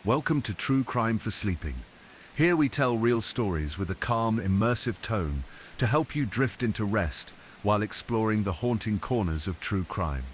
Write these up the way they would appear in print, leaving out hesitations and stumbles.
Welcome to True Crime for Sleeping. Here we tell real stories with a calm, immersive tone to help you drift into rest while exploring the haunting corners of true crime.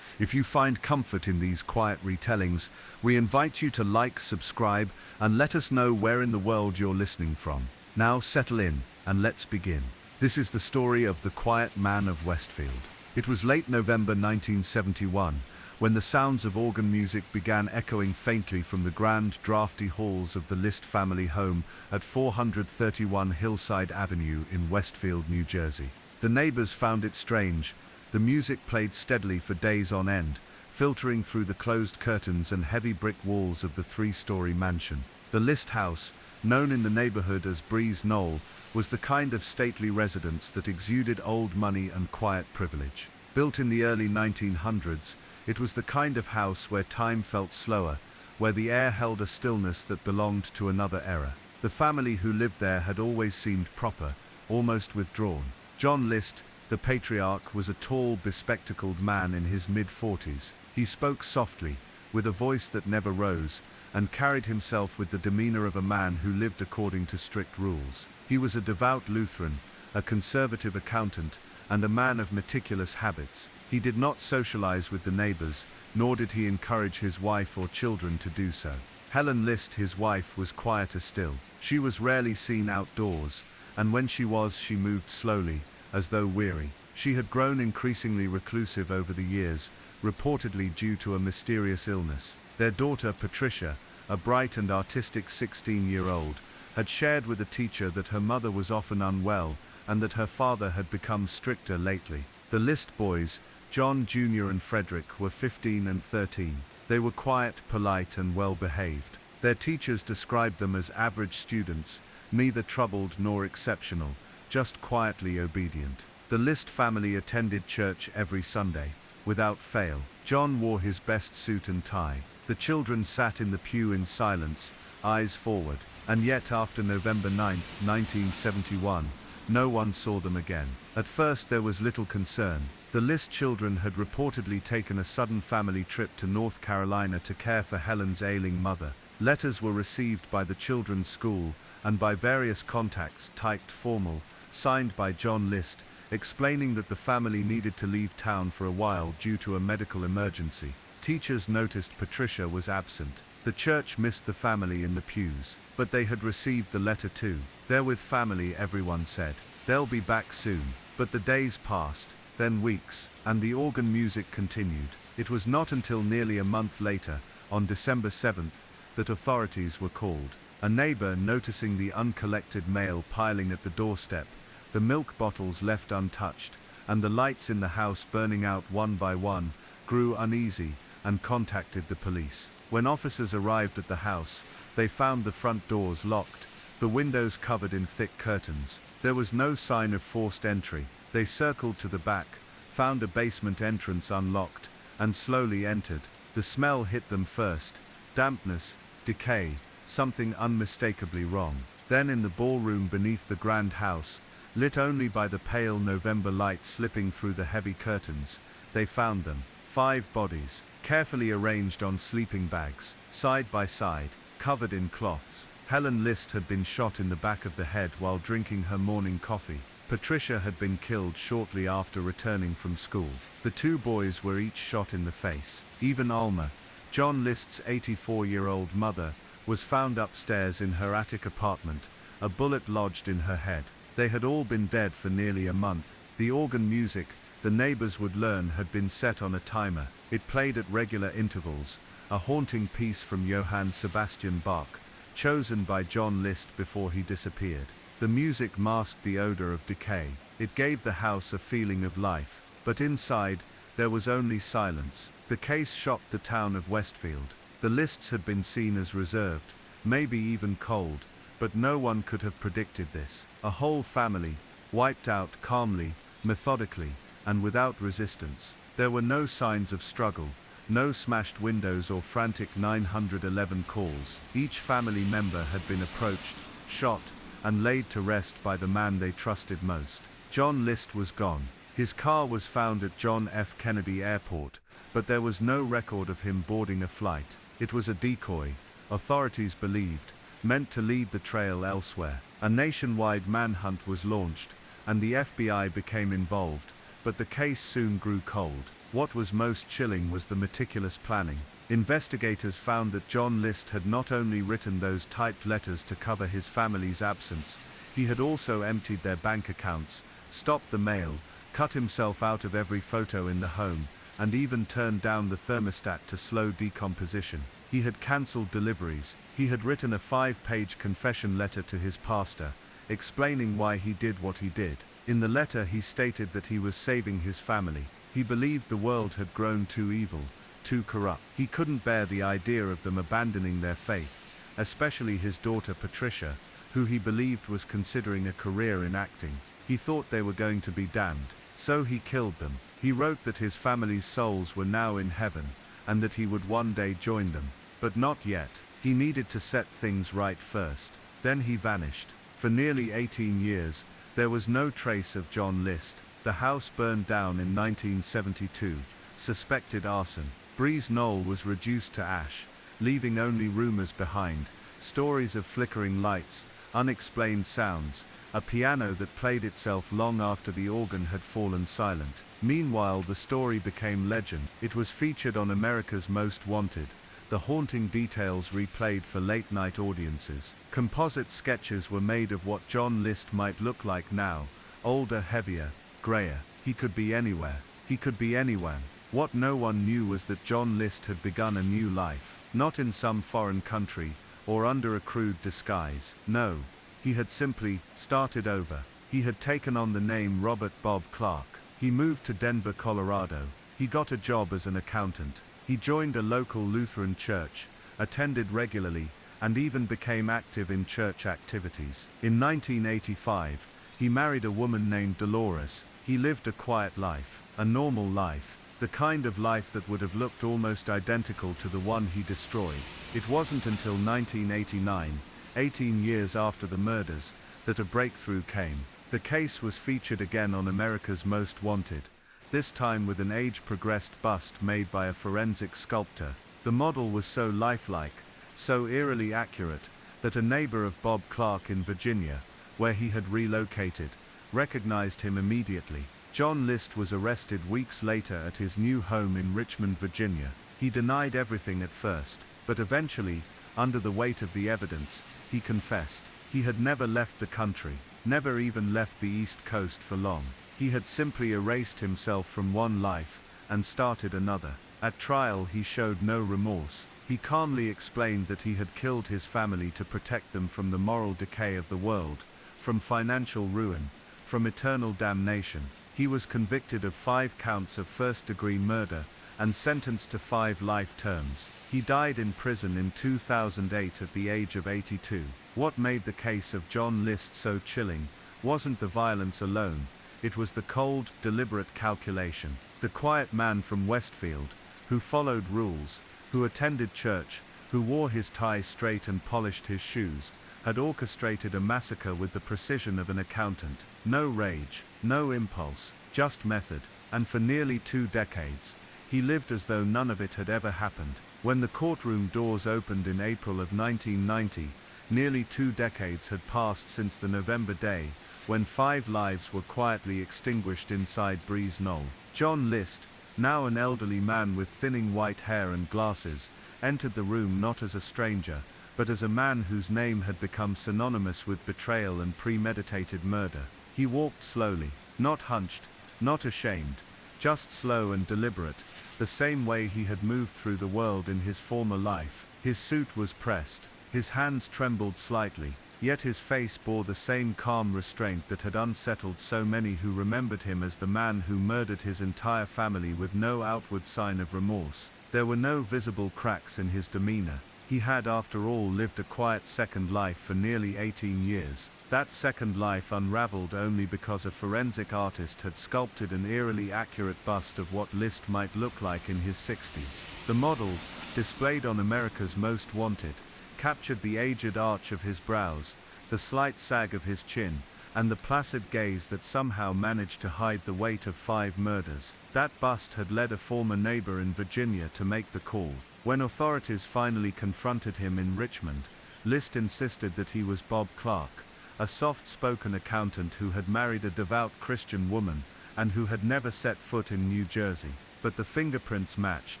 If you find comfort in these quiet retellings, we invite you to like, subscribe, and let us know where in the world you're listening from. Now settle in, and let's begin. This is the story of the Quiet Man of Westfield. It was late November 1971, when the sounds of organ music began echoing faintly from the grand, drafty halls of the List family home at 431 Hillside Avenue in Westfield, New Jersey. The neighbors found it strange. The music played steadily for days on end, filtering through the closed curtains and heavy brick walls of the three-story mansion. The List house, known in the neighborhood as Breeze Knoll, was the kind of stately residence that exuded old money and quiet privilege. Built in the early 1900s, it was the kind of house where time felt slower, where the air held a stillness that belonged to another era. The family who lived there had always seemed proper, almost withdrawn. John List, the patriarch, was a tall, bespectacled man in his mid-40s. He spoke softly, with a voice that never rose, and carried himself with the demeanor of a man who lived according to strict rules. He was a devout Lutheran, a conservative accountant, and a man of meticulous habits. He did not socialize with the neighbors, nor did he encourage his wife or children to do so. Helen List, his wife, was quieter still. She was rarely seen outdoors, and when she was, she moved slowly, as though weary. She had grown increasingly reclusive over the years, reportedly due to a mysterious illness. Their daughter, Patricia, a bright and artistic 16-year-old, had shared with a teacher that her mother was often unwell and that her father had become stricter lately. The List boys, John Jr. and Frederick, were 15 and 13. They were quiet, polite, and well-behaved. Their teachers described them as average students, neither troubled nor exceptional, just quietly obedient. The List family attended church every Sunday, without fail. John wore his best suit and tie. The children sat in the pew in silence, eyes forward, and yet after November 9, 1971, no one saw them again. At first there was little concern. The List children had reportedly taken a sudden family trip to North Carolina to care for Helen's ailing mother. Letters were received by the children's school and by various contacts, typed formal, signed by John List, explaining that the family needed to leave town for a while due to a medical emergency. Teachers noticed Patricia was absent. The church missed the family in the pews, but they had received the letter too. They're with family, everyone said. They'll be back soon. But the days passed, then weeks, and the organ music continued. It was not until nearly a month later, on December 7th, that authorities were called. A neighbor, noticing the uncollected mail piling at the doorstep, the milk bottles left untouched, and the lights in the house burning out one by one, grew uneasy and contacted the police. When officers arrived at the house, they found the front doors locked, the windows covered in thick curtains. There was no sign of forced entry. They circled to the back, found a basement entrance unlocked, and slowly entered. The smell hit them first. Dampness, decay, something unmistakably wrong. Then in the ballroom beneath the grand house, lit only by the pale November light slipping through the heavy curtains, they found them. 5 bodies, carefully arranged on sleeping bags, side by side, covered in cloths. Helen List had been shot in the back of the head while drinking her morning coffee. Patricia had been killed shortly after returning from school. The 2 boys were each shot in the face. Even Alma, John List's 84-year-old mother, was found upstairs in her attic apartment, a bullet lodged in her head. They had all been dead for nearly a month. The organ music, the neighbors would learn, had been set on a timer. It played at regular intervals, a haunting piece from Johann Sebastian Bach, chosen by John List before he disappeared. The music masked the odor of decay. It gave the house a feeling of life, but inside, there was only silence. The case shocked the town of Westfield. The Lists had been seen as reserved, maybe even cold, but no one could have predicted this. A whole family, wiped out calmly, methodically, and without resistance. There were no signs of struggle, no smashed windows or frantic 911 calls. Each family member had been approached, shot, and laid to rest by the man they trusted most. John List was gone. His car was found at John F. Kennedy Airport, but there was no record of him boarding a flight. It was a decoy, authorities believed, meant to lead the trail elsewhere. A nationwide manhunt was launched, and the FBI became involved, but the case soon grew cold. What was most chilling was the meticulous planning. Investigators found that John List had not only written those typed letters to cover his family's absence, he had also emptied their bank accounts, stopped the mail, cut himself out of every photo in the home, and even turned down the thermostat to slow decomposition. He had cancelled deliveries. He had written a 5-page confession letter to his pastor, explaining why he did what he did. In the letter he stated that he was saving his family. He believed the world had grown too evil, too corrupt. He couldn't bear the idea of them abandoning their faith, especially his daughter Patricia, who he believed was considering a career in acting. He thought they were going to be damned, so he killed them. He wrote that his family's souls were now in heaven, and that he would one day join them. But not yet. He needed to set things right first. Then he vanished. For nearly 18 years, there was no trace of John List. The house burned down in 1972, suspected arson. Breeze Knoll was reduced to ash, leaving only rumors behind, stories of flickering lights, unexplained sounds, a piano that played itself long after the organ had fallen silent. Meanwhile, the story became legend. It was featured on America's Most Wanted, the haunting details replayed for late-night audiences. Composite sketches were made of what John List might look like now, older, heavier, grayer. He could be anywhere. He could be anyone. What no one knew was that John List had begun a new life, not in some foreign country, or under a crude disguise. No, he had simply started over. He had taken on the name Robert Bob Clark. He moved to Denver, Colorado. He got a job as an accountant. He joined a local Lutheran church, attended regularly, and even became active in church activities. In 1985, he married a woman named Dolores. He lived a quiet life, a normal life, the kind of life that would have looked almost identical to the one he destroyed. It wasn't until 1989, 18 years after the murders, that a breakthrough came. The case was featured again on America's Most Wanted, this time with an age-progressed bust made by a forensic sculptor. The model was so lifelike, so eerily accurate, that a neighbor of Bob Clark in Virginia, where he had relocated, recognized him immediately. John List was arrested weeks later at his new home in Richmond, Virginia. He denied everything at first, but eventually, under the weight of the evidence, he confessed. He had never left the country, never even left the East Coast for long. He had simply erased himself from one life, and started another. At trial he showed no remorse. He calmly explained that he had killed his family to protect them from the moral decay of the world, from financial ruin, from eternal damnation. He was convicted of 5 counts of first-degree murder, and sentenced to 5 life terms. He died in prison in 2008 at the age of 82. What made the case of John List so chilling wasn't the violence alone, it was the cold, deliberate calculation. The quiet man from Westfield, who followed rules, who attended church, who wore his tie straight and polished his shoes, had orchestrated a massacre with the precision of an accountant. No rage, no impulse, just method, and for nearly 2 decades, he lived as though none of it had ever happened. When the courtroom doors opened in April of 1990, nearly 2 decades had passed since the November day, when 5 lives were quietly extinguished inside Breeze Knoll. John List, now an elderly man with thinning white hair and glasses, entered the room not as a stranger, but as a man whose name had become synonymous with betrayal and premeditated murder. He walked slowly, not hunched, not ashamed, just slow and deliberate, the same way he had moved through the world in his former life. His suit was pressed, his hands trembled slightly, yet his face bore the same calm restraint that had unsettled so many who remembered him as the man who murdered his entire family with no outward sign of remorse. There were no visible cracks in his demeanor. He had, after all, lived a quiet second life for nearly 18 years. That second life unraveled only because a forensic artist had sculpted an eerily accurate bust of what List might look like in his 60s. The model, displayed on America's Most Wanted, captured the aged arch of his brows, the slight sag of his chin, and the placid gaze that somehow managed to hide the weight of 5 murders. That bust had led a former neighbor in Virginia to make the call. When authorities finally confronted him in Richmond, List insisted that he was Bob Clark, a soft-spoken accountant who had married a devout Christian woman and who had never set foot in New Jersey. But the fingerprints matched.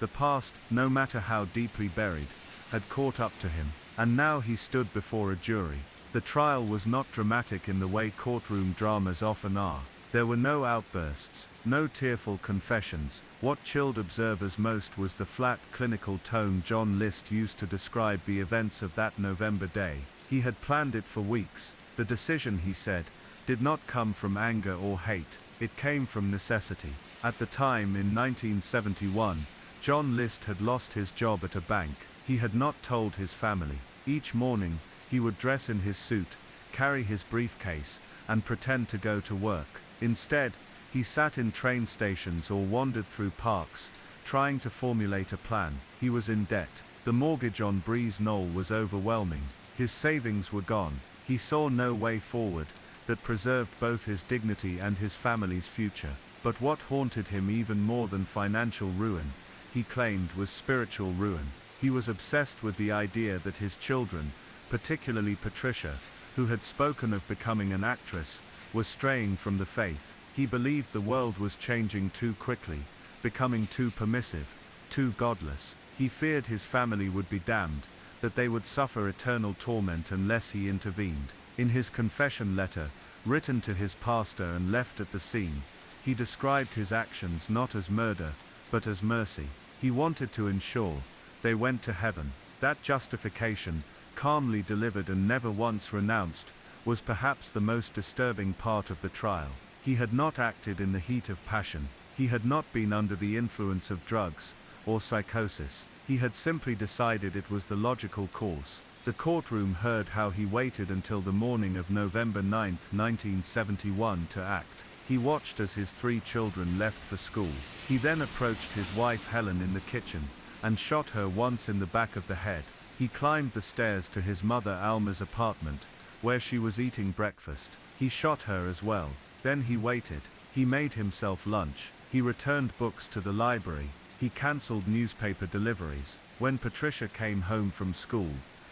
The past, no matter how deeply buried, had caught up to him, and now he stood before a jury. The trial was not dramatic in the way courtroom dramas often are. There were no outbursts, no tearful confessions. What chilled observers most was the flat, clinical tone John List used to describe the events of that November day. He had planned it for weeks. The decision, he said, did not come from anger or hate. It came from necessity. At the time, in 1971, John List had lost his job at a bank. He had not told his family. Each morning, he would dress in his suit, carry his briefcase, and pretend to go to work. Instead, he sat in train stations or wandered through parks, trying to formulate a plan. He was in debt. The mortgage on Breeze Knoll was overwhelming. His savings were gone. He saw no way forward that preserved both his dignity and his family's future. But what haunted him even more than financial ruin, he claimed, was spiritual ruin. He was obsessed with the idea that his children, particularly Patricia, who had spoken of becoming an actress, were straying from the faith. He believed the world was changing too quickly, becoming too permissive, too godless. He feared his family would be damned, that they would suffer eternal torment unless he intervened. In his confession letter, written to his pastor and left at the scene, he described his actions not as murder, but as mercy. He wanted to ensure they went to heaven. That justification, calmly delivered and never once renounced, was perhaps the most disturbing part of the trial. He had not acted in the heat of passion. He had not been under the influence of drugs or psychosis. He had simply decided it was the logical course. The courtroom heard how he waited until the morning of November 9, 1971 to act. He watched as his 3 children left for school. He then approached his wife Helen in the kitchen and shot her once in the back of the head. He climbed the stairs to his mother Alma's apartment, where she was eating breakfast. He shot her as well. Then he waited. He made himself lunch. He returned books to the library. He cancelled newspaper deliveries. When Patricia came home from school,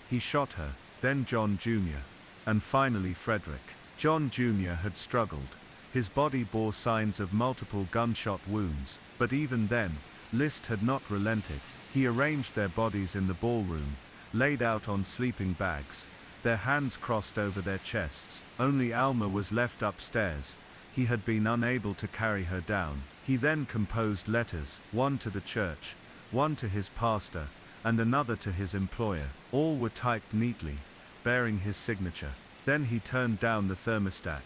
he shot her, then John Jr., and finally Frederick. John Jr. had struggled. His body bore signs of multiple gunshot wounds, but even then, List had not relented. He arranged their bodies in the ballroom, laid out on sleeping bags, their hands crossed over their chests. Only Alma was left upstairs. He had been unable to carry her down. He then composed letters, one to the church, one to his pastor, and another to his employer. All were typed neatly, bearing his signature. Then he turned down the thermostat,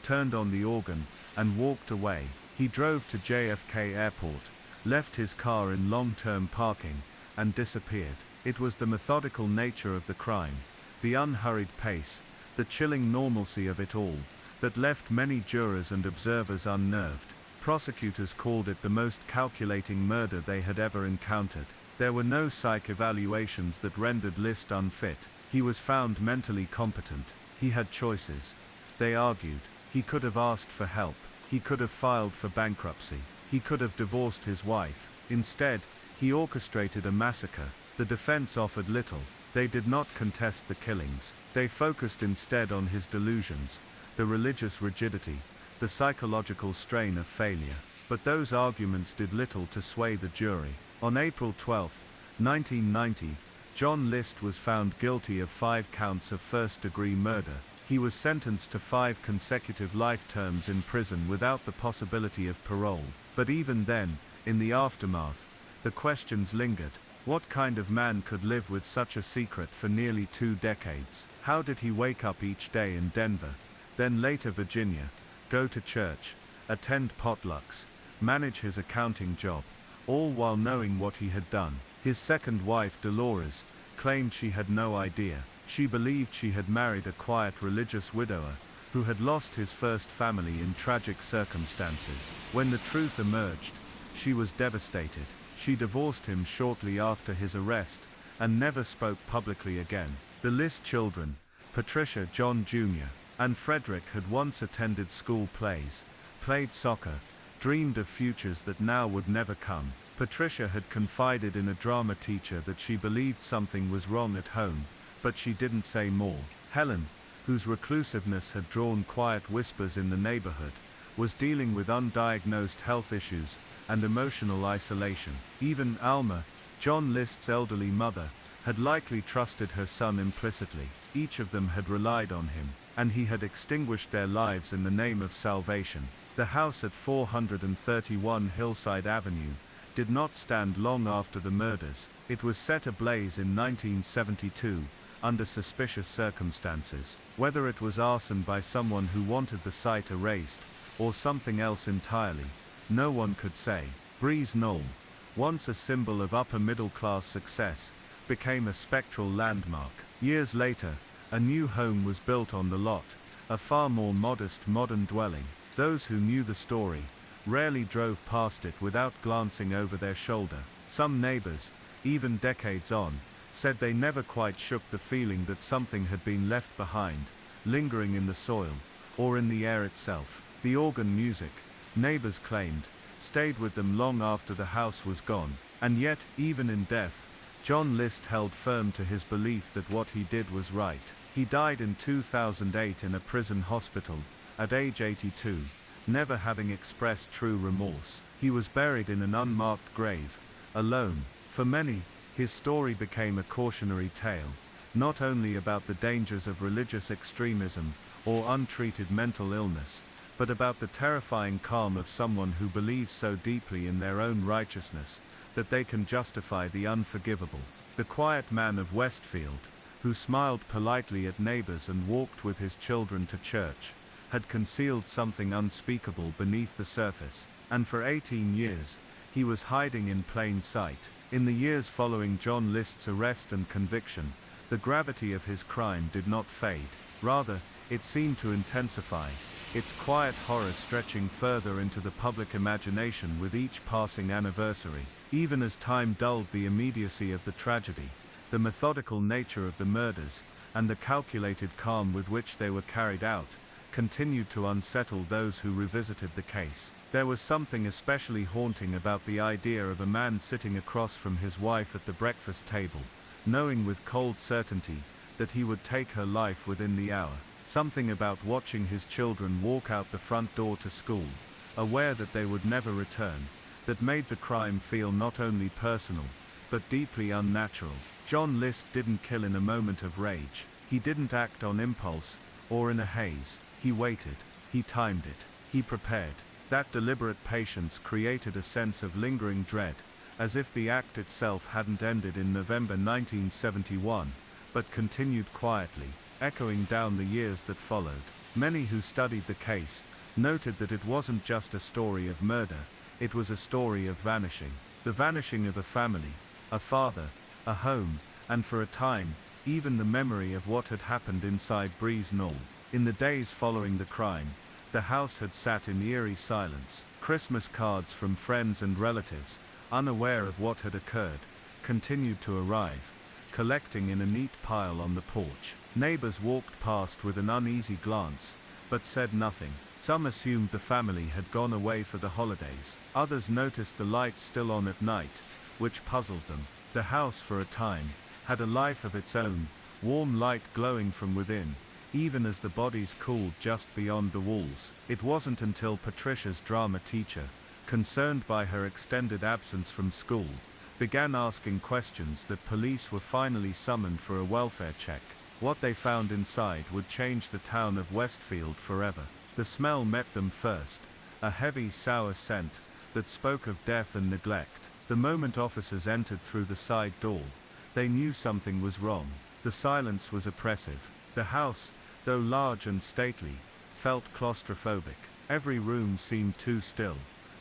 turned on the organ, and walked away. He drove to JFK Airport, left his car in long-term parking, and disappeared. It was the methodical nature of the crime, the unhurried pace, the chilling normalcy of it all, that left many jurors and observers unnerved. Prosecutors called it the most calculating murder they had ever encountered. There were no psych evaluations that rendered List unfit. He was found mentally competent. He had choices. They argued. He could have asked for help. He could have filed for bankruptcy. He could have divorced his wife. Instead, he orchestrated a massacre. The defense offered little. They did not contest the killings. They focused instead on his delusions, the religious rigidity, the psychological strain of failure. But those arguments did little to sway the jury. On April 12, 1990, John List was found guilty of 5 counts of first-degree murder. He was sentenced to 5 consecutive life terms in prison without the possibility of parole. But even then, in the aftermath, the questions lingered. What kind of man could live with such a secret for nearly 2 decades? How did he wake up each day in Denver, then later Virginia, go to church, attend potlucks, manage his accounting job, all while knowing what he had done? His second wife, Dolores, claimed she had no idea. She believed she had married a quiet religious widower who had lost his first family in tragic circumstances. When the truth emerged, she was devastated. She divorced him shortly after his arrest and never spoke publicly again. The List children, Patricia, John Jr., and Frederick, had once attended school plays, played soccer, dreamed of futures that now would never come. Patricia had confided in a drama teacher that she believed something was wrong at home, but she didn't say more. Helen, whose reclusiveness had drawn quiet whispers in the neighborhood, was dealing with undiagnosed health issues and emotional isolation. Even Alma, John List's elderly mother, had likely trusted her son implicitly. Each of them had relied on him, and he had extinguished their lives in the name of salvation. The house at 431 Hillside Avenue did not stand long after the murders. It was set ablaze in 1972, under suspicious circumstances. Whether it was arson by someone who wanted the site erased, or something else entirely, no one could say. Breeze Knoll, once a symbol of upper-middle-class success, became a spectral landmark. Years later, a new home was built on the lot, a far more modest modern dwelling. Those who knew the story rarely drove past it without glancing over their shoulder. Some neighbors, even decades on, said they never quite shook the feeling that something had been left behind, lingering in the soil, or in the air itself. The organ music, neighbors claimed, stayed with them long after the house was gone, and yet, even in death, John List held firm to his belief that what he did was right. He died in 2008 in a prison hospital, at age 82, never having expressed true remorse. He was buried in an unmarked grave, alone. For many, his story became a cautionary tale, not only about the dangers of religious extremism or untreated mental illness, but about the terrifying calm of someone who believes so deeply in their own righteousness that they can justify the unforgivable. The quiet man of Westfield, who smiled politely at neighbors and walked with his children to church, had concealed something unspeakable beneath the surface, and for 18 years, he was hiding in plain sight. In the years following John List's arrest and conviction, the gravity of his crime did not fade. Rather, it seemed to intensify, its quiet horror stretching further into the public imagination with each passing anniversary. Even as time dulled the immediacy of the tragedy, the methodical nature of the murders, and the calculated calm with which they were carried out, continued to unsettle those who revisited the case. There was something especially haunting about the idea of a man sitting across from his wife at the breakfast table, knowing with cold certainty that he would take her life within the hour. Something about watching his children walk out the front door to school, aware that they would never return, that made the crime feel not only personal, but deeply unnatural. John List didn't kill in a moment of rage. He didn't act on impulse, or in a haze. He waited. He timed it. He prepared. That deliberate patience created a sense of lingering dread, as if the act itself hadn't ended in November 1971, but continued quietly, echoing down the years that followed. Many who studied the case noted that it wasn't just a story of murder, it was a story of vanishing. The vanishing of a family, a father, a home, and for a time, even the memory of what had happened inside Breeze Knoll. In the days following the crime, the house had sat in eerie silence. Christmas cards from friends and relatives, unaware of what had occurred, continued to arrive, collecting in a neat pile on the porch. Neighbors walked past with an uneasy glance, but said nothing. Some assumed the family had gone away for the holidays. Others noticed the lights still on at night, which puzzled them. The house, for a time, had a life of its own, warm light glowing from within, even as the bodies cooled just beyond the walls. It wasn't until Patricia's drama teacher, concerned by her extended absence from school, began asking questions that police were finally summoned for a welfare check. What they found inside would change the town of Westfield forever. The smell met them first, a heavy, sour scent that spoke of death and neglect. The moment officers entered through the side door, they knew something was wrong. The silence was oppressive. The house, though large and stately, felt claustrophobic. Every room seemed too still,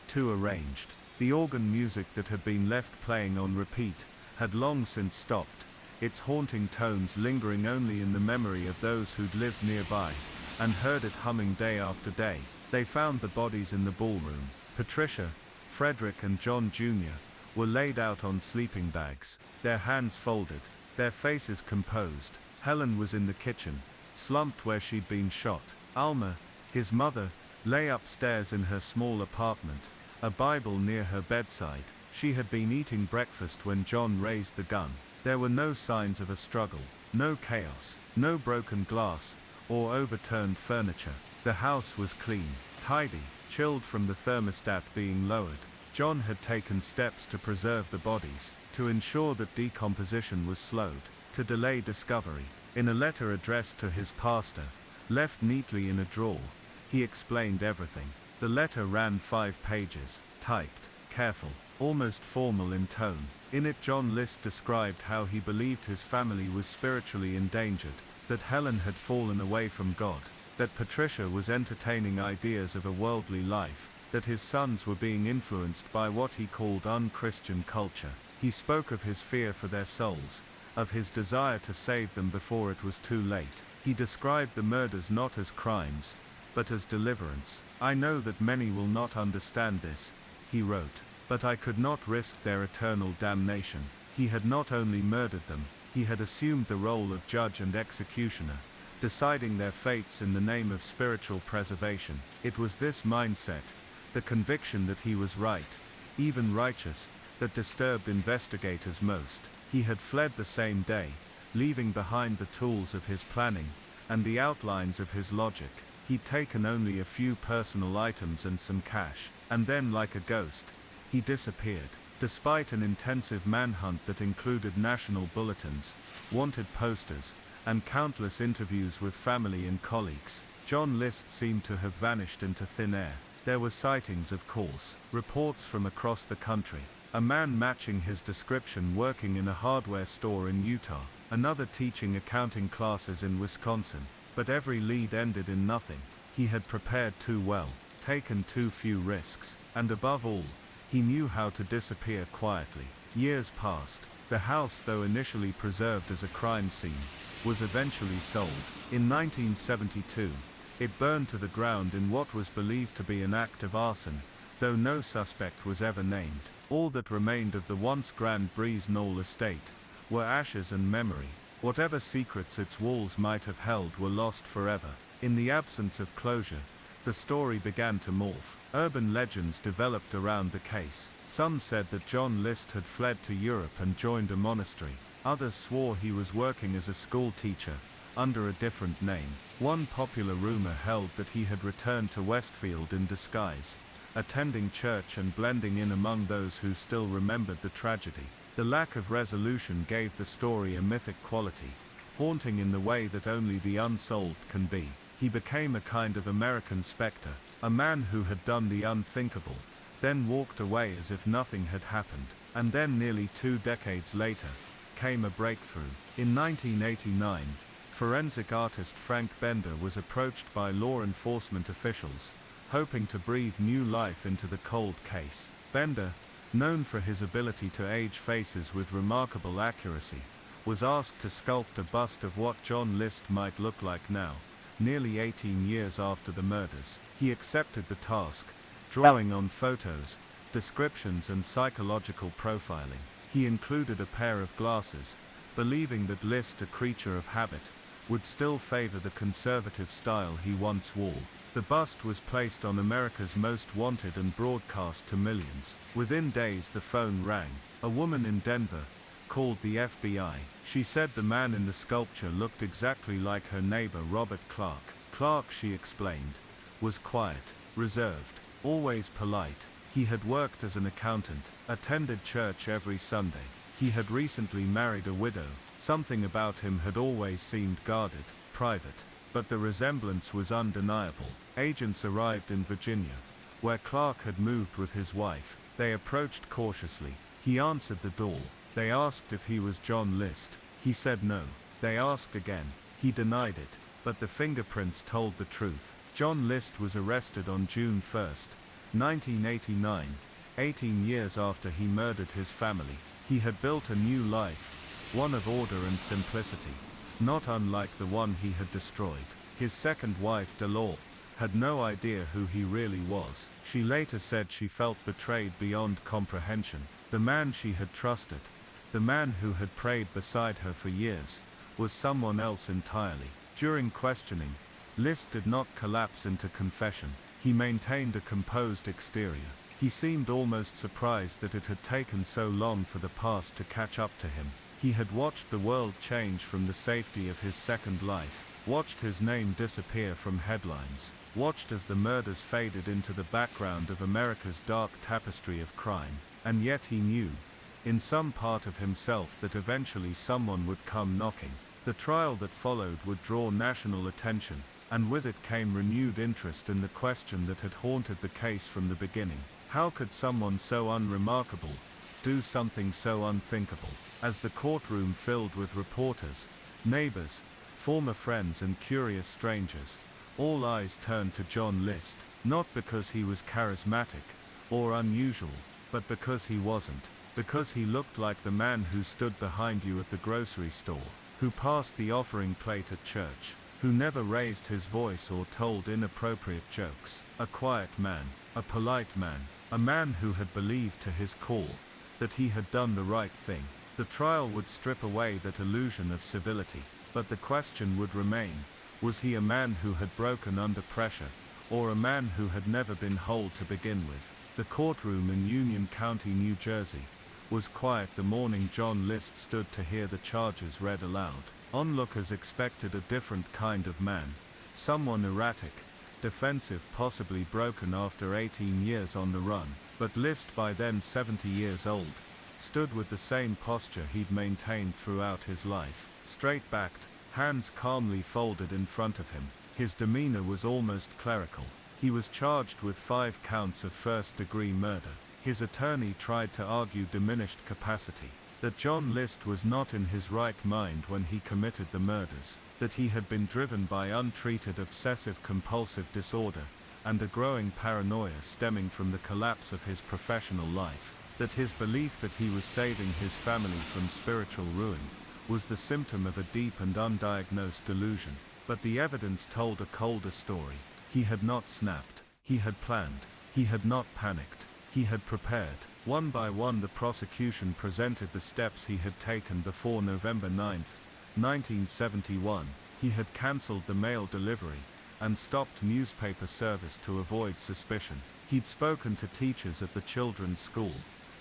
too arranged. The organ music that had been left playing on repeat had long since stopped, its haunting tones lingering only in the memory of those who'd lived nearby and heard it humming day after day. They found the bodies in the ballroom. Patricia, Frederick and John Jr. were laid out on sleeping bags, their hands folded, their faces composed. Helen was in the kitchen, slumped where she'd been shot. Alma, his mother, lay upstairs in her small apartment, a Bible near her bedside. She had been eating breakfast when John raised the gun. There were no signs of a struggle, no chaos, no broken glass, or overturned furniture. The house was clean, tidy, chilled from the thermostat being lowered. John had taken steps to preserve the bodies, to ensure that decomposition was slowed, to delay discovery. In a letter addressed to his pastor, left neatly in a drawer, he explained everything. The letter ran 5 pages, typed, careful, almost formal in tone. In it John List described how he believed his family was spiritually endangered, that Helen had fallen away from God, that Patricia was entertaining ideas of a worldly life, that his sons were being influenced by what he called unchristian culture. He spoke of his fear for their souls, of his desire to save them before it was too late. He described the murders not as crimes, but as deliverance. "I know that many will not understand this," he wrote, "but I could not risk their eternal damnation." He had not only murdered them, he had assumed the role of judge and executioner, deciding their fates in the name of spiritual preservation. It was this mindset, the conviction that he was right, even righteous, that disturbed investigators most. He had fled the same day, leaving behind the tools of his planning, and the outlines of his logic. He'd taken only a few personal items and some cash, and then, like a ghost, he disappeared. Despite an intensive manhunt that included national bulletins, wanted posters, and countless interviews with family and colleagues, John List seemed to have vanished into thin air. There were sightings, of course, reports from across the country. A man matching his description working in a hardware store in Utah, another teaching accounting classes in Wisconsin. But every lead ended in nothing. He had prepared too well, taken too few risks, and above all, he knew how to disappear quietly. Years passed. The house, though initially preserved as a crime scene, was eventually sold. In 1972, it burned to the ground in what was believed to be an act of arson, though no suspect was ever named. All that remained of the once grand Breeze Knoll estate were ashes and memory. Whatever secrets its walls might have held were lost forever. In the absence of closure, the story began to morph. Urban legends developed around the case. Some said that John List had fled to Europe and joined a monastery. Others swore he was working as a school teacher, under a different name. One popular rumor held that he had returned to Westfield in disguise, attending church and blending in among those who still remembered the tragedy. The lack of resolution gave the story a mythic quality, haunting in the way that only the unsolved can be. He became a kind of American specter, a man who had done the unthinkable, then walked away as if nothing had happened. And then, nearly 2 decades later, came a breakthrough. In 1989, forensic artist Frank Bender was approached by law enforcement officials, hoping to breathe new life into the cold case. Bender, known for his ability to age faces with remarkable accuracy, was asked to sculpt a bust of what John List might look like now, nearly 18 years after the murders. He accepted the task, drawing on photos, descriptions and psychological profiling. He included a pair of glasses, believing that List, a creature of habit, would still favor the conservative style he once wore. The bust was placed on America's Most Wanted and broadcast to millions. Within days the phone rang. A woman in Denver called the FBI. She said the man in the sculpture looked exactly like her neighbor Robert Clark. Clark, she explained, was quiet, reserved, always polite. He had worked as an accountant, attended church every Sunday. He had recently married a widow. Something about him had always seemed guarded, private. But the resemblance was undeniable. Agents arrived in Virginia, where Clark had moved with his wife. They approached cautiously. He answered the door. They asked if he was John List. He said no. They asked again. He denied it. But the fingerprints told the truth. John List was arrested on June 1, 1989, 18 years after he murdered his family. He had built a new life, one of order and simplicity, not unlike the one he had destroyed. His second wife, Delore, had no idea who he really was. She later said she felt betrayed beyond comprehension. The man she had trusted, the man who had prayed beside her for years, was someone else entirely. During questioning, List did not collapse into confession. He maintained a composed exterior. He seemed almost surprised that it had taken so long for the past to catch up to him. He had watched the world change from the safety of his second life, watched his name disappear from headlines, watched as the murders faded into the background of America's dark tapestry of crime, and yet he knew, in some part of himself, that eventually someone would come knocking. The trial that followed would draw national attention, and with it came renewed interest in the question that had haunted the case from the beginning. How could someone so unremarkable do something so unthinkable? As the courtroom filled with reporters, neighbors, former friends and curious strangers, all eyes turned to John List, not because he was charismatic or unusual, but because he wasn't. Because he looked like the man who stood behind you at the grocery store, who passed the offering plate at church, who never raised his voice or told inappropriate jokes. A quiet man, a polite man, a man who had believed to his core that he had done the right thing. The trial would strip away that illusion of civility, but the question would remain: was he a man who had broken under pressure, or a man who had never been whole to begin with? The courtroom in Union County, New Jersey, was quiet the morning John List stood to hear the charges read aloud. Onlookers expected a different kind of man, someone erratic, defensive, possibly broken after 18 years on the run, but List, by then 70 years old, stood with the same posture he'd maintained throughout his life, straight-backed, hands calmly folded in front of him. His demeanor was almost clerical. He was charged with 5 counts of first-degree murder. His attorney tried to argue diminished capacity, that John List was not in his right mind when he committed the murders, that he had been driven by untreated obsessive-compulsive disorder, and a growing paranoia stemming from the collapse of his professional life, that his belief that he was saving his family from spiritual ruin was the symptom of a deep and undiagnosed delusion. But the evidence told a colder story. He had not snapped. He had planned. He had not panicked. He had prepared. One by one the prosecution presented the steps he had taken before November 9, 1971. He had cancelled the mail delivery and stopped newspaper service to avoid suspicion. He'd spoken to teachers at the children's school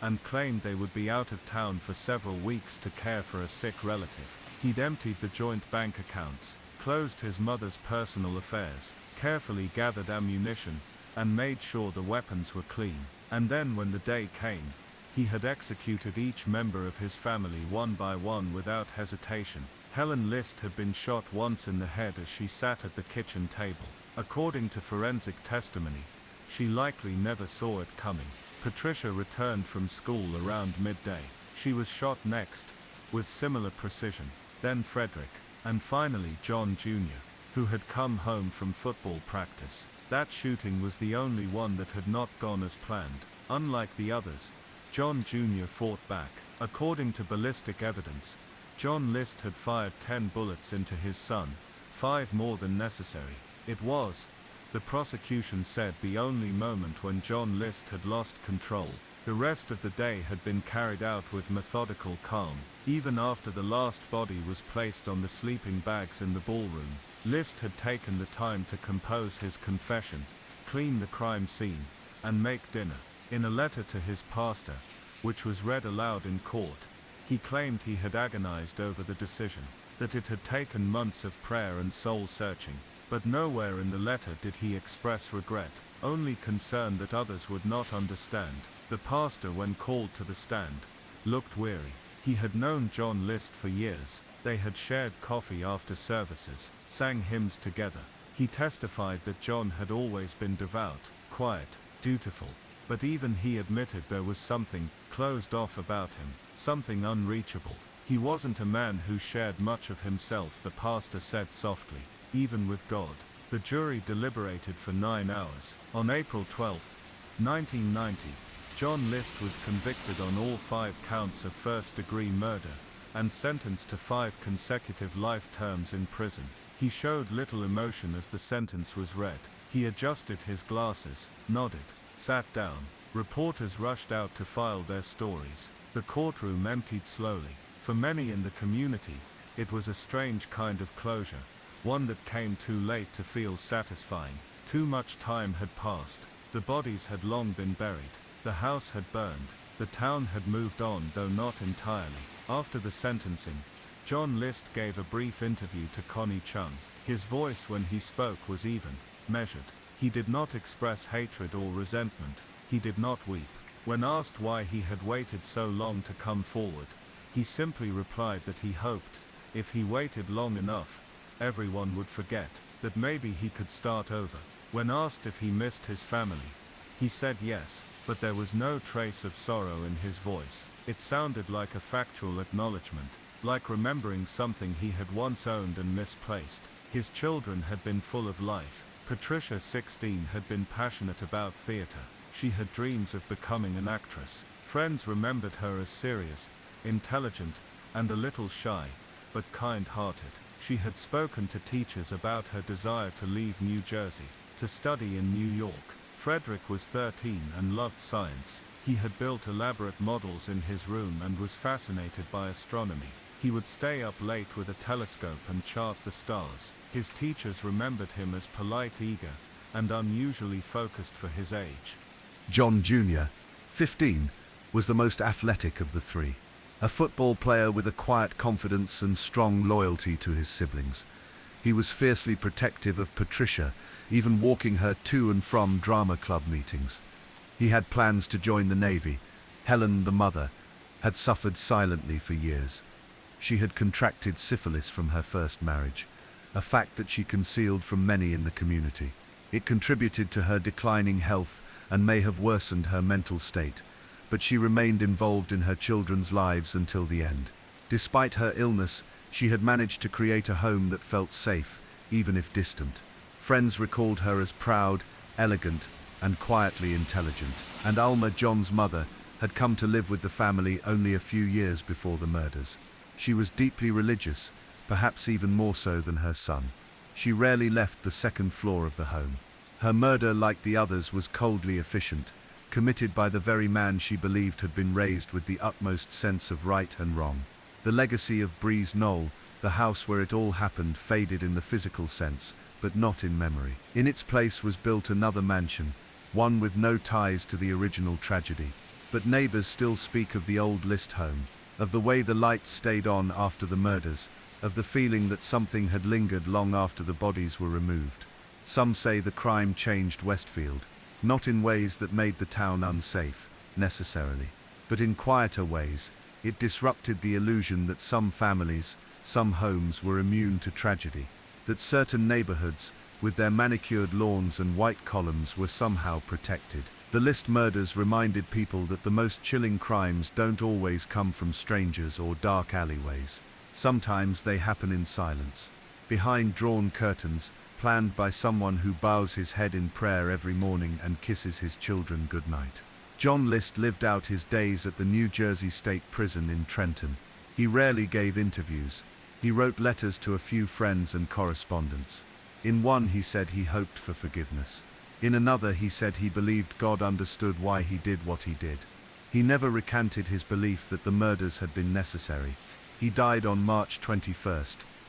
and claimed they would be out of town for several weeks to care for a sick relative. He'd emptied the joint bank accounts, closed his mother's personal affairs, carefully gathered ammunition, and made sure the weapons were clean. And then when the day came, he had executed each member of his family one by one without hesitation. Helen List had been shot once in the head as she sat at the kitchen table. According to forensic testimony, she likely never saw it coming. Patricia returned from school around midday. She was shot next, with similar precision. Then Frederick, and finally John Jr., who had come home from football practice. That shooting was the only one that had not gone as planned. Unlike the others, John Jr. fought back. According to ballistic evidence, John List had fired 10 bullets into his son, 5 more than necessary. It was, the prosecution said, the only moment when John List had lost control. The rest of the day had been carried out with methodical calm. Even after the last body was placed on the sleeping bags in the ballroom, List had taken the time to compose his confession, clean the crime scene, and make dinner. In a letter to his pastor, which was read aloud in court, he claimed he had agonized over the decision, that it had taken months of prayer and soul-searching. But nowhere in the letter did he express regret, only concern that others would not understand. The pastor, when called to the stand, looked weary. He had known John List for years. They had shared coffee after services, sang hymns together. He testified that John had always been devout, quiet, dutiful. But even he admitted there was something closed off about him, something unreachable. He wasn't a man who shared much of himself, the pastor said softly, even with God. The jury deliberated for 9 hours. On April 12, 1990, John List was convicted on all 5 counts of first-degree murder and sentenced to 5 consecutive life terms in prison. He showed little emotion as the sentence was read. He adjusted his glasses, nodded, sat down. Reporters rushed out to file their stories. The courtroom emptied slowly. For many in the community, it was a strange kind of closure, one that came too late to feel satisfying. Too much time had passed. The bodies had long been buried. The house had burned. The town had moved on, though not entirely. After the sentencing, John List gave a brief interview to Connie Chung. His voice when he spoke was even, measured. He did not express hatred or resentment. He did not weep. When asked why he had waited so long to come forward, he simply replied that he hoped, if he waited long enough, everyone would forget, that maybe he could start over. When asked if he missed his family, he said yes, but there was no trace of sorrow in his voice. It sounded like a factual acknowledgement, like remembering something he had once owned and misplaced. His children had been full of life. Patricia, 16, had been passionate about theater. She had dreams of becoming an actress. Friends remembered her as serious, intelligent, and a little shy, but kind-hearted. She had spoken to teachers about her desire to leave New Jersey, to study in New York. Frederick was 13 and loved science. He had built elaborate models in his room and was fascinated by astronomy. He would stay up late with a telescope and chart the stars. His teachers remembered him as polite, eager, and unusually focused for his age. John Jr., 15, was the most athletic of the three. A football player with a quiet confidence and strong loyalty to his siblings. He was fiercely protective of Patricia, even walking her to and from drama club meetings. He had plans to join the Navy. Helen, the mother, had suffered silently for years. She had contracted syphilis from her first marriage, a fact that she concealed from many in the community. It contributed to her declining health and may have worsened her mental state, but she remained involved in her children's lives until the end. Despite her illness, she had managed to create a home that felt safe, even if distant. Friends recalled her as proud, elegant, and quietly intelligent. And Alma, John's mother, had come to live with the family only a few years before the murders. She was deeply religious, perhaps even more so than her son. She rarely left the second floor of the home. Her murder, like the others, was coldly efficient, committed by the very man she believed had been raised with the utmost sense of right and wrong. The legacy of Breeze Knoll, the house where it all happened, faded in the physical sense, but not in memory. In its place was built another mansion, one with no ties to the original tragedy. But neighbors still speak of the old List home, of the way the lights stayed on after the murders, of the feeling that something had lingered long after the bodies were removed. Some say the crime changed Westfield, not in ways that made the town unsafe, necessarily, but in quieter ways. It disrupted the illusion that some families, some homes were immune to tragedy, that certain neighborhoods, with their manicured lawns and white columns, were somehow protected. The List murders reminded people that the most chilling crimes don't always come from strangers or dark alleyways. Sometimes they happen in silence, behind drawn curtains, planned by someone who bows his head in prayer every morning and kisses his children goodnight. John List lived out his days at the New Jersey State Prison in Trenton. He rarely gave interviews. He wrote letters to a few friends and correspondents. In one he said he hoped for forgiveness. In another he said he believed God understood why he did what he did. He never recanted his belief that the murders had been necessary. He died on March 21,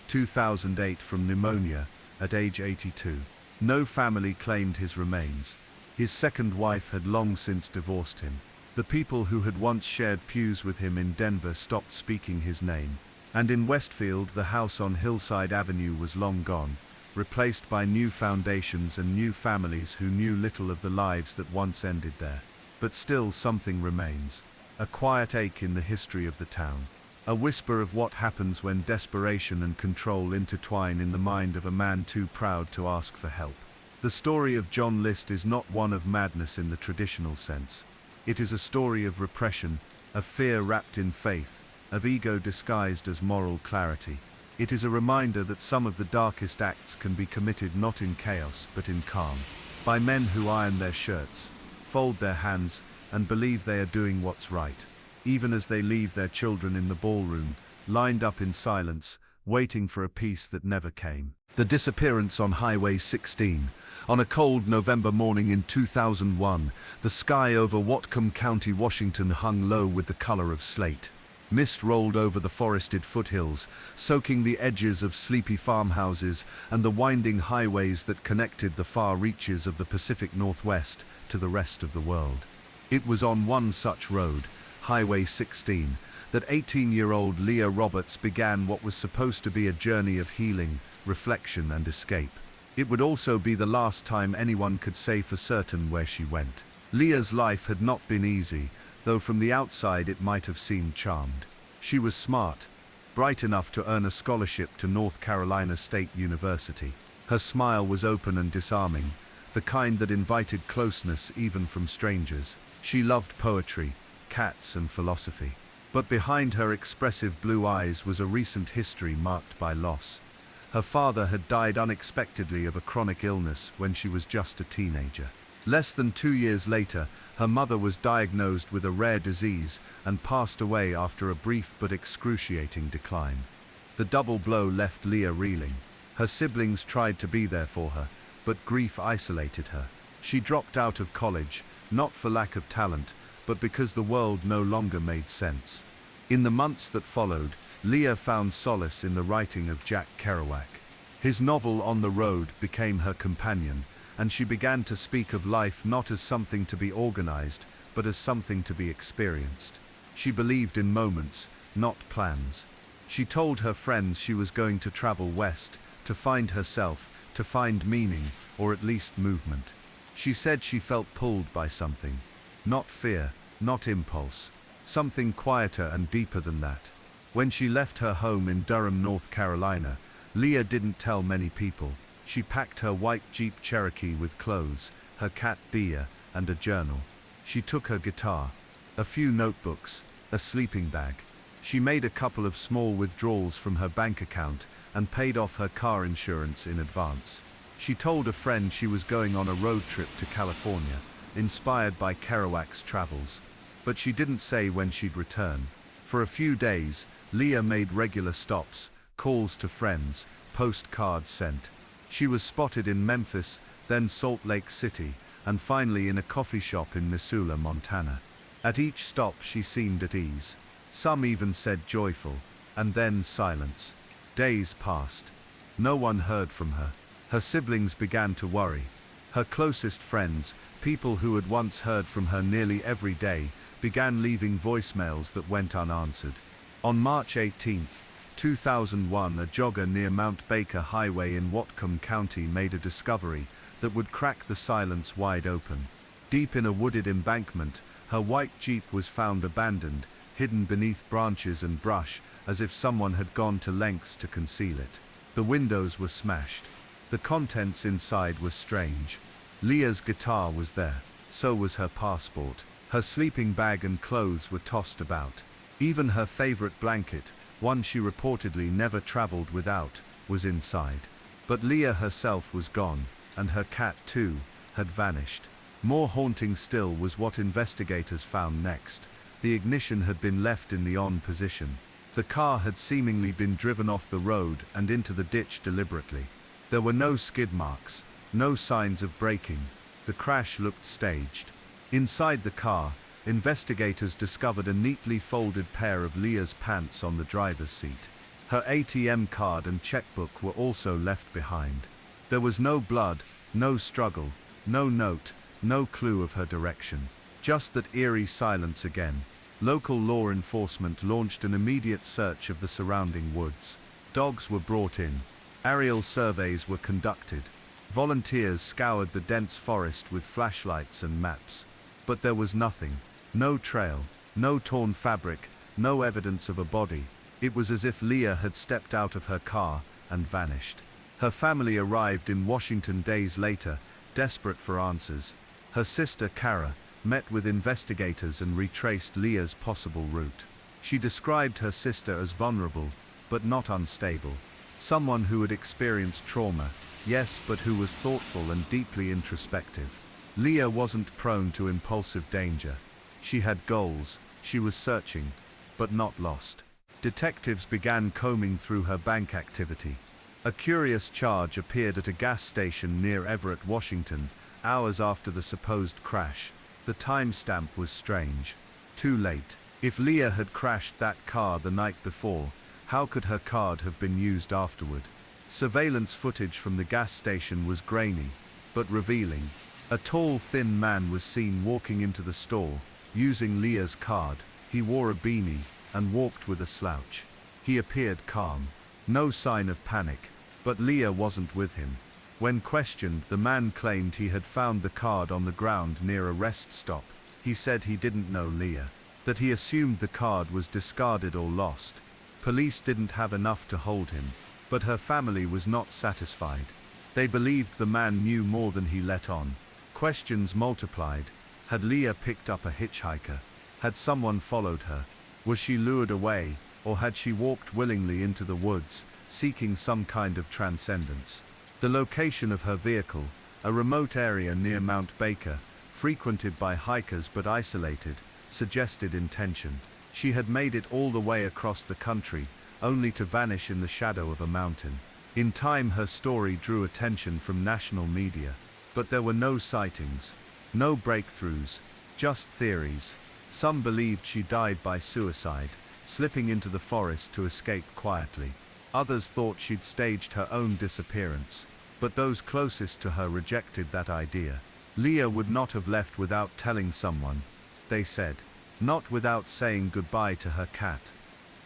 2008 from pneumonia, at age 82. No family claimed his remains. His second wife had long since divorced him. The people who had once shared pews with him in Denver stopped speaking his name. And in Westfield, the house on Hillside Avenue was long gone, replaced by new foundations and new families who knew little of the lives that once ended there. But still something remains. A quiet ache in the history of the town. A whisper of what happens when desperation and control intertwine in the mind of a man too proud to ask for help. The story of John List is not one of madness in the traditional sense. It is a story of repression, of fear wrapped in faith, of ego disguised as moral clarity. It is a reminder that some of the darkest acts can be committed not in chaos but in calm, by men who iron their shirts, fold their hands, and believe they are doing what's right, even as they leave their children in the ballroom, lined up in silence, waiting for a peace that never came. The disappearance on Highway 16. On a cold November morning in 2001, the sky over Whatcom County, Washington hung low with the color of slate. Mist rolled over the forested foothills, soaking the edges of sleepy farmhouses and the winding highways that connected the far reaches of the Pacific Northwest to the rest of the world. It was on one such road, Highway 16, that 18-year-old Leah Roberts began what was supposed to be a journey of healing, reflection and escape. It would also be the last time anyone could say for certain where she went. Leah's life had not been easy, though from the outside it might have seemed charmed. She was smart, bright enough to earn a scholarship to North Carolina State University. Her smile was open and disarming, the kind that invited closeness even from strangers. She loved poetry, cats and philosophy. But behind her expressive blue eyes was a recent history marked by loss. Her father had died unexpectedly of a chronic illness when she was just a teenager. Less than 2 years later, her mother was diagnosed with a rare disease and passed away after a brief but excruciating decline. The double blow left Leah reeling. Her siblings tried to be there for her, but grief isolated her. She dropped out of college, not for lack of talent, but because the world no longer made sense. In the months that followed, Leah found solace in the writing of Jack Kerouac. His novel On the Road became her companion, and she began to speak of life not as something to be organized, but as something to be experienced. She believed in moments, not plans. She told her friends she was going to travel west, to find herself, to find meaning, or at least movement. She said she felt pulled by something. Not fear, not impulse. Something quieter and deeper than that. When she left her home in Durham, North Carolina, Leah didn't tell many people. She packed her white Jeep Cherokee with clothes, her cat Bea, and a journal. She took her guitar, a few notebooks, a sleeping bag. She made a couple of small withdrawals from her bank account and paid off her car insurance in advance. She told a friend she was going on a road trip to California, inspired by Kerouac's travels. But she didn't say when she'd return. For a few days, Leah made regular stops, calls to friends, postcards sent. She was spotted in Memphis, then Salt Lake City, and finally in a coffee shop in Missoula, Montana. At each stop she seemed at ease. Some even said joyful, and then silence. Days passed. No one heard from her. Her siblings began to worry. Her closest friends, people who had once heard from her nearly every day, began leaving voicemails that went unanswered. On March 18, 2001, a jogger near Mount Baker Highway in Whatcom County made a discovery that would crack the silence wide open. Deep in a wooded embankment, her white Jeep was found abandoned, hidden beneath branches and brush, as if someone had gone to lengths to conceal it. The windows were smashed. The contents inside were strange. Leah's guitar was there. So was her passport. Her sleeping bag and clothes were tossed about. Even her favorite blanket, one she reportedly never traveled without, was inside. But Leah herself was gone, and her cat too, had vanished. More haunting still was what investigators found next. The ignition had been left in the on position. The car had seemingly been driven off the road and into the ditch deliberately. There were no skid marks, no signs of braking. The crash looked staged. Inside the car, investigators discovered a neatly folded pair of Leah's pants on the driver's seat. Her ATM card and checkbook were also left behind. There was no blood, no struggle, no note, no clue of her direction. Just that eerie silence again. Local law enforcement launched an immediate search of the surrounding woods. Dogs were brought in. Aerial surveys were conducted. Volunteers scoured the dense forest with flashlights and maps. But there was nothing. No trail, no torn fabric, no evidence of a body. It was as if Leah had stepped out of her car and vanished. Her family arrived in Washington days later, desperate for answers. Her sister, Kara, met with investigators and retraced Leah's possible route. She described her sister as vulnerable, but not unstable. Someone who had experienced trauma, yes, but who was thoughtful and deeply introspective. Leah wasn't prone to impulsive danger. She had goals, she was searching, but not lost. Detectives began combing through her bank activity. A curious charge appeared at a gas station near Everett, Washington, hours after the supposed crash. The timestamp was strange. Too late. If Leah had crashed that car the night before, how could her card have been used afterward? Surveillance footage from the gas station was grainy, but revealing. A tall, thin man was seen walking into the store, using Leah's card. He wore a beanie and walked with a slouch. He appeared calm, no sign of panic, but Leah wasn't with him. When questioned, the man claimed he had found the card on the ground near a rest stop. He said he didn't know Leah, that he assumed the card was discarded or lost. Police didn't have enough to hold him, but her family was not satisfied. They believed the man knew more than he let on. Questions multiplied. Had Leah picked up a hitchhiker? Had someone followed her? Was she lured away, or had she walked willingly into the woods, seeking some kind of transcendence? The location of her vehicle, a remote area near Mount Baker, frequented by hikers but isolated, suggested intention. She had made it all the way across the country, only to vanish in the shadow of a mountain. In time, her story drew attention from national media, but there were no sightings, no breakthroughs, just theories. Some believed she died by suicide, slipping into the forest to escape quietly. Others thought she'd staged her own disappearance, but those closest to her rejected that idea. Leah would not have left without telling someone, they said, not without saying goodbye to her cat.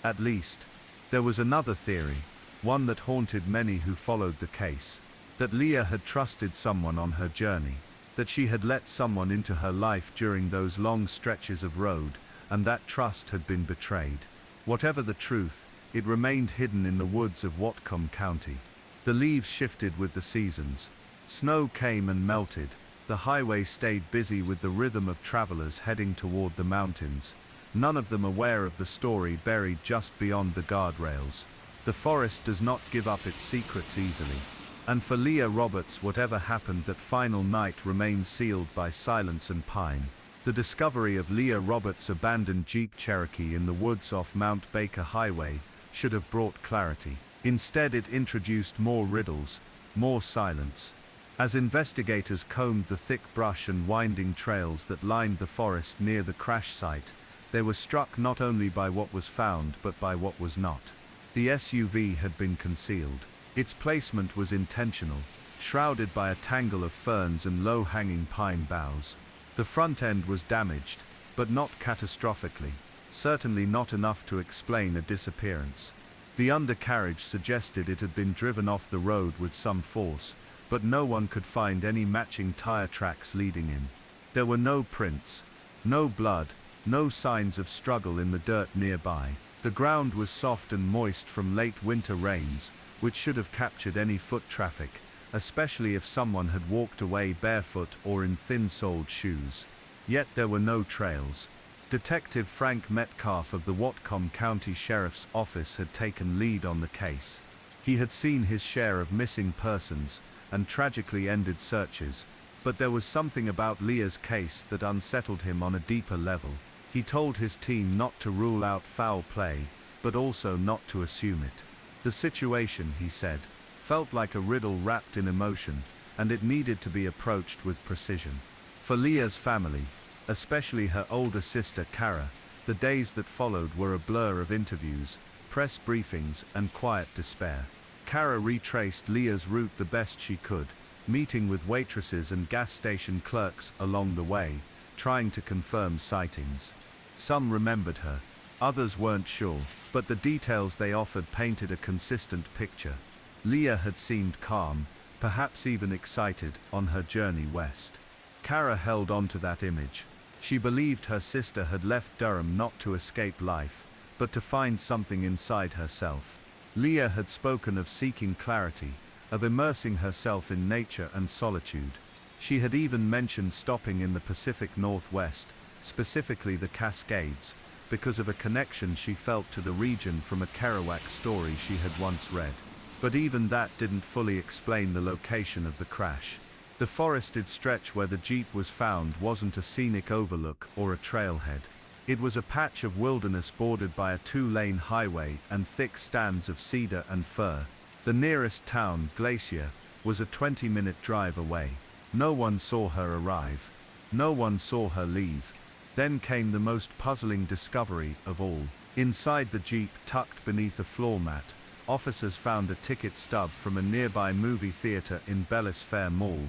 At least. There was another theory, one that haunted many who followed the case, that Leah had trusted someone on her journey, that she had let someone into her life during those long stretches of road, and that trust had been betrayed. Whatever the truth, it remained hidden in the woods of Whatcom County. The leaves shifted with the seasons. Snow came and melted. The highway stayed busy with the rhythm of travelers heading toward the mountains, none of them aware of the story buried just beyond the guardrails. The forest does not give up its secrets easily. And for Leah Roberts, whatever happened that final night remains sealed by silence and pine. The discovery of Leah Roberts' abandoned Jeep Cherokee in the woods off Mount Baker Highway should have brought clarity. Instead, it introduced more riddles, more silence. As investigators combed the thick brush and winding trails that lined the forest near the crash site, they were struck not only by what was found but by what was not. The SUV had been concealed. Its placement was intentional, shrouded by a tangle of ferns and low-hanging pine boughs. The front end was damaged, but not catastrophically, certainly not enough to explain a disappearance. The undercarriage suggested it had been driven off the road with some force, but no one could find any matching tire tracks leading in. There were no prints, no blood, no signs of struggle in the dirt nearby. The ground was soft and moist from late winter rains, which should have captured any foot traffic, especially if someone had walked away barefoot or in thin-soled shoes. Yet there were no trails. Detective Frank Metcalf of the Whatcom County Sheriff's Office had taken lead on the case. He had seen his share of missing persons and tragically ended searches, but there was something about Leah's case that unsettled him on a deeper level. He told his team not to rule out foul play, but also not to assume it. The situation, he said, felt like a riddle wrapped in emotion, and it needed to be approached with precision. For Leah's family, especially her older sister Kara, the days that followed were a blur of interviews, press briefings, and quiet despair. Kara retraced Leah's route the best she could, meeting with waitresses and gas station clerks along the way, trying to confirm sightings. Some remembered her, others weren't sure, but the details they offered painted a consistent picture. Leah had seemed calm, perhaps even excited, on her journey west. Kara held on to that image. She believed her sister had left Durham not to escape life, but to find something inside herself. Leah had spoken of seeking clarity, of immersing herself in nature and solitude. She had even mentioned stopping in the Pacific Northwest, specifically the Cascades, because of a connection she felt to the region from a Kerouac story she had once read. But even that didn't fully explain the location of the crash. The forested stretch where the Jeep was found wasn't a scenic overlook or a trailhead. It was a patch of wilderness bordered by a 2-lane highway and thick stands of cedar and fir. The nearest town, Glacier, was a 20-minute drive away. No one saw her arrive. No one saw her leave. Then came the most puzzling discovery of all. Inside the Jeep, tucked beneath a floor mat, officers found a ticket stub from a nearby movie theater in Bellis Fair Mall,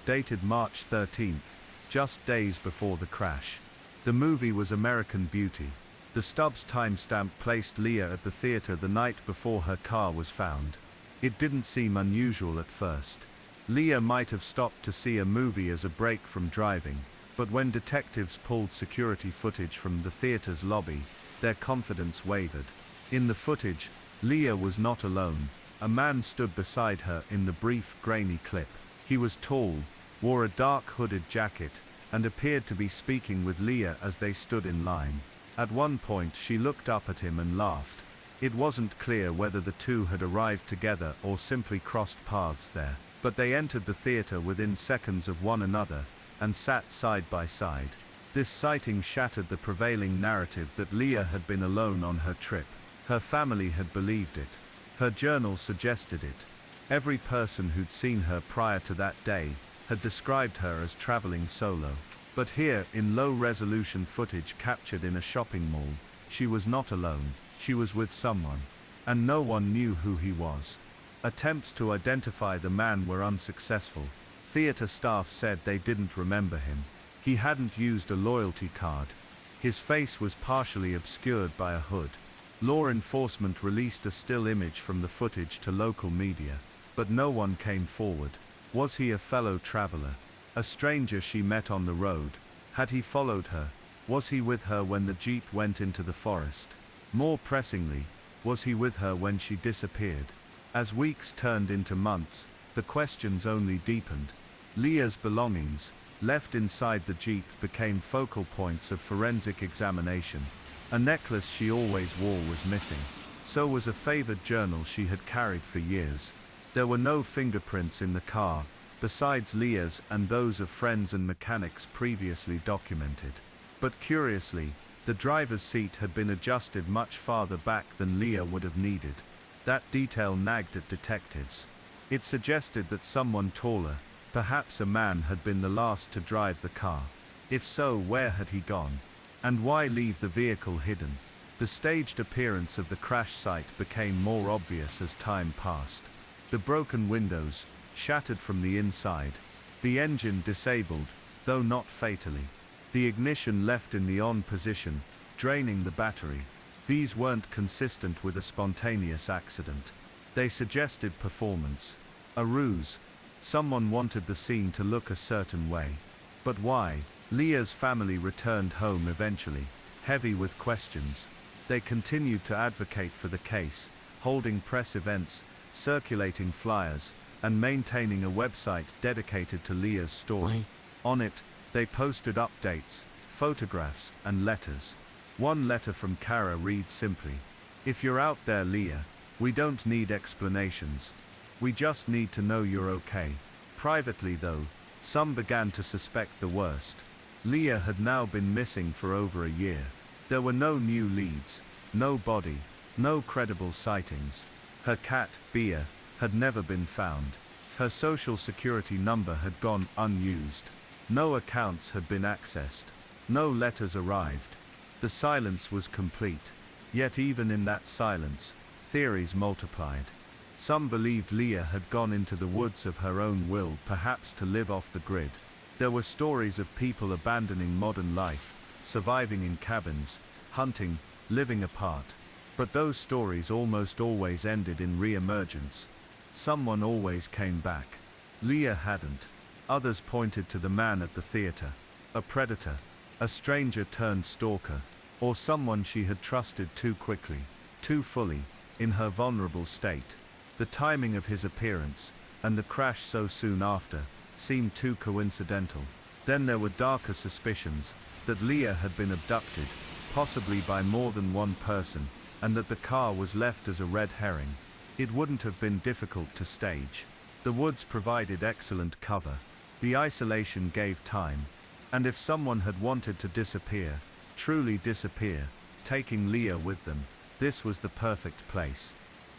dated March 13th, just days before the crash. The movie was American Beauty. The stub's timestamp placed Leah at the theater the night before her car was found. It didn't seem unusual at first. Leah might have stopped to see a movie as a break from driving, but when detectives pulled security footage from the theater's lobby, their confidence wavered. In the footage, Leah was not alone. A man stood beside her in the brief, grainy clip. He was tall, wore a dark hooded jacket, and appeared to be speaking with Leah as they stood in line. At one point she looked up at him and laughed. It wasn't clear whether the two had arrived together or simply crossed paths there, but they entered the theater within seconds of one another, and sat side by side. This sighting shattered the prevailing narrative that Leah had been alone on her trip. Her family had believed it. Her journal suggested it. Every person who'd seen her prior to that day had described her as traveling solo. But here, in low-resolution footage captured in a shopping mall, she was not alone. She was with someone. And no one knew who he was. Attempts to identify the man were unsuccessful. Theater staff said they didn't remember him. He hadn't used a loyalty card. His face was partially obscured by a hood. Law enforcement released a still image from the footage to local media, but no one came forward. Was he a fellow traveler? A stranger she met on the road? Had he followed her? Was he with her when the jeep went into the forest? More pressingly, was he with her when she disappeared? As weeks turned into months, the questions only deepened. Leah's belongings, left inside the jeep, became focal points of forensic examination. A necklace she always wore was missing. So was a favored journal she had carried for years. There were no fingerprints in the car, besides Leah's and those of friends and mechanics previously documented. But curiously, the driver's seat had been adjusted much farther back than Leah would have needed. That detail nagged at detectives. It suggested that someone taller, perhaps a man, had been the last to drive the car. If so, where had he gone? And why leave the vehicle hidden? The staged appearance of the crash site became more obvious as time passed. The broken windows, shattered from the inside. The engine disabled, though not fatally. The ignition left in the on position, draining the battery. These weren't consistent with a spontaneous accident. They suggested performance. A ruse. Someone wanted the scene to look a certain way. But why? Leah's family returned home eventually, heavy with questions. They continued to advocate for the case, holding press events, circulating flyers, and maintaining a website dedicated to Leah's story. On it, they posted updates, photographs, and letters. One letter from Kara reads simply, "If you're out there, Leah, we don't need explanations. We just need to know you're okay." Privately though, some began to suspect the worst. Leah had now been missing for over a year. There were no new leads, no body, no credible sightings. Her cat, Bea, had never been found. Her social security number had gone unused. No accounts had been accessed. No letters arrived. The silence was complete. Yet even in that silence, theories multiplied. Some believed Leah had gone into the woods of her own will, perhaps to live off the grid. There were stories of people abandoning modern life, surviving in cabins, hunting, living apart. But those stories almost always ended in re-emergence. Someone always came back. Leah hadn't. Others pointed to the man at the theater. A predator. A stranger turned stalker. Or someone she had trusted too quickly, too fully, in her vulnerable state. The timing of his appearance, and the crash so soon after, seemed too coincidental. Then there were darker suspicions, that Leah had been abducted, possibly by more than one person, and that the car was left as a red herring. It wouldn't have been difficult to stage. The woods provided excellent cover. The isolation gave time. And if someone had wanted to disappear, truly disappear, taking Leah with them, this was the perfect place.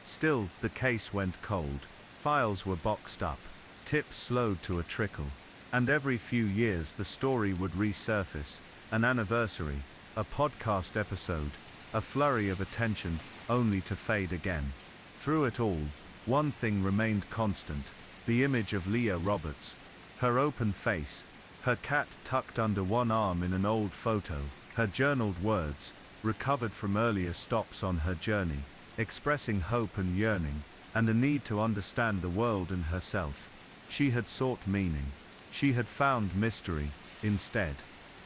Still, the case went cold. Files were boxed up. Tips slowed to a trickle. And every few years the story would resurface. An anniversary, a podcast episode, a flurry of attention, only to fade again. Through it all, one thing remained constant: the image of Leah Roberts. Her open face, her cat tucked under one arm in an old photo, her journaled words, recovered from earlier stops on her journey, expressing hope and yearning, and a need to understand the world and herself. She had sought meaning. She had found mystery, instead.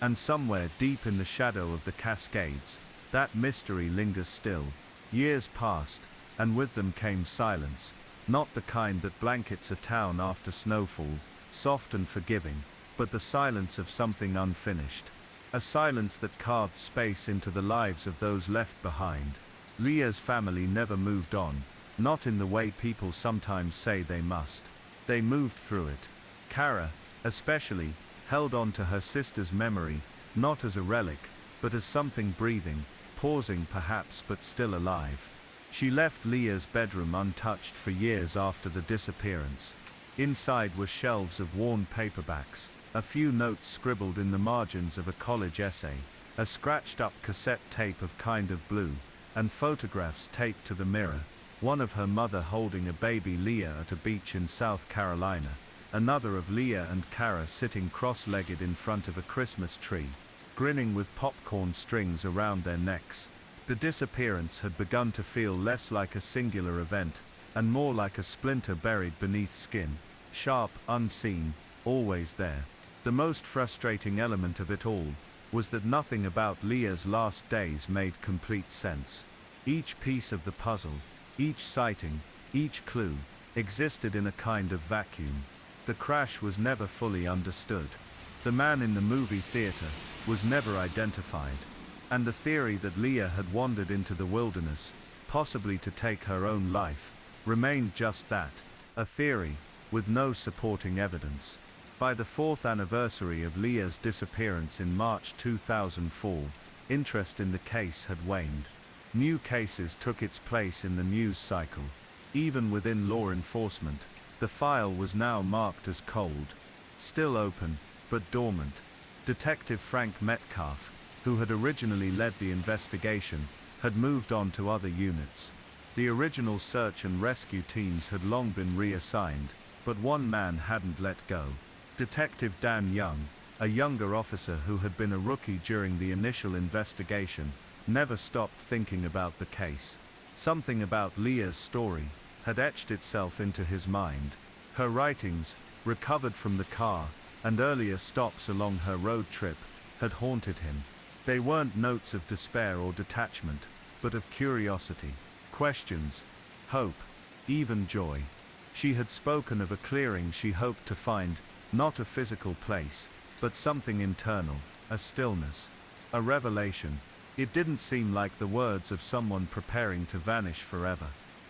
And somewhere deep in the shadow of the Cascades, that mystery lingers still. Years passed, and with them came silence, not the kind that blankets a town after snowfall, soft and forgiving, but the silence of something unfinished. A silence that carved space into the lives of those left behind. Leah's family never moved on, not in the way people sometimes say they must. They moved through it. Kara, especially, held on to her sister's memory, not as a relic, but as something breathing, pausing perhaps but still alive. She left Leah's bedroom untouched for years after the disappearance. Inside were shelves of worn paperbacks, a few notes scribbled in the margins of a college essay, a scratched-up cassette tape of Kind of Blue, and photographs taped to the mirror, one of her mother holding a baby Leah at a beach in South Carolina, another of Leah and Kara sitting cross-legged in front of a Christmas tree, grinning with popcorn strings around their necks. The disappearance had begun to feel less like a singular event, and more like a splinter buried beneath skin, sharp, unseen, always there. The most frustrating element of it all was that nothing about Leah's last days made complete sense. Each piece of the puzzle, each sighting, each clue, existed in a kind of vacuum. The crash was never fully understood. The man in the movie theater was never identified. And the theory that Leah had wandered into the wilderness, possibly to take her own life, remained just that, a theory, with no supporting evidence. By the 4th anniversary of Leah's disappearance in March 2004, interest in the case had waned. New cases took its place in the news cycle. Even within law enforcement, the file was now marked as cold. Still open, but dormant. Detective Frank Metcalf, who had originally led the investigation, had moved on to other units. The original search and rescue teams had long been reassigned, but one man hadn't let go. Detective Dan Young, a younger officer who had been a rookie during the initial investigation, never stopped thinking about the case. Something about Leah's story had etched itself into his mind. Her writings, recovered from the car, and earlier stops along her road trip, had haunted him. They weren't notes of despair or detachment, but of curiosity, questions, hope, even joy. She had spoken of a clearing she hoped to find, not a physical place, but something internal, a stillness, a revelation. It didn't seem like the words of someone preparing to vanish forever.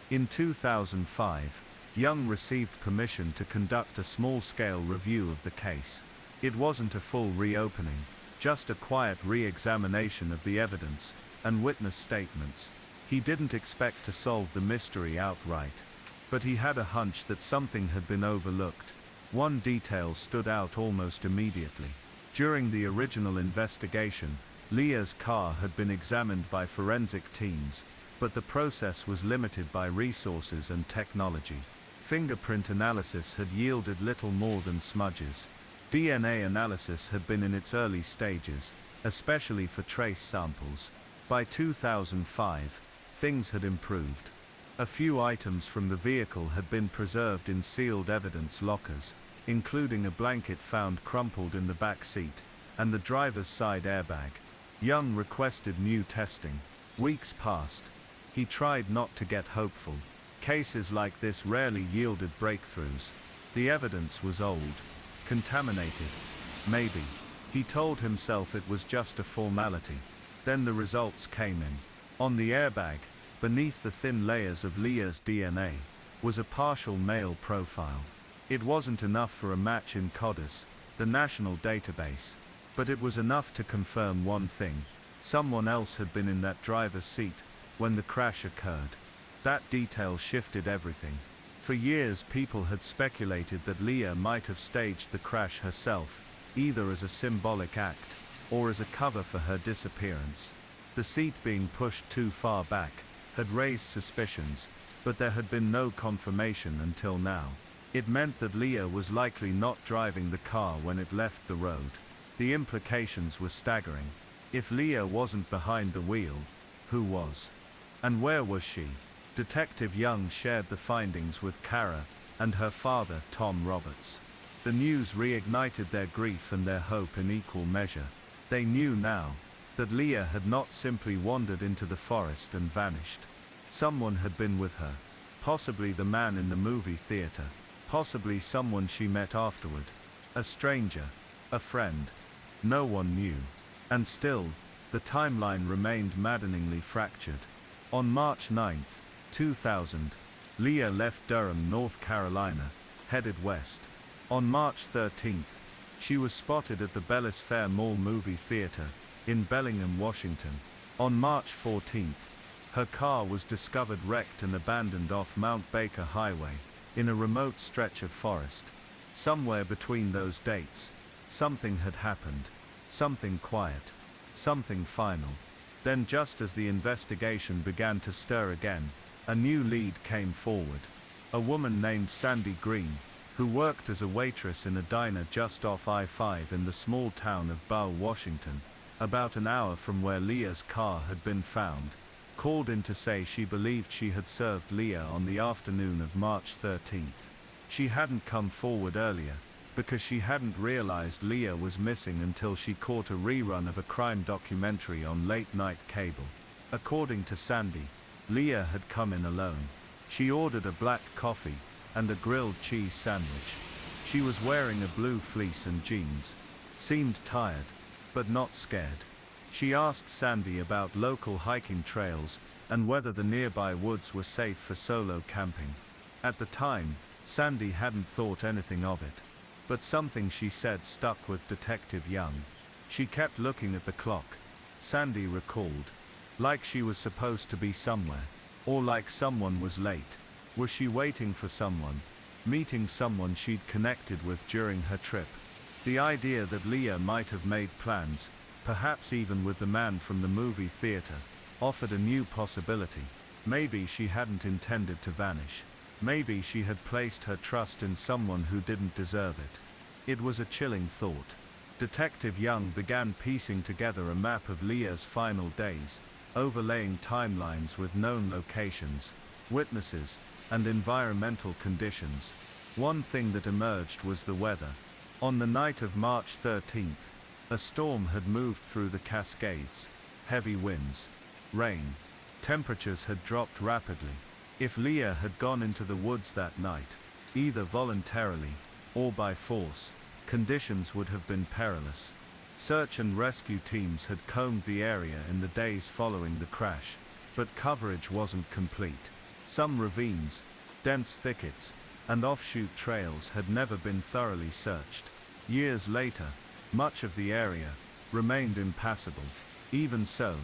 In 2005, Young received permission to conduct a small-scale review of the case. It wasn't a full reopening, just a quiet re-examination of the evidence and witness statements. He didn't expect to solve the mystery outright, but he had a hunch that something had been overlooked. One detail stood out almost immediately. During the original investigation, Leah's car had been examined by forensic teams, but the process was limited by resources and technology. Fingerprint analysis had yielded little more than smudges. DNA analysis had been in its early stages, especially for trace samples. By 2005, things had improved. A few items from the vehicle had been preserved in sealed evidence lockers, including a blanket found crumpled in the back seat, and the driver's side airbag. Young requested new testing. Weeks passed. He tried not to get hopeful. Cases like this rarely yielded breakthroughs. The evidence was old. Contaminated. Maybe. He told himself it was just a formality. Then the results came in. On the airbag, beneath the thin layers of Leah's DNA, was a partial male profile. It wasn't enough for a match in CODIS, the national database, but it was enough to confirm one thing: someone else had been in that driver's seat when the crash occurred. That detail shifted everything. For years people had speculated that Leah might have staged the crash herself, either as a symbolic act, or as a cover for her disappearance. The seat being pushed too far back had raised suspicions, but there had been no confirmation until now. It meant that Leah was likely not driving the car when it left the road. The implications were staggering. If Leah wasn't behind the wheel, who was? And where was she? Detective Young shared the findings with Kara and her father, Tom Roberts. The news reignited their grief and their hope in equal measure. They knew now that Leah had not simply wandered into the forest and vanished. Someone had been with her. Possibly the man in the movie theater. Possibly someone she met afterward. A stranger. A friend. No one knew. And still, the timeline remained maddeningly fractured. On March 9, 2000, Leah left Durham, North Carolina, headed west. On March 13th, she was spotted at the Bellis Fair Mall movie theater in Bellingham, Washington. On March 14th, her car was discovered wrecked and abandoned off Mount Baker Highway, in a remote stretch of forest. Somewhere between those dates, something had happened. Something quiet. Something final. Then, just as the investigation began to stir again, a new lead came forward. A woman named Sandy Green, who worked as a waitress in a diner just off I-5 in the small town of Bow, Washington, about an hour from where Leah's car had been found, called in to say she believed she had served Leah on the afternoon of March 13th. She hadn't come forward earlier, because she hadn't realized Leah was missing until she caught a rerun of a crime documentary on late-night cable. According to Sandy, Leah had come in alone. She ordered a black coffee and a grilled cheese sandwich. She was wearing a blue fleece and jeans. Seemed tired, but not scared. She asked Sandy about local hiking trails and whether the nearby woods were safe for solo camping. At the time, Sandy hadn't thought anything of it. But something she said stuck with Detective Young. She kept looking at the clock, Sandy recalled. Like she was supposed to be somewhere. Or like someone was late. Was she waiting for someone? Meeting someone she'd connected with during her trip? The idea that Leah might have made plans, perhaps even with the man from the movie theater, offered a new possibility. Maybe she hadn't intended to vanish. Maybe she had placed her trust in someone who didn't deserve it. It was a chilling thought. Detective Young began piecing together a map of Leah's final days, overlaying timelines with known locations, witnesses, and environmental conditions. One thing that emerged was the weather. On the night of March 13th, a storm had moved through the Cascades. Heavy winds, rain. Temperatures had dropped rapidly. If Leah had gone into the woods that night, either voluntarily or by force, conditions would have been perilous. Search and rescue teams had combed the area in the days following the crash, but coverage wasn't complete. Some ravines, dense thickets, and offshoot trails had never been thoroughly searched. Years later, much of the area remained impassable. Even so,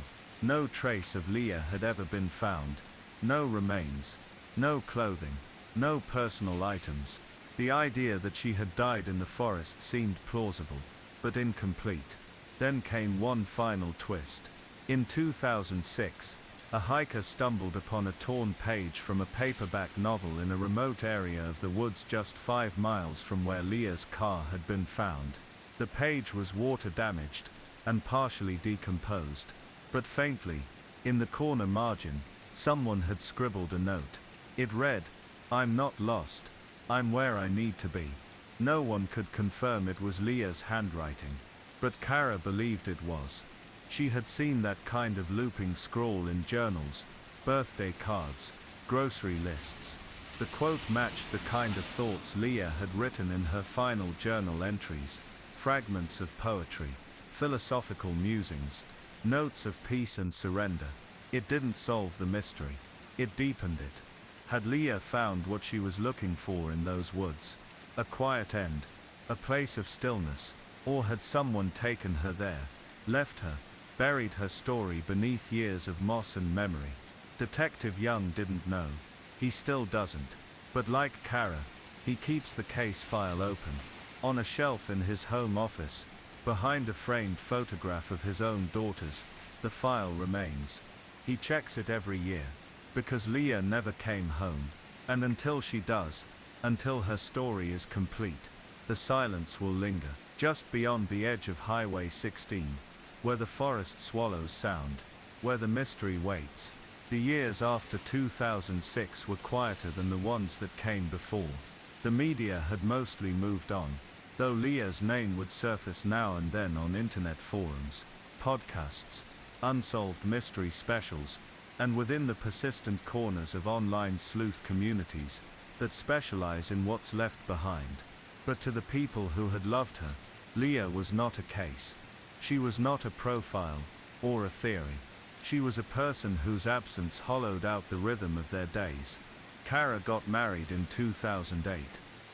no trace of Leah had ever been found. No remains, no clothing, no personal items. The idea that she had died in the forest seemed plausible, but incomplete. Then came one final twist. In 2006, a hiker stumbled upon a torn page from a paperback novel in a remote area of the woods just 5 miles from where Leah's car had been found. The page was water damaged and partially decomposed, but faintly, in the corner margin, someone had scribbled a note. It read, "I'm not lost. I'm where I need to be." No one could confirm it was Leah's handwriting, but Kara believed it was. She had seen that kind of looping scrawl in journals, birthday cards, grocery lists. The quote matched the kind of thoughts Leah had written in her final journal entries, fragments of poetry, philosophical musings, notes of peace and surrender. It didn't solve the mystery. It deepened it. Had Leah found what she was looking for in those woods? A quiet end, a place of stillness, or had someone taken her there, left her, buried her story beneath years of moss and memory? Detective Young didn't know. He still doesn't. But like Kara, he keeps the case file open. On a shelf in his home office, behind a framed photograph of his own daughters, the file remains. He checks it every year, because Leah never came home, and until she does, Until her story is complete, the silence will linger, just beyond the edge of Highway 16, where the forest swallows sound, where the mystery waits. The years after 2006 were quieter than the ones that came before. The media had mostly moved on, though Leah's name would surface now and then on internet forums, podcasts, unsolved mystery specials, and within the persistent corners of online sleuth communities that specialize in what's left behind. But to the people who had loved her, Leah was not a case. She was not a profile, or a theory. She was a person whose absence hollowed out the rhythm of their days. Kara got married in 2008.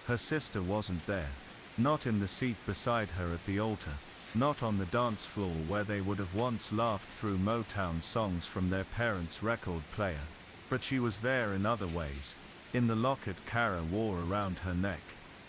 Her sister wasn't there. Not in the seat beside her at the altar. Not on the dance floor where they would have once laughed through Motown songs from their parents' record player. But she was there in other ways. In the locket Kara wore around her neck.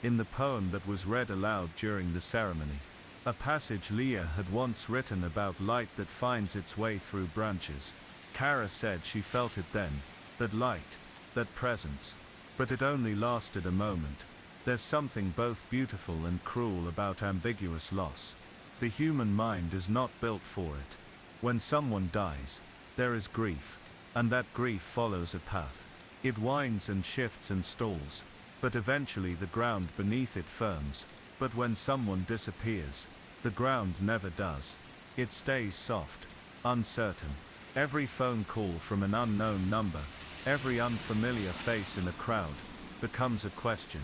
In the poem that was read aloud during the ceremony. A passage Leah had once written about light that finds its way through branches. Kara said she felt it then, that light, that presence. But it only lasted a moment. There's something both beautiful and cruel about ambiguous loss. The human mind is not built for it. When someone dies, there is grief, and that grief follows a path. It winds and shifts and stalls, but eventually the ground beneath it firms. But when someone disappears, the ground never does. It stays soft, uncertain. Every phone call from an unknown number, every unfamiliar face in a crowd, becomes a question.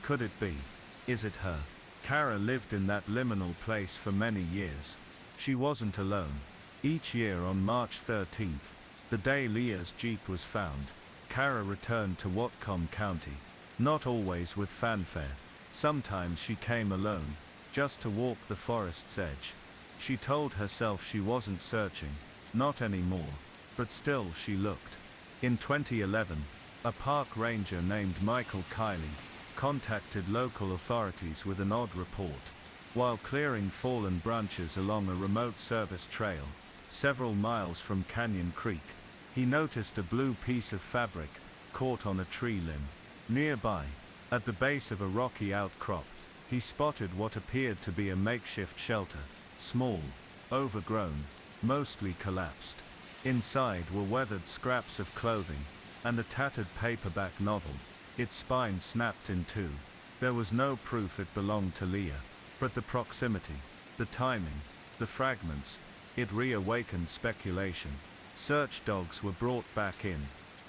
Could it be? Is it her? Kara lived in that liminal place for many years. She wasn't alone. Each year on March 13th, the day Leah's Jeep was found, Kara returned to Whatcom County. Not always with fanfare. Sometimes she came alone, just to walk the forest's edge. She told herself she wasn't searching, not anymore, but still she looked. In 2011, a park ranger named Michael Kiley contacted local authorities with an odd report. While clearing fallen branches along a remote service trail, several miles from Canyon Creek, he noticed a blue piece of fabric caught on a tree limb. Nearby, at the base of a rocky outcrop, he spotted what appeared to be a makeshift shelter, small, overgrown, mostly collapsed. Inside were weathered scraps of clothing, and a tattered paperback novel, its spine snapped in two. There was no proof it belonged to Leah, but the proximity, the timing, the fragments, it reawakened speculation. Search dogs were brought back in.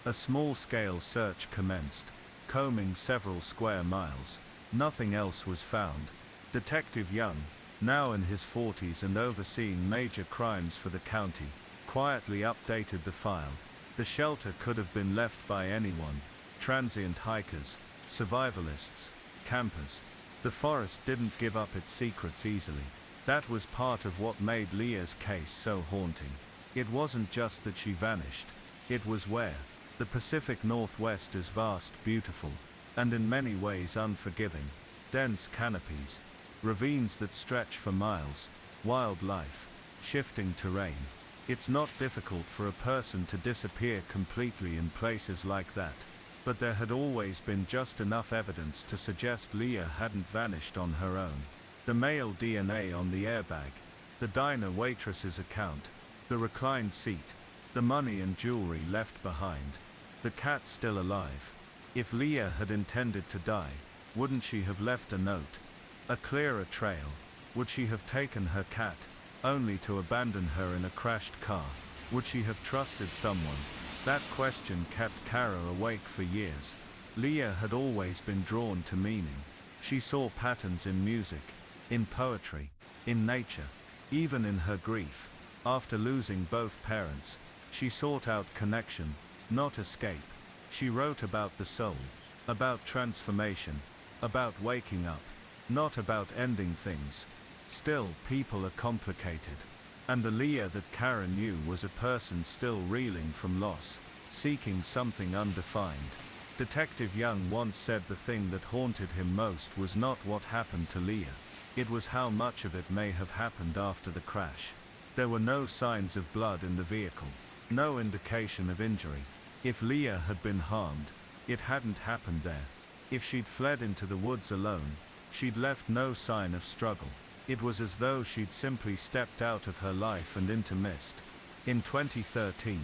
A small-scale search commenced, combing several square miles. Nothing else was found. Detective Young, now in his 40s and overseeing major crimes for the county, quietly updated the file. The shelter could have been left by anyone. Transient hikers, survivalists, campers. The forest didn't give up its secrets easily. That was part of what made Leah's case so haunting. It wasn't just that she vanished. It was where. The Pacific Northwest is vast, beautiful, and in many ways unforgiving. Dense canopies, ravines that stretch for miles, wildlife, shifting terrain. It's not difficult for a person to disappear completely in places like that. But there had always been just enough evidence to suggest Leah hadn't vanished on her own. The male DNA on the airbag, the diner waitress's account, the reclined seat, the money and jewelry left behind. The cat still alive. If Leah had intended to die, wouldn't she have left a note? A clearer trail? Would she have taken her cat, only to abandon her in a crashed car? Would she have trusted someone? That question kept Kara awake for years. Leah had always been drawn to meaning. She saw patterns in music, in poetry, in nature, even in her grief. After losing both parents, she sought out connection, not escape. She wrote about the soul, about transformation, about waking up, not about ending things. Still, people are complicated. And the Leah that Kara knew was a person still reeling from loss, seeking something undefined. Detective Young once said the thing that haunted him most was not what happened to Leah. It was how much of it may have happened after the crash. There were no signs of blood in the vehicle, no indication of injury. If Leah had been harmed, it hadn't happened there. If she'd fled into the woods alone, she'd left no sign of struggle. It was as though she'd simply stepped out of her life and into mist. In 2013,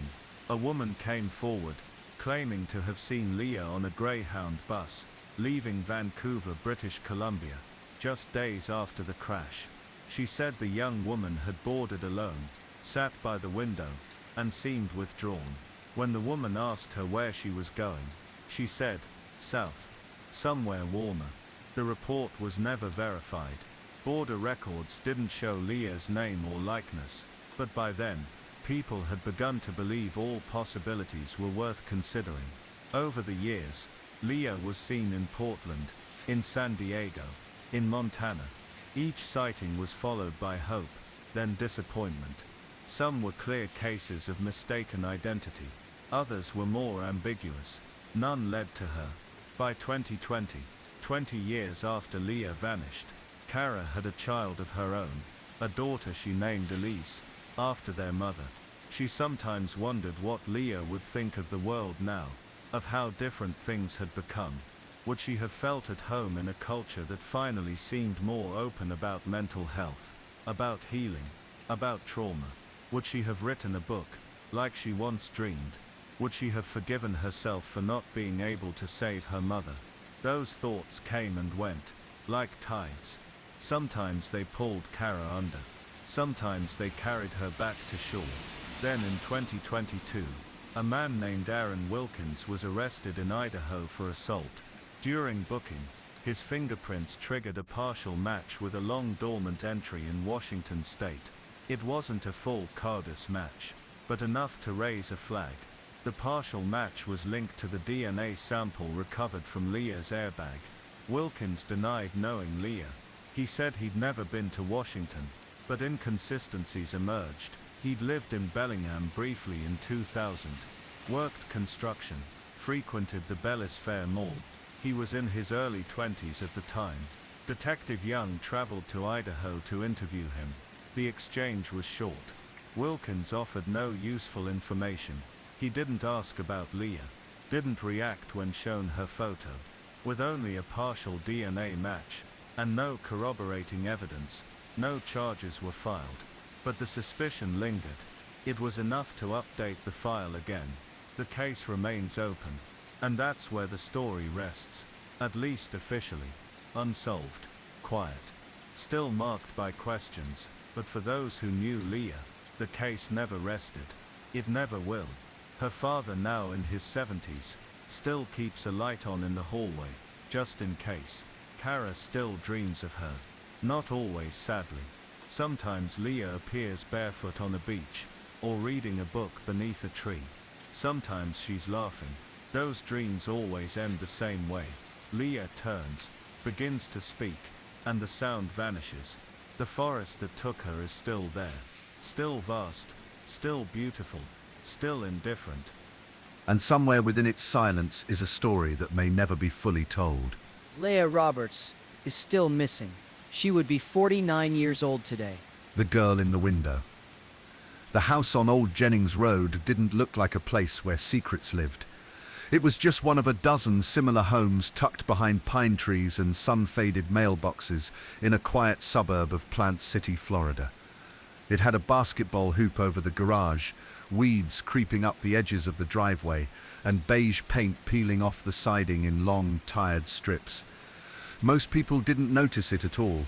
a woman came forward, claiming to have seen Leah on a Greyhound bus, leaving Vancouver, British Columbia, just days after the crash. She said the young woman had boarded alone, sat by the window, and seemed withdrawn. When the woman asked her where she was going, she said, "South. Somewhere warmer." The report was never verified. Border records didn't show Leah's name or likeness, but by then, people had begun to believe all possibilities were worth considering. Over the years, Leah was seen in Portland, in San Diego, in Montana. Each sighting was followed by hope, then disappointment. Some were clear cases of mistaken identity. Others were more ambiguous. None led to her. By 2020, 20 years after Leah vanished, Kara had a child of her own, a daughter she named Elise, after their mother. She sometimes wondered what Leah would think of the world now, of how different things had become. Would she have felt at home in a culture that finally seemed more open about mental health, about healing, about trauma? Would she have written a book, like she once dreamed? Would she have forgiven herself for not being able to save her mother? Those thoughts came and went, like tides. Sometimes they pulled Kara under. Sometimes they carried her back to shore. Then in 2022, a man named Aaron Wilkins was arrested in Idaho for assault. During booking, his fingerprints triggered a partial match with a long-dormant entry in Washington state. It wasn't a full CARDIS match, but enough to raise a flag. The partial match was linked to the DNA sample recovered from Leah's airbag. Wilkins denied knowing Leah. He said he'd never been to Washington, but inconsistencies emerged. He'd lived in Bellingham briefly in 2000, worked construction, frequented the Bellis Fair Mall. He was in his early 20s at the time. Detective Young traveled to Idaho to interview him. The exchange was short. Wilkins offered no useful information. He didn't ask about Leah, didn't react when shown her photo. With only a partial DNA match, and no corroborating evidence, no charges were filed. But the suspicion lingered. It was enough to update the file again. The case remains open. And that's where the story rests, at least officially. Unsolved, quiet, still marked by questions, but for those who knew Leah, the case never rested. It never will. Her father, now in his 70s, still keeps a light on in the hallway, just in case. Kara still dreams of her. Not always, sadly. Sometimes Leah appears barefoot on a beach, or reading a book beneath a tree. Sometimes she's laughing. Those dreams always end the same way. Leah turns, begins to speak, and the sound vanishes. The forest that took her is still there. Still vast, still beautiful, still indifferent. And somewhere within its silence is a story that may never be fully told. Leah Roberts is still missing. She would be 49 years old today. The girl in the window. The house on Old Jennings Road didn't look like a place where secrets lived. It was just one of a dozen similar homes tucked behind pine trees and sun-faded mailboxes in a quiet suburb of Plant City, Florida. It had a basketball hoop over the garage, weeds creeping up the edges of the driveway, and beige paint peeling off the siding in long, tired strips. Most people didn't notice it at all,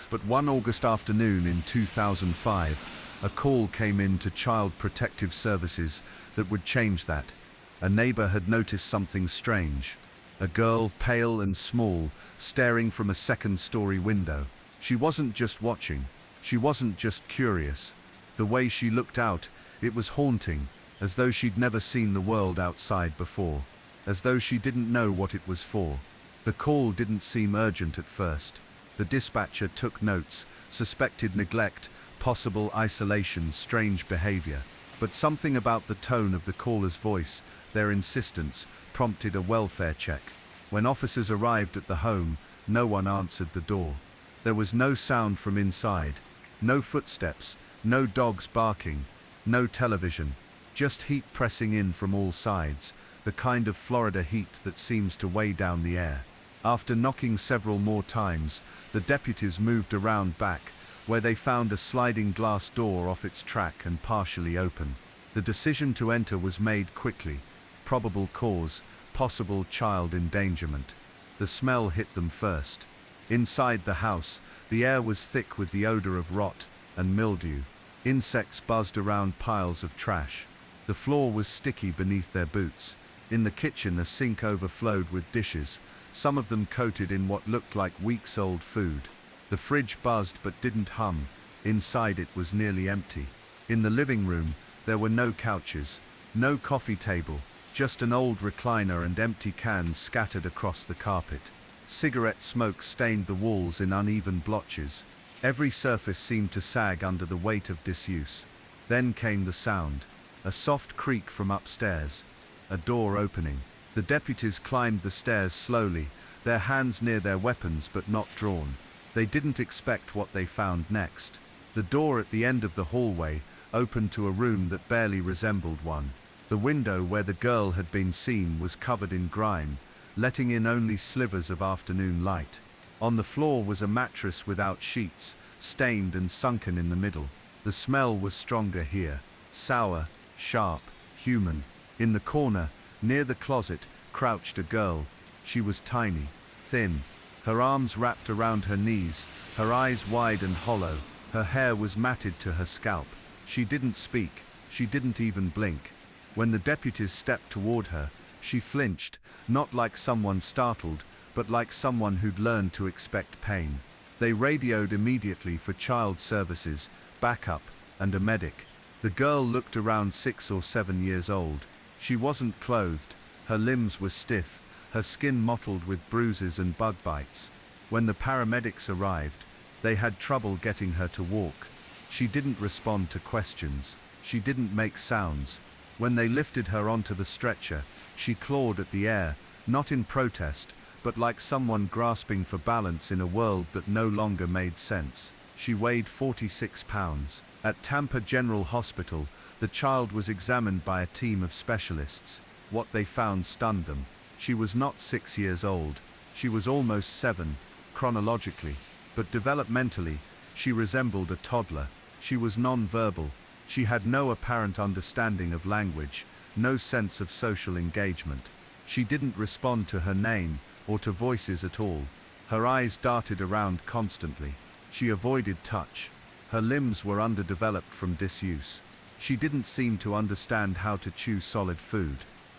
but one August afternoon in 2005, a call came in to Child Protective Services that would change that. A neighbor had noticed something strange. A girl, pale and small, staring from a second-story window. She wasn't just watching. She wasn't just curious. The way she looked out, it was haunting, as though she'd never seen the world outside before, as though she didn't know what it was for. The call didn't seem urgent at first. The dispatcher took notes, suspected neglect, possible isolation, strange behavior. But something about the tone of the caller's voice, their insistence, prompted a welfare check. When officers arrived at the home, no one answered the door. There was no sound from inside, no footsteps, no dogs barking, no television, just heat pressing in from all sides, the kind of Florida heat that seems to weigh down the air. After knocking several more times, the deputies moved around back, where they found a sliding glass door off its track and partially open. The decision to enter was made quickly. Probable cause, possible child endangerment. The smell hit them first. Inside the house, the air was thick with the odor of rot and mildew. Insects buzzed around piles of trash. The floor was sticky beneath their boots. In the kitchen, a sink overflowed with dishes, some of them coated in what looked like weeks-old food. The fridge buzzed but didn't hum. Inside it was nearly empty. In the living room, there were no couches, no coffee table, just an old recliner and empty cans scattered across the carpet. Cigarette smoke stained the walls in uneven blotches. Every surface seemed to sag under the weight of disuse. Then came the sound. A soft creak from upstairs. A door opening. The deputies climbed the stairs slowly, their hands near their weapons but not drawn. They didn't expect what they found next. The door at the end of the hallway opened to a room that barely resembled one. The window where the girl had been seen was covered in grime, letting in only slivers of afternoon light. On the floor was a mattress without sheets, stained and sunken in the middle. The smell was stronger here. Sour, sharp, human. In the corner, near the closet, crouched a girl. She was tiny, thin, her arms wrapped around her knees, her eyes wide and hollow. Her hair was matted to her scalp. She didn't speak. She didn't even blink. When the deputies stepped toward her, she flinched, not like someone startled, but like someone who'd learned to expect pain. They radioed immediately for child services, backup, and a medic. The girl looked around 6 or 7 years old. She wasn't clothed. Her limbs were stiff, her skin mottled with bruises and bug bites. When the paramedics arrived, they had trouble getting her to walk. She didn't respond to questions. She didn't make sounds. When they lifted her onto the stretcher, she clawed at the air, not in protest, but like someone grasping for balance in a world that no longer made sense. She weighed 46 pounds. At Tampa General Hospital, the child was examined by a team of specialists. What they found stunned them. She was not 6 years old. She was almost 7, chronologically. But developmentally, she resembled a toddler. She was non-verbal. She had no apparent understanding of language, no sense of social engagement. She didn't respond to her name or to voices at all. Her eyes darted around constantly. She avoided touch. Her limbs were underdeveloped from disuse. She didn't seem to understand how to chew solid food.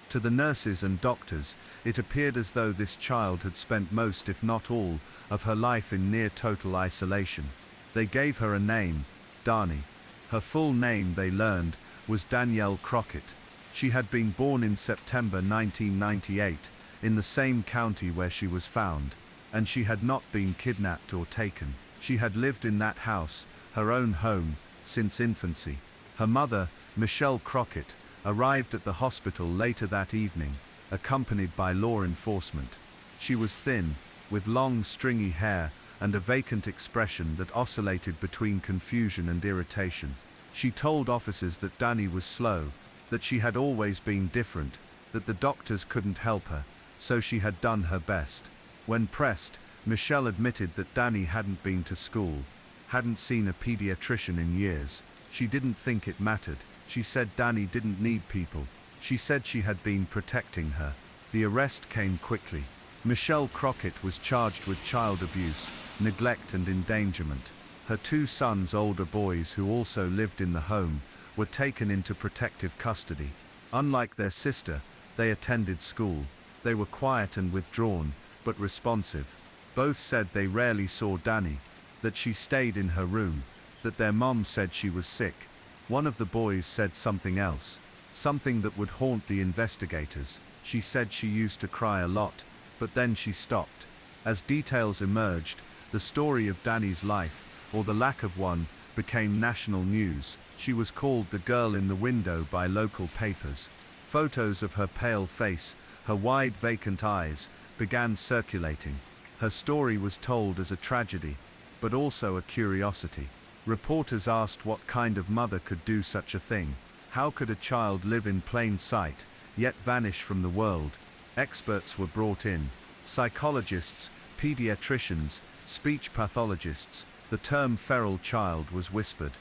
To the nurses and doctors, it appeared as though this child had spent most, if not all, of her life in near total isolation. They gave her a name, Dani. Her full name, they learned, was Danielle Crockett. She had been born in September 1998, in the same county where she was found, and she had not been kidnapped or taken. She had lived in that house, her own home, since infancy. Her mother, Michelle Crockett, arrived at the hospital later that evening, accompanied by law enforcement. She was thin, with long stringy hair and a vacant expression that oscillated between confusion and irritation. She told officers that Dani was slow, that she had always been different, that the doctors couldn't help her, so she had done her best. When pressed, Michelle admitted that Dani hadn't been to school, hadn't seen a pediatrician in years. She didn't think it mattered. She said Dani didn't need people. She said she had been protecting her. The arrest came quickly. Michelle Crockett was charged with child abuse, neglect and endangerment. Her 2 sons, older boys who also lived in the home, were taken into protective custody. Unlike their sister, they attended school. They were quiet and withdrawn, but responsive. Both said they rarely saw Dani, that she stayed in her room, that their mom said she was sick. One of the boys said something else, something that would haunt the investigators. She said she used to cry a lot, but then she stopped. As details emerged, the story of Dani's life, or the lack of one, became national news. She was called the girl in the window by local papers. Photos of her pale face, her wide vacant eyes, began circulating. Her story was told as a tragedy, but also a curiosity. Reporters asked what kind of mother could do such a thing. How could a child live in plain sight, yet vanish from the world? Experts were brought in. Psychologists, pediatricians, speech pathologists, the term feral child was whispered.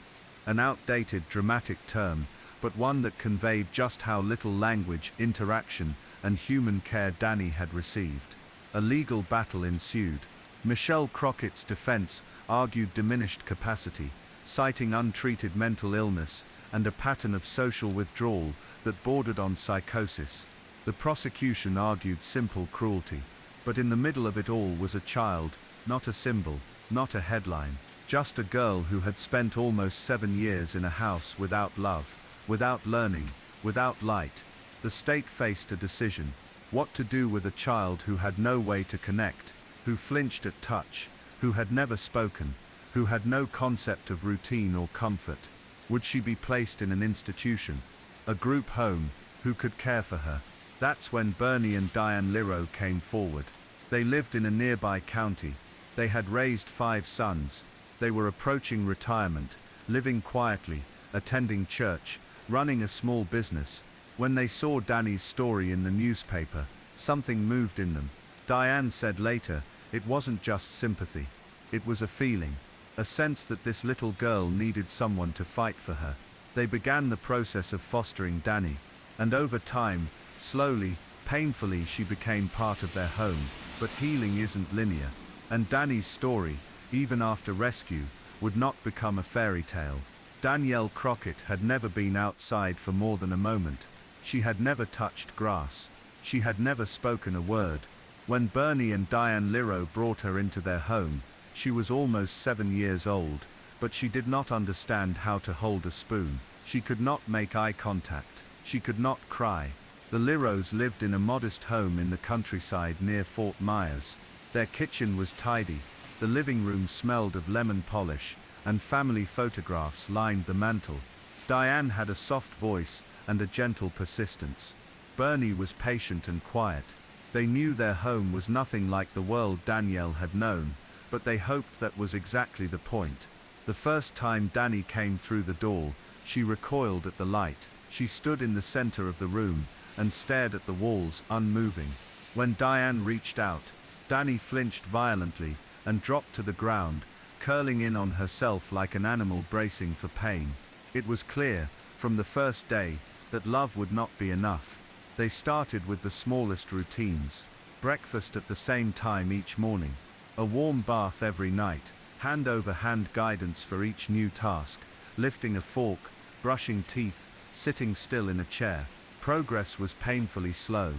An outdated, dramatic term, but one that conveyed just how little language, interaction, and human care Danny had received. A legal battle ensued. Michelle Crockett's defense argued diminished capacity, citing untreated mental illness and a pattern of social withdrawal that bordered on psychosis. The prosecution argued simple cruelty. But in the middle of it all was a child, not a symbol, not a headline, just a girl who had spent almost 7 years in a house without love, without learning, without light. The state faced a decision: what to do with a child who had no way to connect, who flinched at touch, who had never spoken, who had no concept of routine or comfort. Would she be placed in an institution, a group home? Who could care for her? That's when Bernie and Diane Liro came forward. They lived in a nearby county. They had raised 5 sons. They were approaching retirement, living quietly, attending church, running a small business. When they saw Danny's story in the newspaper, something moved in them. Diane said later, it wasn't just sympathy. It was a feeling, a sense that this little girl needed someone to fight for her. They began the process of fostering Danny, and over time, slowly, painfully, she became part of their home. But healing isn't linear, and Danny's story, even after rescue, would not become a fairy tale. Danielle Crockett had never been outside for more than a moment. She had never touched grass. She had never spoken a word. When Bernie and Diane Liro brought her into their home, she was almost 7 years old, but she did not understand how to hold a spoon. She could not make eye contact. She could not cry. The Liros lived in a modest home in the countryside near Fort Myers. Their kitchen was tidy, the living room smelled of lemon polish, and family photographs lined the mantel. Diane had a soft voice and a gentle persistence. Bernie was patient and quiet. They knew their home was nothing like the world Danielle had known, but they hoped that was exactly the point. The first time Danny came through the door, she recoiled at the light. She stood in the center of the room and stared at the walls, unmoving. When Diane reached out, Danny flinched violently and dropped to the ground, curling in on herself like an animal bracing for pain. It was clear, from the first day, that love would not be enough. They started with the smallest routines: breakfast at the same time each morning, a warm bath every night, hand-over-hand guidance for each new task, lifting a fork, brushing teeth, sitting still in a chair. Progress was painfully slow.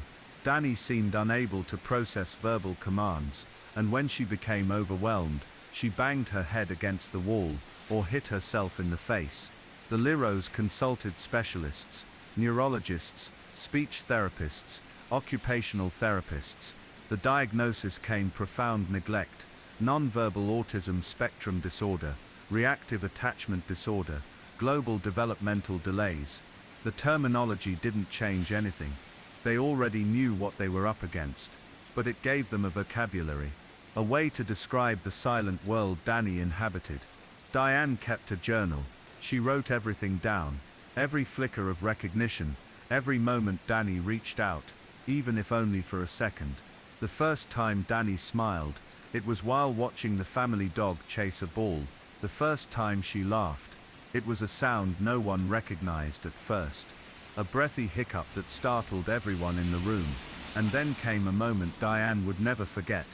Danny seemed unable to process verbal commands, and when she became overwhelmed, she banged her head against the wall or hit herself in the face. The Liros consulted specialists, neurologists, speech therapists, occupational therapists. The diagnosis came: profound neglect, nonverbal autism spectrum disorder, reactive attachment disorder, global developmental delays. The terminology didn't change anything. They already knew what they were up against, but it gave them a vocabulary, a way to describe the silent world Danny inhabited. Diane kept a journal. She wrote everything down, every flicker of recognition, every moment Danny reached out, even if only for a second. The first time Danny smiled, it was while watching the family dog chase a ball. The first time she laughed, it was a sound no one recognized at first, a breathy hiccup that startled everyone in the room. And then came a moment Diane would never forget.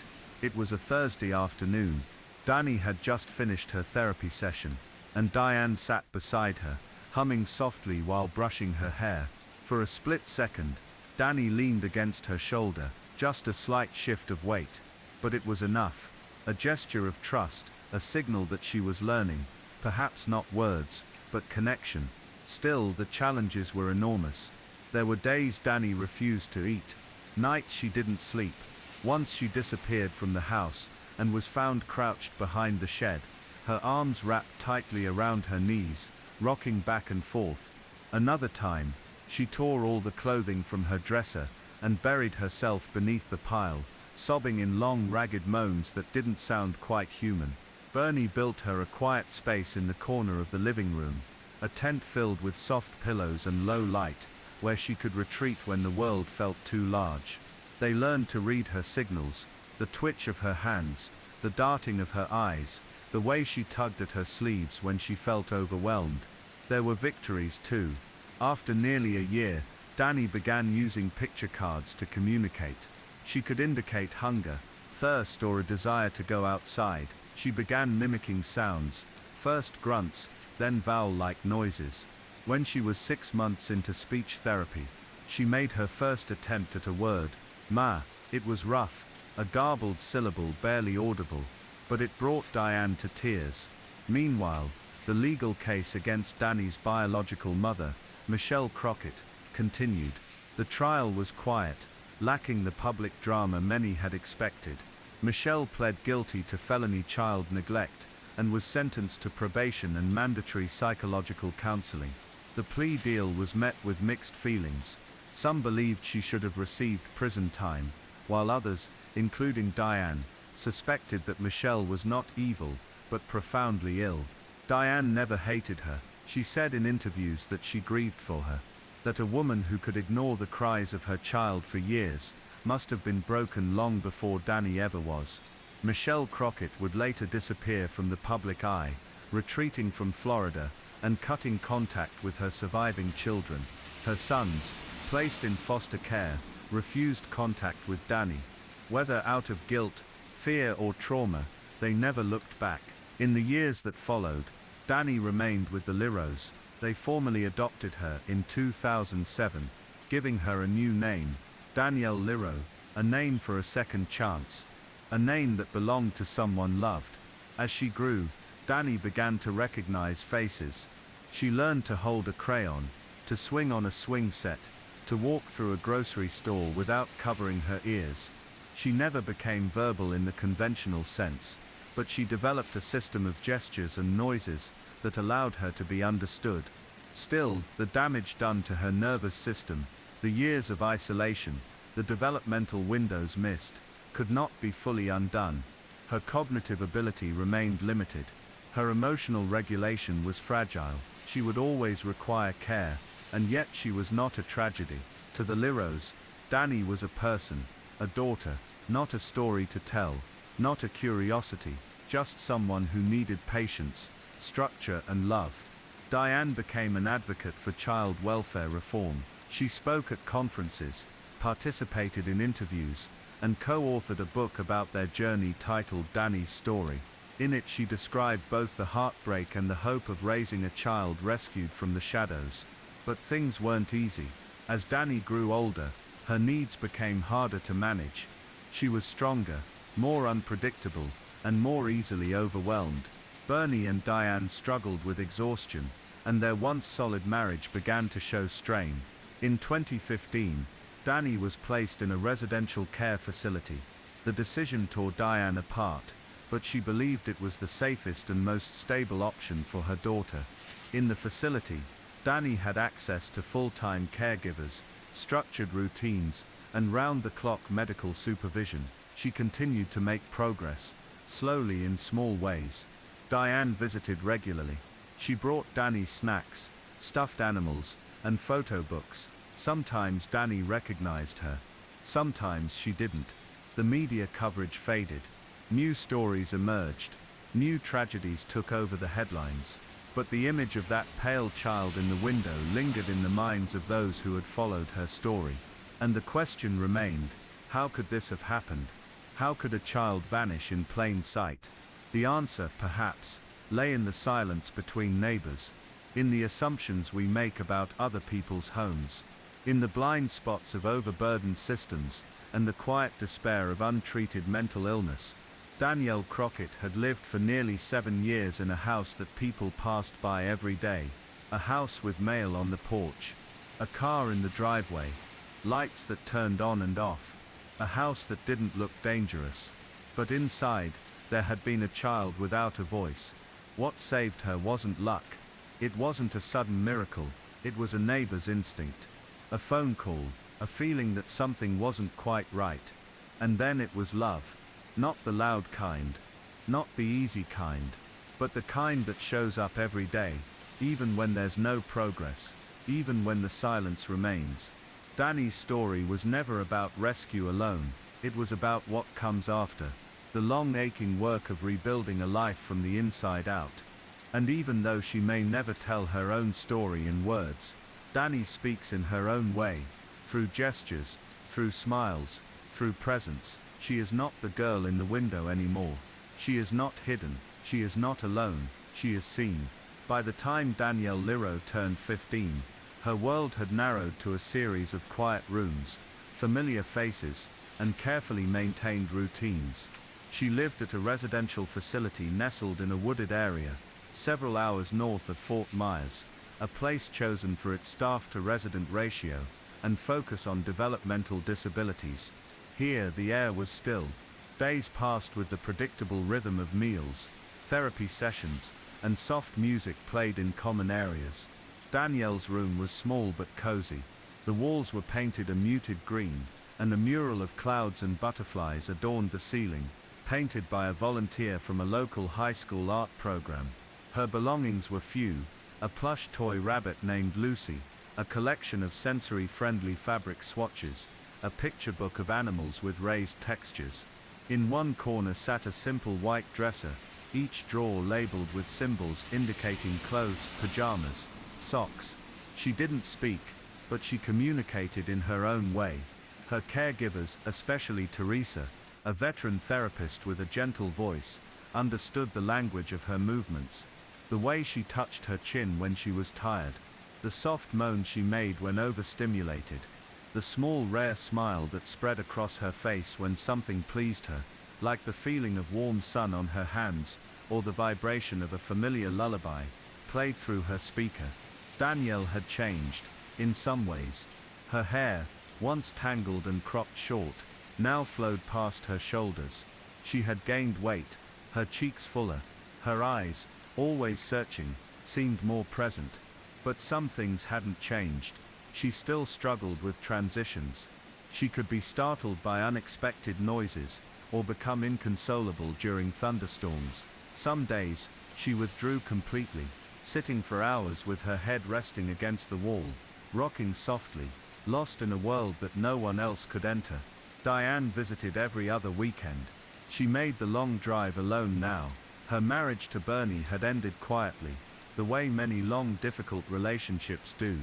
It was a Thursday afternoon. Danny had just finished her therapy session, and Diane sat beside her, humming softly while brushing her hair. For a split second, Danny leaned against her shoulder, just a slight shift of weight. But it was enough, a gesture of trust, a signal that she was learning. Perhaps not words, but connection. Still, the challenges were enormous. There were days Danny refused to eat, nights she didn't sleep. Once she disappeared from the house and was found crouched behind the shed, her arms wrapped tightly around her knees, rocking back and forth. Another time, she tore all the clothing from her dresser and buried herself beneath the pile, sobbing in long, ragged moans that didn't sound quite human. Bernie built her a quiet space in the corner of the living room, a tent filled with soft pillows and low light, where she could retreat when the world felt too large. They learned to read her signals, the twitch of her hands, the darting of her eyes, the way she tugged at her sleeves when she felt overwhelmed. There were victories too. After nearly a year, Danny began using picture cards to communicate. She could indicate hunger, thirst, or a desire to go outside. She began mimicking sounds, first grunts, then vowel-like noises. When she was 6 months into speech therapy, she made her first attempt at a word, ma. It was rough, a garbled syllable barely audible, but it brought Diane to tears. Meanwhile, the legal case against Danny's biological mother, Michelle Crockett, continued. The trial was quiet, lacking the public drama many had expected. Michelle pled guilty to felony child neglect and was sentenced to probation and mandatory psychological counseling. The plea deal was met with mixed feelings. Some believed she should have received prison time, while others, including Diane, suspected that Michelle was not evil, but profoundly ill. Diane never hated her. She said in interviews that she grieved for her, that a woman who could ignore the cries of her child for years must have been broken long before Danny ever was. Michelle Crockett would later disappear from the public eye, retreating from Florida and cutting contact with her surviving children. Her sons, placed in foster care, refused contact with Danny. Whether out of guilt, fear, or trauma, they never looked back. In the years that followed, Danny remained with the Liros. They formally adopted her in 2007, giving her a new name, Danielle Liro, a name for a second chance, a name that belonged to someone loved. As she grew, Danny began to recognize faces. She learned to hold a crayon, to swing on a swing set, to walk through a grocery store without covering her ears. She never became verbal in the conventional sense, but she developed a system of gestures and noises that allowed her to be understood. Still, the damage done to her nervous system, the years of isolation, the developmental windows missed, could not be fully undone. Her cognitive ability remained limited. Her emotional regulation was fragile. She would always require care, and yet she was not a tragedy. To the Liros, Danny was a person, a daughter, not a story to tell, not a curiosity, just someone who needed patience, structure, and love. Diane became an advocate for child welfare reform. She spoke at conferences, participated in interviews, and co-authored a book about their journey titled Danny's Story. In it she described both the heartbreak and the hope of raising a child rescued from the shadows. But things weren't easy. As Danny grew older, her needs became harder to manage. She was stronger, more unpredictable, and more easily overwhelmed. Bernie and Diane struggled with exhaustion, and their once solid marriage began to show strain. In 2015, Danny was placed in a residential care facility. The decision tore Diane apart, but she believed it was the safest and most stable option for her daughter. In the facility, Danny had access to full-time caregivers, structured routines, and round-the-clock medical supervision. She continued to make progress, slowly in small ways. Diane visited regularly. She brought Danny snacks, stuffed animals, and photo books. Sometimes Danny recognized her. Sometimes she didn't. The media coverage faded. New stories emerged. New tragedies took over the headlines. But the image of that pale child in the window lingered in the minds of those who had followed her story. And the question remained, how could this have happened? How could a child vanish in plain sight? The answer, perhaps, lay in the silence between neighbors, in the assumptions we make about other people's homes, in the blind spots of overburdened systems, and the quiet despair of untreated mental illness. Danielle Crockett had lived for nearly 7 years in a house that people passed by every day, a house with mail on the porch, a car in the driveway, lights that turned on and off, a house that didn't look dangerous. But inside, there had been a child without a voice. What saved her wasn't luck. It wasn't a sudden miracle. It was a neighbor's instinct. A phone call, a feeling that something wasn't quite right. And then it was love. Not the loud kind. Not the easy kind. But the kind that shows up every day, even when there's no progress, even when the silence remains. Danny's story was never about rescue alone, it was about what comes after. The long aching work of rebuilding a life from the inside out. And even though she may never tell her own story in words, Danny speaks in her own way, through gestures, through smiles, through presence. She is not the girl in the window anymore. She is not hidden, she is not alone, she is seen. By the time Danielle Liro turned 15, her world had narrowed to a series of quiet rooms, familiar faces, and carefully maintained routines. She lived at a residential facility nestled in a wooded area, several hours north of Fort Myers, a place chosen for its staff-to-resident ratio and focus on developmental disabilities. Here the air was still. Days passed with the predictable rhythm of meals, therapy sessions, and soft music played in common areas. Danielle's room was small but cozy. The walls were painted a muted green, and a mural of clouds and butterflies adorned the ceiling, painted by a volunteer from a local high school art program. Her belongings were few: a plush toy rabbit named Lucy, a collection of sensory-friendly fabric swatches, a picture book of animals with raised textures. In one corner sat a simple white dresser, each drawer labeled with symbols indicating clothes, pajamas, socks. She didn't speak, but she communicated in her own way. Her caregivers, especially Teresa, a veteran therapist with a gentle voice, understood the language of her movements. The way she touched her chin when she was tired, the soft moan she made when overstimulated, the small rare smile that spread across her face when something pleased her, like the feeling of warm sun on her hands, or the vibration of a familiar lullaby, played through her speaker. Danielle had changed, in some ways. Her hair, once tangled and cropped short, now flowed past her shoulders. She had gained weight, her cheeks fuller, her eyes, always searching, seemed more present. But some things hadn't changed. She still struggled with transitions. She could be startled by unexpected noises, or become inconsolable during thunderstorms. Some days, she withdrew completely, sitting for hours with her head resting against the wall, rocking softly, lost in a world that no one else could enter. Diane visited every other weekend. She made the long drive alone now. Her marriage to Bernie had ended quietly, the way many long difficult relationships do.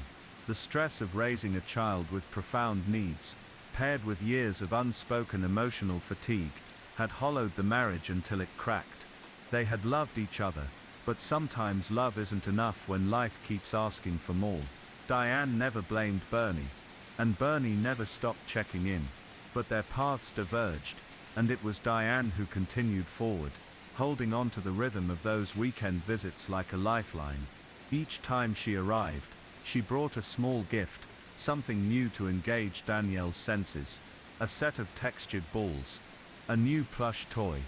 The stress of raising a child with profound needs, paired with years of unspoken emotional fatigue, had hollowed the marriage until it cracked. They had loved each other, but sometimes love isn't enough when life keeps asking for more. Diane never blamed Bernie, and Bernie never stopped checking in. But their paths diverged, and it was Diane who continued forward, holding on to the rhythm of those weekend visits like a lifeline. Each time she arrived, she brought a small gift, something new to engage Danielle's senses. A set of textured balls, a new plush toy,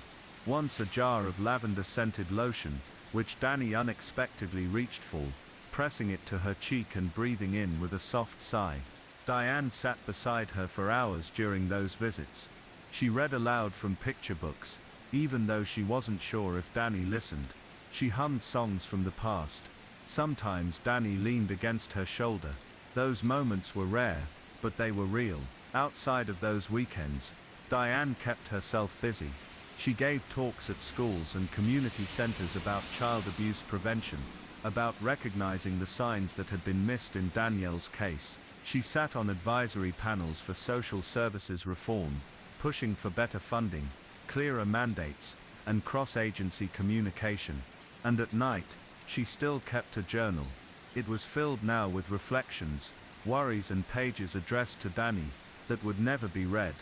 once a jar of lavender-scented lotion, which Danny unexpectedly reached for, pressing it to her cheek and breathing in with a soft sigh. Diane sat beside her for hours during those visits. She read aloud from picture books, even though she wasn't sure if Danny listened. She hummed songs from the past. Sometimes Danny leaned against her shoulder. Those moments were rare, but they were real. Outside of those weekends, Diane kept herself busy. She gave talks at schools and community centers about child abuse prevention, about recognizing the signs that had been missed in Danielle's case. She sat on advisory panels for social services reform, pushing for better funding, clearer mandates, and cross-agency communication. And at night, she still kept a journal. It was filled now with reflections, worries and pages addressed to Danny that would never be read.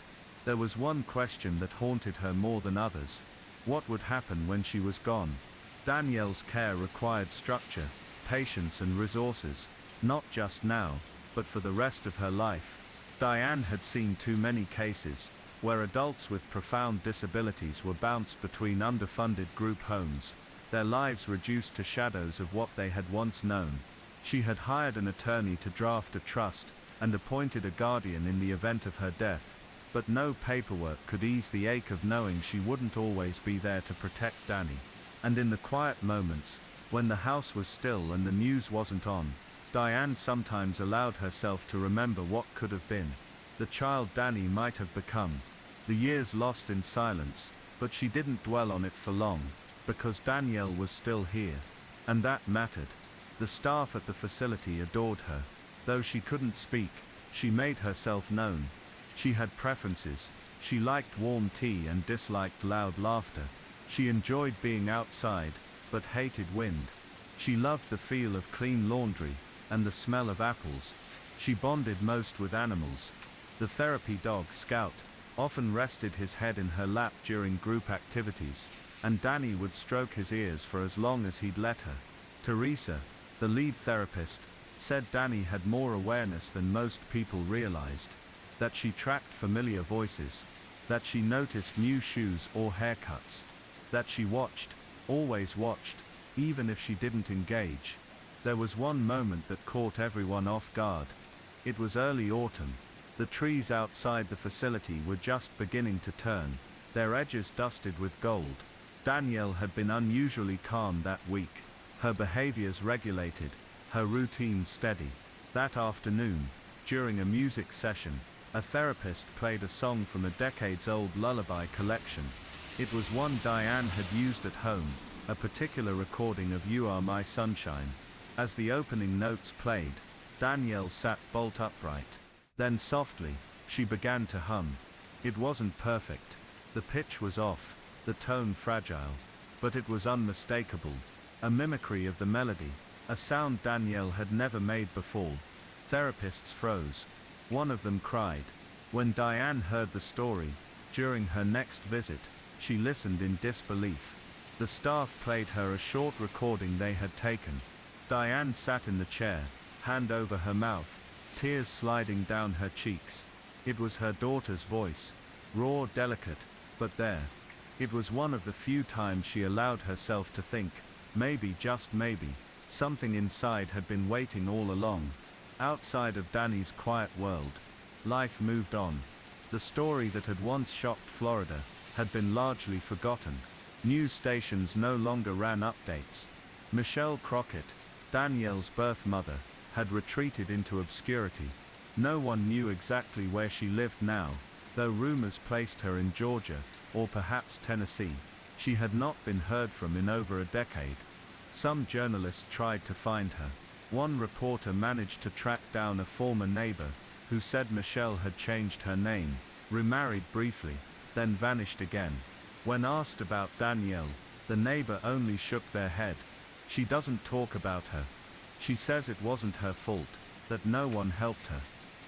There was one question that haunted her more than others. What would happen when she was gone? Danielle's care required structure, patience and resources, not just now, but for the rest of her life. Diane had seen too many cases, where adults with profound disabilities were bounced between underfunded group homes, their lives reduced to shadows of what they had once known. She had hired an attorney to draft a trust, and appointed a guardian in the event of her death, but no paperwork could ease the ache of knowing she wouldn't always be there to protect Danny. And in the quiet moments, when the house was still and the news wasn't on, Diane sometimes allowed herself to remember what could have been, the child Danny might have become, the years lost in silence, but she didn't dwell on it for long, because Danielle was still here, and that mattered. The staff at the facility adored her. Though she couldn't speak, she made herself known. She had preferences. She liked warm tea and disliked loud laughter. She enjoyed being outside, but hated wind. She loved the feel of clean laundry, and the smell of apples. She bonded most with animals. The therapy dog, Scout, often rested his head in her lap during group activities, and Danny would stroke his ears for as long as he'd let her. Teresa, the lead therapist, said Danny had more awareness than most people realized, that she tracked familiar voices, that she noticed new shoes or haircuts, that she watched, always watched, even if she didn't engage. There was one moment that caught everyone off guard. It was early autumn. The trees outside the facility were just beginning to turn, their edges dusted with gold. Danielle had been unusually calm that week, her behaviors regulated, her routine steady. That afternoon, during a music session, a therapist played a song from a decades-old lullaby collection. It was one Diane had used at home, a particular recording of You Are My Sunshine. As the opening notes played, Danielle sat bolt upright. Then softly, she began to hum. It wasn't perfect. The pitch was off, the tone fragile, but it was unmistakable. A mimicry of the melody, a sound Danielle had never made before. Therapists froze. One of them cried. When Diane heard the story, during her next visit, she listened in disbelief. The staff played her a short recording they had taken. Diane sat in the chair, hand over her mouth, tears sliding down her cheeks. It was her daughter's voice, raw, delicate, but there. It was one of the few times she allowed herself to think, maybe, just maybe, something inside had been waiting all along. Outside of Danny's quiet world, life moved on. The story that had once shocked Florida had been largely forgotten. News stations no longer ran updates. Michelle Crockett, Danielle's birth mother, had retreated into obscurity. No one knew exactly where she lived now, though rumors placed her in Georgia, or perhaps Tennessee. She had not been heard from in over a decade. Some journalists tried to find her. One reporter managed to track down a former neighbor, who said Michelle had changed her name, remarried briefly, then vanished again. When asked about Danielle, the neighbor only shook their head. She doesn't talk about her. She says it wasn't her fault, that no one helped her,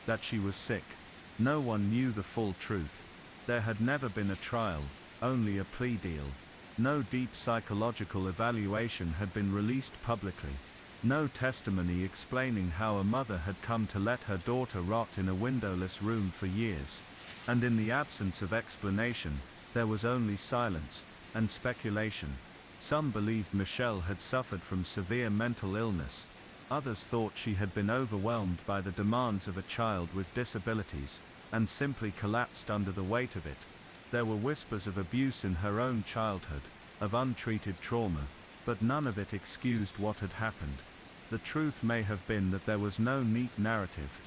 that she was sick. No one knew the full truth. There had never been a trial, only a plea deal. No deep psychological evaluation had been released publicly. No testimony explaining how a mother had come to let her daughter rot in a windowless room for years. And in the absence of explanation, there was only silence and speculation. Some believed Michelle had suffered from severe mental illness. Others thought she had been overwhelmed by the demands of a child with disabilities, and simply collapsed under the weight of it. There were whispers of abuse in her own childhood, of untreated trauma, but none of it excused what had happened. The truth may have been that there was no neat narrative,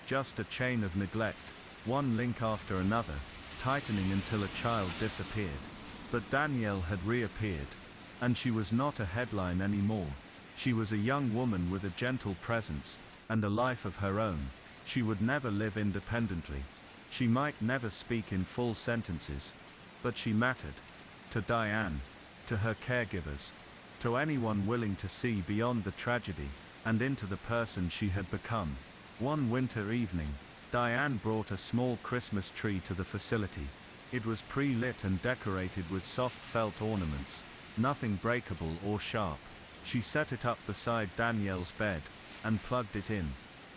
just a chain of neglect, one link after another, tightening until a child disappeared. But Danielle had reappeared, and she was not a headline anymore. She was a young woman with a gentle presence, and a life of her own. She would never live independently. She might never speak in full sentences, but she mattered. To Diane, to her caregivers, to anyone willing to see beyond the tragedy, and into the person she had become. One winter evening, Diane brought a small Christmas tree to the facility. It was pre-lit and decorated with soft felt ornaments, nothing breakable or sharp. She set it up beside Danielle's bed, and plugged it in.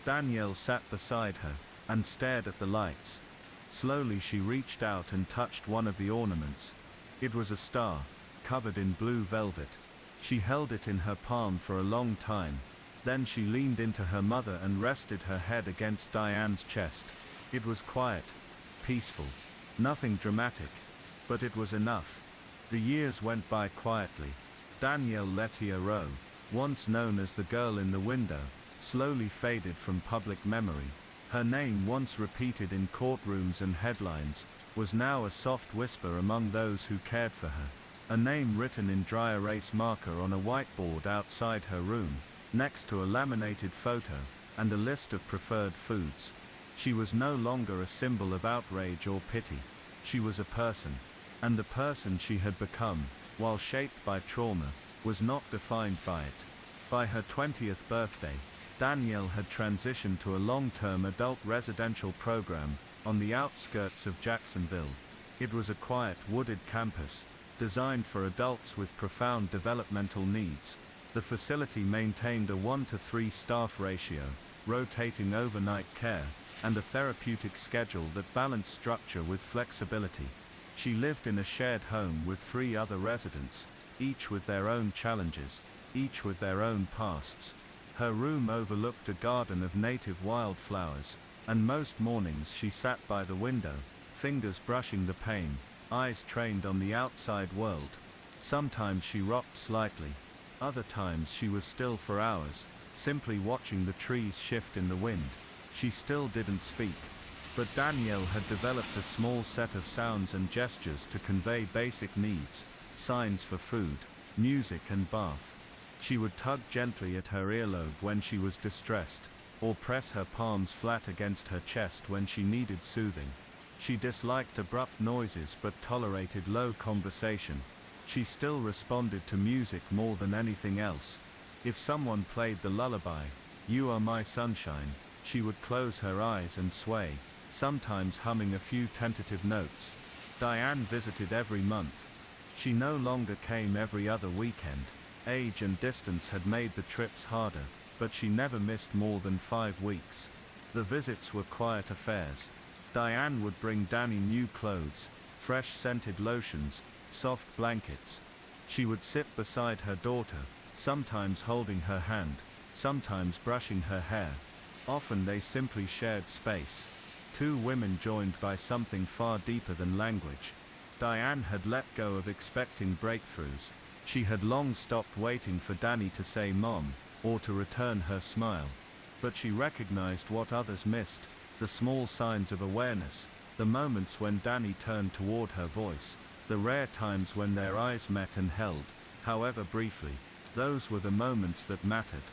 Danielle sat beside her, and stared at the lights. Slowly she reached out and touched one of the ornaments. It was a star, covered in blue velvet. She held it in her palm for a long time. Then she leaned into her mother and rested her head against Diane's chest. It was quiet, peaceful, nothing dramatic, but it was enough. The years went by quietly. Danielle Letia Rowe, once known as the girl in the window, slowly faded from public memory. Her name, once repeated in courtrooms and headlines, was now a soft whisper among those who cared for her. A name written in dry erase marker on a whiteboard outside her room, next to a laminated photo, and a list of preferred foods. She was no longer a symbol of outrage or pity. She was a person. And the person she had become, while shaped by trauma, was not defined by it. By her 20th birthday, Danielle had transitioned to a long-term adult residential program on the outskirts of Jacksonville. It was a quiet, wooded campus, designed for adults with profound developmental needs. The facility maintained a 1-to-3 staff ratio, rotating overnight care, and a therapeutic schedule that balanced structure with flexibility. She lived in a shared home with 3 other residents, each with their own challenges, each with their own pasts. Her room overlooked a garden of native wildflowers, and most mornings she sat by the window, fingers brushing the pane, eyes trained on the outside world. Sometimes she rocked slightly, other times she was still for hours, simply watching the trees shift in the wind. She still didn't speak, but Danielle had developed a small set of sounds and gestures to convey basic needs, signs for food, music and bath. She would tug gently at her earlobe when she was distressed, or press her palms flat against her chest when she needed soothing. She disliked abrupt noises but tolerated low conversation. She still responded to music more than anything else. If someone played the lullaby, "You Are My Sunshine," she would close her eyes and sway, sometimes humming a few tentative notes. Diane visited every month. She no longer came every other weekend. Age and distance had made the trips harder, but she never missed more than 5 weeks. The visits were quiet affairs. Diane would bring Danny new clothes, fresh scented lotions, soft blankets. She would sit beside her daughter, sometimes holding her hand, sometimes brushing her hair. Often they simply shared space. 2 women joined by something far deeper than language. Diane had let go of expecting breakthroughs. She had long stopped waiting for Danny to say "Mom," or to return her smile. But she recognized what others missed, the small signs of awareness, the moments when Danny turned toward her voice, the rare times when their eyes met and held, however briefly. Those were the moments that mattered.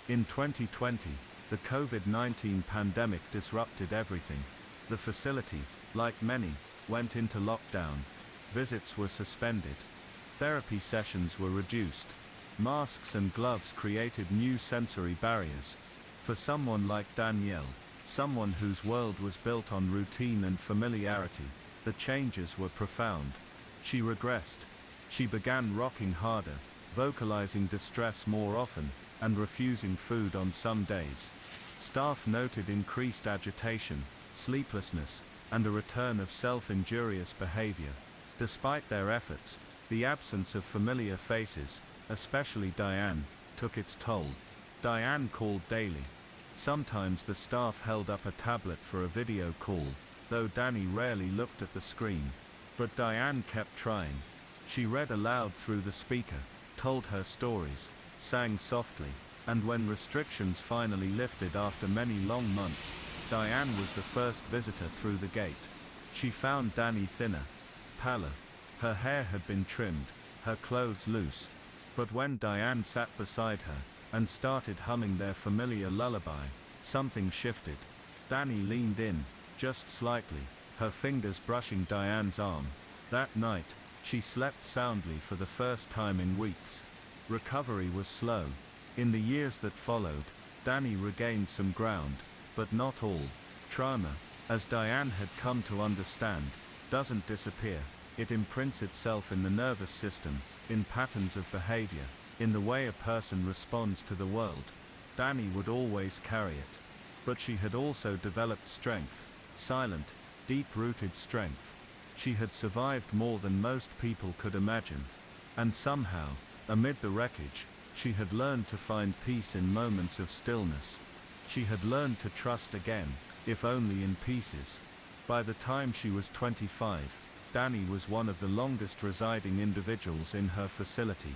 In 2020, the COVID-19 pandemic disrupted everything. The facility, like many, went into lockdown. Visits were suspended. Therapy sessions were reduced. Masks and gloves created new sensory barriers. For someone like Danielle, someone whose world was built on routine and familiarity, the changes were profound. She regressed. She began rocking harder, vocalizing distress more often, and refusing food on some days. Staff noted increased agitation, sleeplessness, and a return of self-injurious behavior. Despite their efforts, the absence of familiar faces, especially Diane, took its toll. Diane called daily. Sometimes the staff held up a tablet for a video call, though Danny rarely looked at the screen. But Diane kept trying. She read aloud through the speaker, told her stories, sang softly, and when restrictions finally lifted after many long months, Diane was the first visitor through the gate. She found Danny thinner, paler. Her hair had been trimmed, her clothes loose. But when Diane sat beside her, and started humming their familiar lullaby, something shifted. Danny leaned in, just slightly, her fingers brushing Diane's arm. That night, she slept soundly for the first time in weeks. Recovery was slow. In the years that followed, Danny regained some ground, but not all. Trauma, as Diane had come to understand, doesn't disappear. It imprints itself in the nervous system, in patterns of behavior, in the way a person responds to the world. Danny would always carry it. But she had also developed strength, silent, deep-rooted strength. She had survived more than most people could imagine. And somehow, amid the wreckage, she had learned to find peace in moments of stillness. She had learned to trust again, if only in pieces. By the time she was 25, Danny was one of the longest residing individuals in her facility.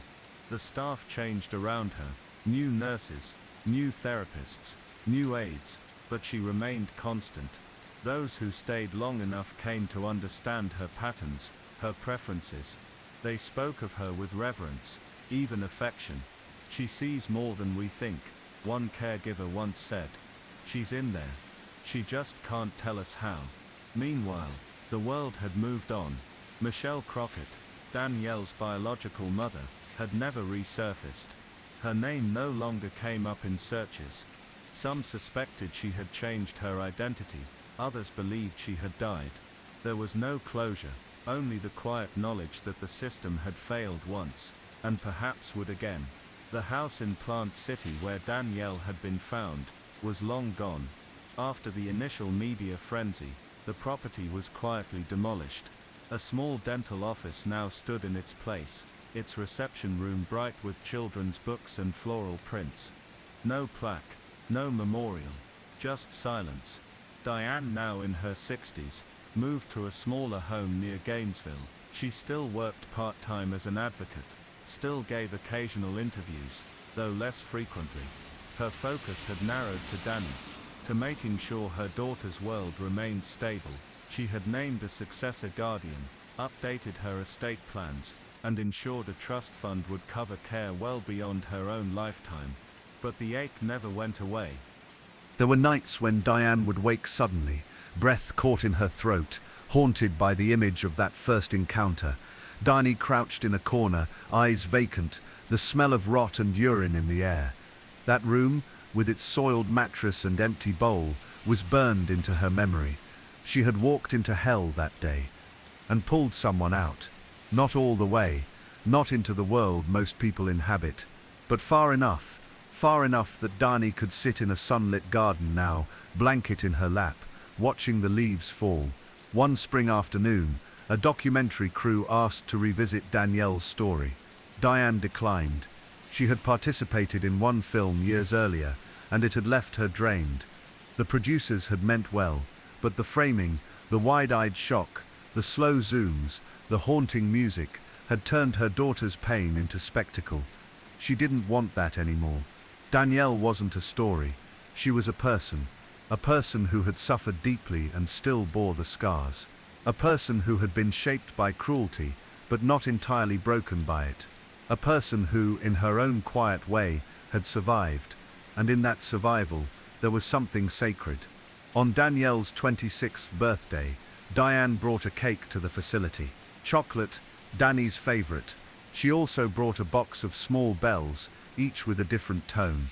The staff changed around her, new nurses, new therapists, new aides, but she remained constant. Those who stayed long enough came to understand her patterns, her preferences. They spoke of her with reverence, even affection. "She sees more than we think," one caregiver once said. "She's in there. She just can't tell us how." Meanwhile, the world had moved on. Michelle Crockett, Danielle's biological mother, had never resurfaced. Her name no longer came up in searches. Some suspected she had changed her identity, others believed she had died. There was no closure, only the quiet knowledge that the system had failed once, and perhaps would again. The house in Plant City where Danielle had been found was long gone. After the initial media frenzy, the property was quietly demolished. A small dental office now stood in its place, its reception room bright with children's books and floral prints. No plaque, no memorial, just silence. Diane, now in her 60s, moved to a smaller home near Gainesville. She still worked part-time as an advocate, still gave occasional interviews, though less frequently. Her focus had narrowed to Danny, to making sure her daughter's world remained stable. She had named a successor guardian, updated her estate plans, and ensured a trust fund would cover care well beyond her own lifetime. But the ache never went away. There were nights when Diane would wake suddenly, breath caught in her throat, haunted by the image of that first encounter. Danny crouched in a corner, eyes vacant, the smell of rot and urine in the air. That room, with its soiled mattress and empty bowl, was burned into her memory. She had walked into hell that day, and pulled someone out. Not all the way, not into the world most people inhabit, but far enough that Dani could sit in a sunlit garden now, blanket in her lap, watching the leaves fall. One spring afternoon, a documentary crew asked to revisit Danielle's story. Diane declined. She had participated in one film years earlier, and it had left her drained. The producers had meant well, but the framing, the wide-eyed shock, the slow zooms, the haunting music, had turned her daughter's pain into spectacle. She didn't want that anymore. Danielle wasn't a story. She was a person who had suffered deeply and still bore the scars. A person who had been shaped by cruelty, but not entirely broken by it. A person who, in her own quiet way, had survived, and in that survival, there was something sacred. On Danielle's 26th birthday, Diane brought a cake to the facility. Chocolate, Danny's favorite. She also brought a box of small bells, each with a different tone.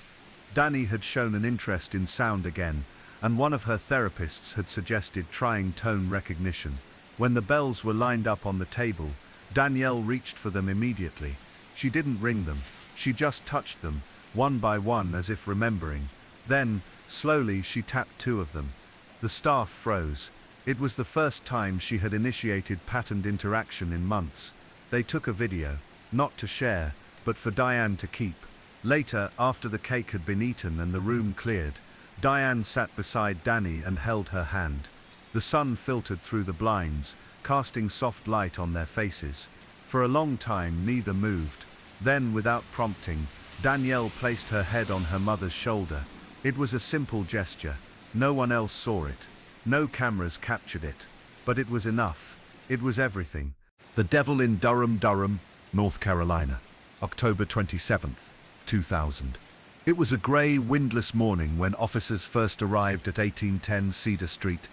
Danny had shown an interest in sound again, and one of her therapists had suggested trying tone recognition. When the bells were lined up on the table, Danielle reached for them immediately. She didn't ring them, she just touched them, one by one as if remembering. Then, slowly, she tapped two of them. The staff froze. It was the first time she had initiated patterned interaction in months. They took a video, not to share, but for Diane to keep. Later, after the cake had been eaten and the room cleared, Diane sat beside Danny and held her hand. The sun filtered through the blinds, casting soft light on their faces. For a long time, neither moved. Then, without prompting, Danielle placed her head on her mother's shoulder. It was a simple gesture. No one else saw it. No cameras captured it. But it was enough. It was everything. The Devil in Durham, North Carolina, October 27th, 2000. It was a grey, windless morning when officers first arrived at 1810 Cedar Street.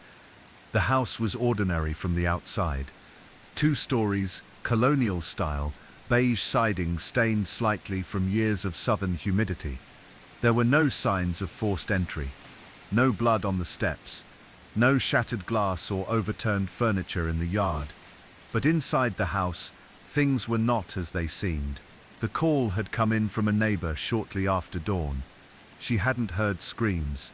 The house was ordinary from the outside. 2 stories, colonial style, beige siding stained slightly from years of southern humidity. There were no signs of forced entry. No blood on the steps. No shattered glass or overturned furniture in the yard. But inside the house, things were not as they seemed. The call had come in from a neighbor shortly after dawn. She hadn't heard screams.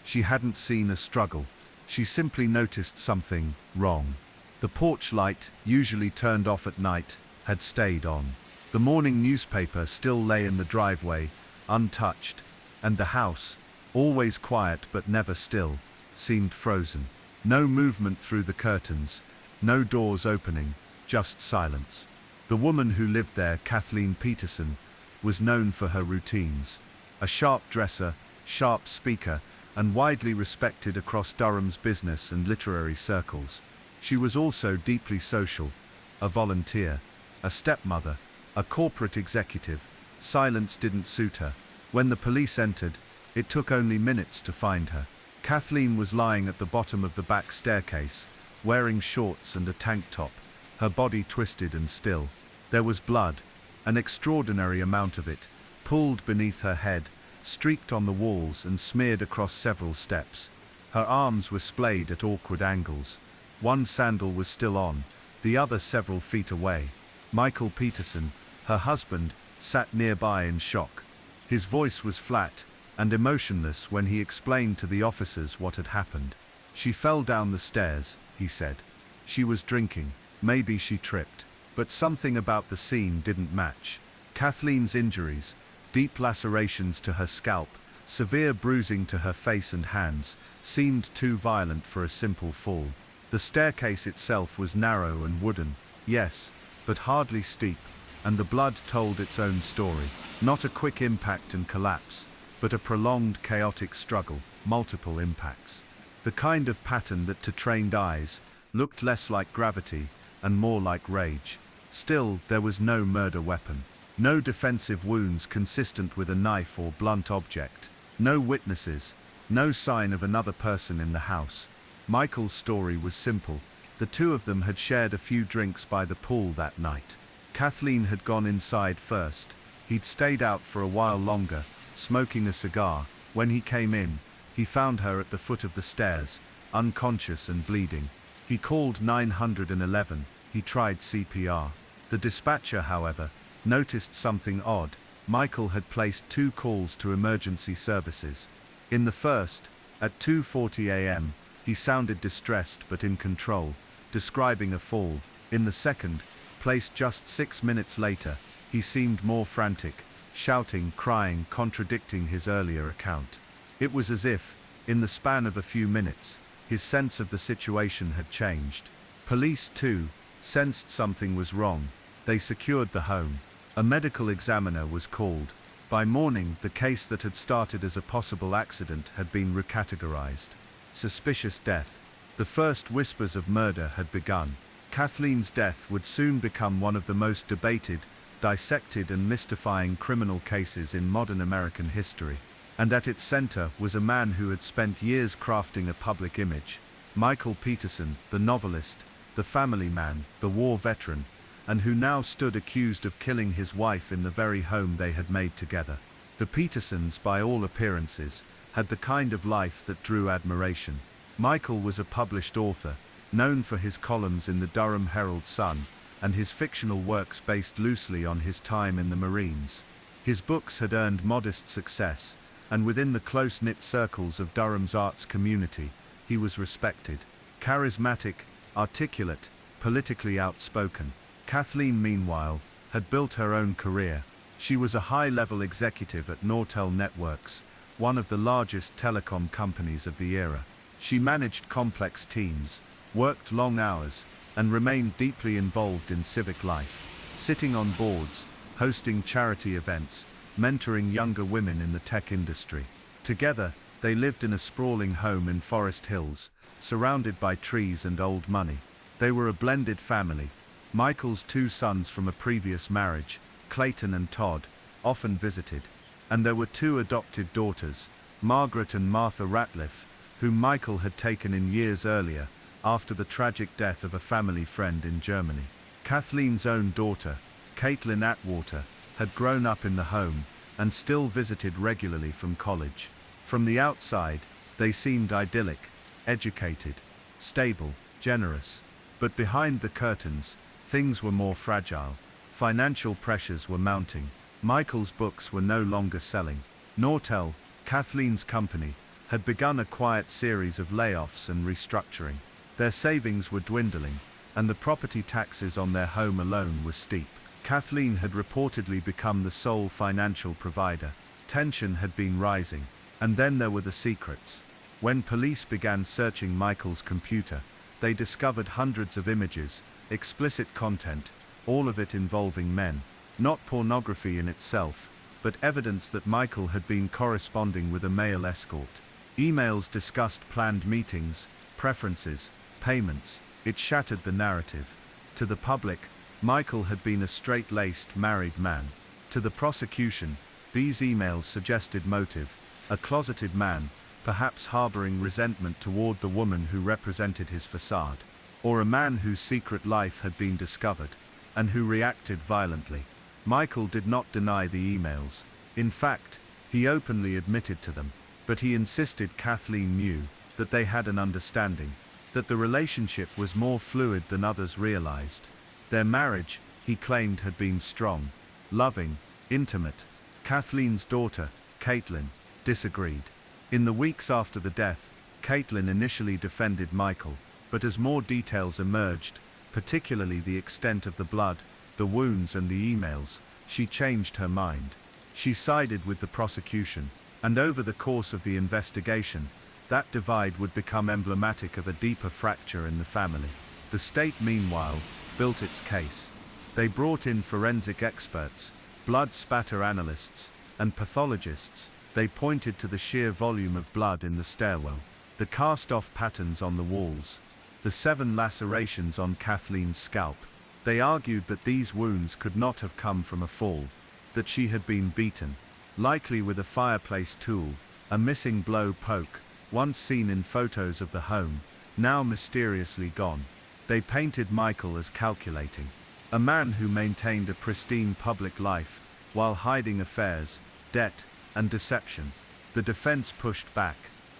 She hadn't seen a struggle. She simply noticed something wrong. The porch light, usually turned off at night, had stayed on. The morning newspaper still lay in the driveway, untouched, and the house, always quiet but never still, seemed frozen. No movement through the curtains, no doors opening, just silence. The woman who lived there, Kathleen Peterson, was known for her routines. a sharp dresser, sharp speaker, and widely respected across Durham's business and literary circles. She was also deeply social, a volunteer, a stepmother, a corporate executive. Silence didn't suit her. When the police entered, it took only minutes to find her. Kathleen was lying at the bottom of the back staircase, wearing shorts and a tank top, her body twisted and still. There was blood, an extraordinary amount of it, pooled beneath her head, streaked on the walls and smeared across several steps. Her arms were splayed at awkward angles. One sandal was still on, the other several feet away. Michael Peterson, her husband, sat nearby in shock. His voice was flat and emotionless when he explained to the officers what had happened. She fell down the stairs, he said. She was drinking, maybe she tripped, but something about the scene didn't match. Kathleen's injuries, deep lacerations to her scalp, severe bruising to her face and hands, seemed too violent for a simple fall. The staircase itself was narrow and wooden, yes, but hardly steep, and the blood told its own story. Not a quick impact and collapse, but a prolonged chaotic struggle, multiple impacts. The kind of pattern that to trained eyes looked less like gravity and more like rage. Still, there was no murder weapon. No defensive wounds consistent with a knife or blunt object. No witnesses. No sign of another person in the house. Michael's story was simple. The two of them had shared a few drinks by the pool that night. Kathleen had gone inside first. He'd stayed out for a while longer, smoking a cigar. When he came in, he found her at the foot of the stairs, unconscious and bleeding. He called 911. He tried CPR. The dispatcher, however, noticed something odd. Michael had placed 2 calls to emergency services. In the first, at 2:40 a.m., he sounded distressed but in control, describing a fall. In the second, placed just 6 minutes later, he seemed more frantic, shouting, crying, contradicting his earlier account. It was as if, in the span of a few minutes, his sense of the situation had changed. Police, too, sensed something was wrong. They secured the home. A medical examiner was called. By morning, the case that had started as a possible accident had been recategorized. Suspicious death. The first whispers of murder had begun. Kathleen's death would soon become one of the most debated, dissected and mystifying criminal cases in modern American history. And at its center was a man who had spent years crafting a public image. Michael Peterson, the novelist, the family man, the war veteran, and who now stood accused of killing his wife in the very home they had made together. The Petersons, by all appearances, had the kind of life that drew admiration. Michael was a published author, known for his columns in the Durham Herald-Sun, and his fictional works based loosely on his time in the Marines. His books had earned modest success, and within the close-knit circles of Durham's arts community, he was respected. Charismatic, articulate, politically outspoken. Kathleen, meanwhile, had built her own career. She was a high-level executive at Nortel Networks, one of the largest telecom companies of the era. She managed complex teams, worked long hours, and remained deeply involved in civic life, sitting on boards, hosting charity events, mentoring younger women in the tech industry. Together, they lived in a sprawling home in Forest Hills, surrounded by trees and old money. They were a blended family. Michael's 2 sons from a previous marriage, Clayton and Todd, often visited, and there were 2 adopted daughters, Margaret and Martha Ratliff, whom Michael had taken in years earlier, after the tragic death of a family friend in Germany. Kathleen's own daughter, Caitlin Atwater, had grown up in the home, and still visited regularly from college. From the outside, they seemed idyllic, educated, stable, generous. But behind the curtains, things were more fragile. Financial pressures were mounting. Michael's books were no longer selling. Nortel, Kathleen's company, had begun a quiet series of layoffs and restructuring. Their savings were dwindling, and the property taxes on their home alone were steep. Kathleen had reportedly become the sole financial provider. Tension had been rising, and then there were the secrets. When police began searching Michael's computer, they discovered hundreds of images, explicit content, all of it involving men. Not pornography in itself, but evidence that Michael had been corresponding with a male escort. Emails discussed planned meetings, preferences, payments. It shattered the narrative. To the public, Michael had been a straight-laced married man. To the prosecution, these emails suggested motive: a closeted man, perhaps harboring resentment toward the woman who represented his facade, or a man whose secret life had been discovered, and who reacted violently. Michael did not deny the emails. In fact, he openly admitted to them, but he insisted Kathleen knew, that they had an understanding, that the relationship was more fluid than others realized. Their marriage, he claimed, had been strong, loving, intimate. Kathleen's daughter, Caitlin, disagreed. In the weeks after the death, Caitlin initially defended Michael, but as more details emerged, particularly the extent of the blood, the wounds and the emails, she changed her mind. She sided with the prosecution, and over the course of the investigation, that divide would become emblematic of a deeper fracture in the family. The state, meanwhile, built its case. They brought in forensic experts, blood spatter analysts, and pathologists. They pointed to the sheer volume of blood in the stairwell, the cast-off patterns on the walls, the 7 lacerations on Kathleen's scalp. They argued that these wounds could not have come from a fall, that she had been beaten, likely with a fireplace tool, a missing blow poke, once seen in photos of the home, now mysteriously gone. They painted Michael as calculating, a man who maintained a pristine public life, while hiding affairs, debt, and deception. The defense pushed back.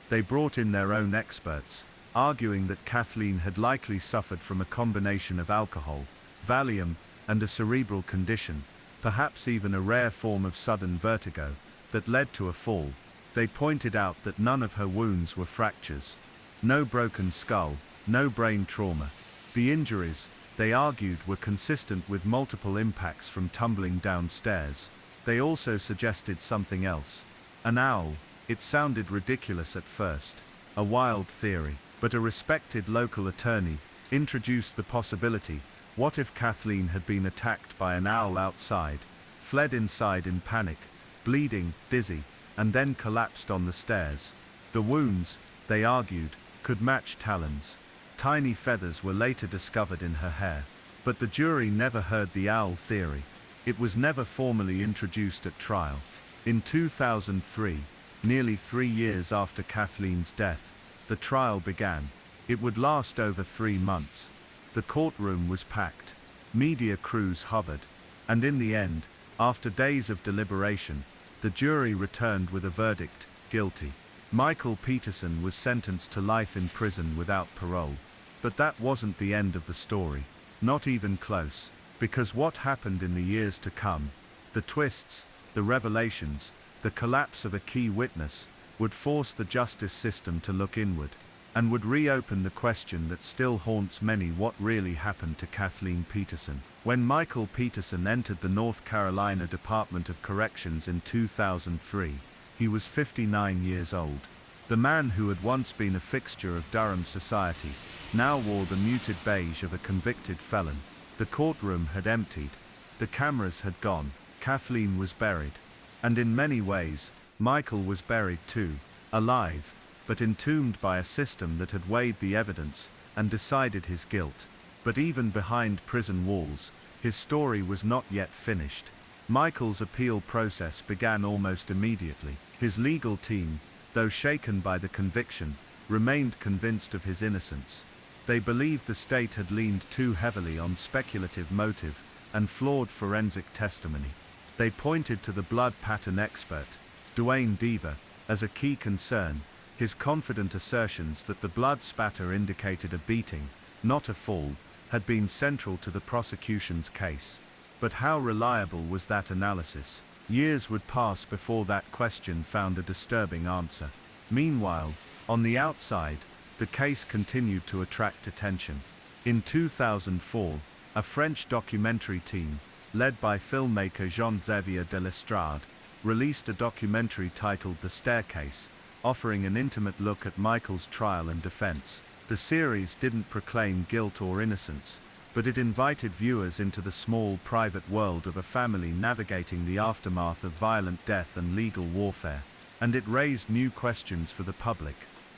They brought in their own experts, arguing that Kathleen had likely suffered from a combination of alcohol, Valium, and a cerebral condition, perhaps even a rare form of sudden vertigo, that led to a fall. They pointed out that none of her wounds were fractures. No broken skull, no brain trauma. The injuries, they argued, were consistent with multiple impacts from tumbling downstairs. They also suggested something else. An owl. It sounded ridiculous at first, a wild theory, but a respected local attorney introduced the possibility: what if Kathleen had been attacked by an owl outside, fled inside in panic, bleeding, dizzy, and then collapsed on the stairs? The wounds, they argued, could match Talon's. Tiny feathers were later discovered in her hair, but the jury never heard the owl theory. It was never formally introduced at trial. In 2003, nearly 3 years after Kathleen's death, the trial began. It would last over 3 months. The courtroom was packed. Media crews hovered. And in the end, after days of deliberation, the jury returned with a verdict: guilty. Michael Peterson was sentenced to life in prison without parole. But that wasn't the end of the story. Not even close. Because what happened in the years to come, the twists, the revelations, the collapse of a key witness, would force the justice system to look inward, and would reopen the question that still haunts many: what really happened to Kathleen Peterson? When Michael Peterson entered the North Carolina Department of Corrections in 2003, he was 59 years old. The man who had once been a fixture of Durham society now wore the muted beige of a convicted felon. The courtroom had emptied. The cameras had gone. Kathleen was buried. And in many ways, Michael was buried too, alive, but entombed by a system that had weighed the evidence and decided his guilt. But even behind prison walls, his story was not yet finished. Michael's appeal process began almost immediately. His legal team, though shaken by the conviction, remained convinced of his innocence. They believed the state had leaned too heavily on speculative motive and flawed forensic testimony. They pointed to the blood pattern expert, Duane Deaver, as a key concern. His confident assertions that the blood spatter indicated a beating, not a fall, had been central to the prosecution's case. But how reliable was that analysis? Years would pass before that question found a disturbing answer. Meanwhile, on the outside, the case continued to attract attention. In 2004, a French documentary team, led by filmmaker Jean-Xavier de Lestrade, released a documentary titled The Staircase, offering an intimate look at Michael's trial and defense. The series didn't proclaim guilt or innocence, but it invited viewers into the small, private world of a family navigating the aftermath of violent death and legal warfare, and it raised new questions for the public,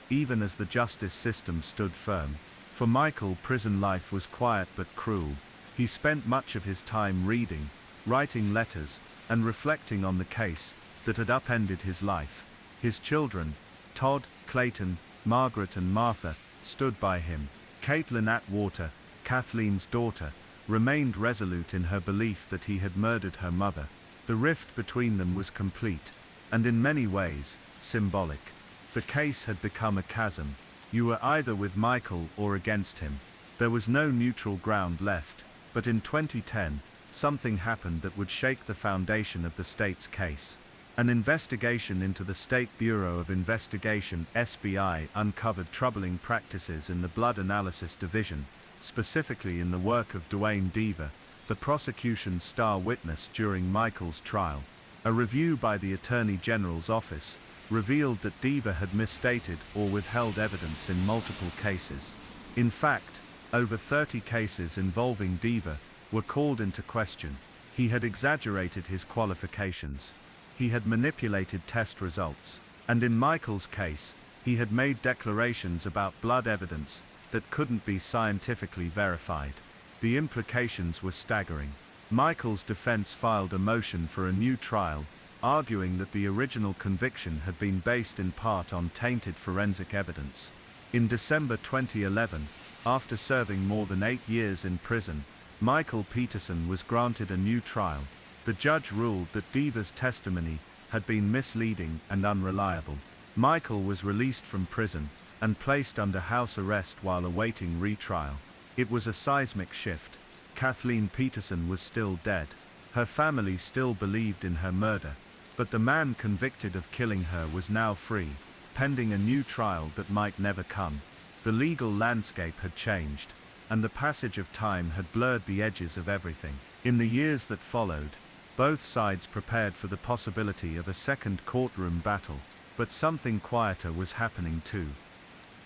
even as the justice system stood firm. For Michael, prison life was quiet but cruel. He spent much of his time reading, writing letters, and reflecting on the case that had upended his life. His children, Todd, Clayton, Margaret and Martha, stood by him. Caitlin Atwater, Kathleen's daughter, remained resolute in her belief that he had murdered her mother. The rift between them was complete, and in many ways, symbolic. The case had become a chasm. You were either with Michael or against him. There was no neutral ground left, but in 2010, something happened that would shake the foundation of the state's case. An investigation into the State Bureau of Investigation (SBI) uncovered troubling practices in the blood analysis division, specifically in the work of Duane Deaver, the prosecution's star witness during Michael's trial. A review by the Attorney General's office revealed that Deaver had misstated or withheld evidence in multiple cases. In fact, over 30 cases involving Deaver were called into question. He had exaggerated his qualifications. He had manipulated test results. And in Michael's case, he had made declarations about blood evidence that couldn't be scientifically verified. The implications were staggering. Michael's defense filed a motion for a new trial, arguing that the original conviction had been based in part on tainted forensic evidence. In December 2011, after serving more than 8 years in prison, Michael Peterson was granted a new trial. The judge ruled that Deaver's testimony had been misleading and unreliable. Michael was released from prison and placed under house arrest while awaiting retrial. It was a seismic shift. Kathleen Peterson was still dead. Her family still believed in her murder, but the man convicted of killing her was now free, pending a new trial that might never come. The legal landscape had changed, and the passage of time had blurred the edges of everything. In the years that followed, both sides prepared for the possibility of a second courtroom battle, but something quieter was happening too.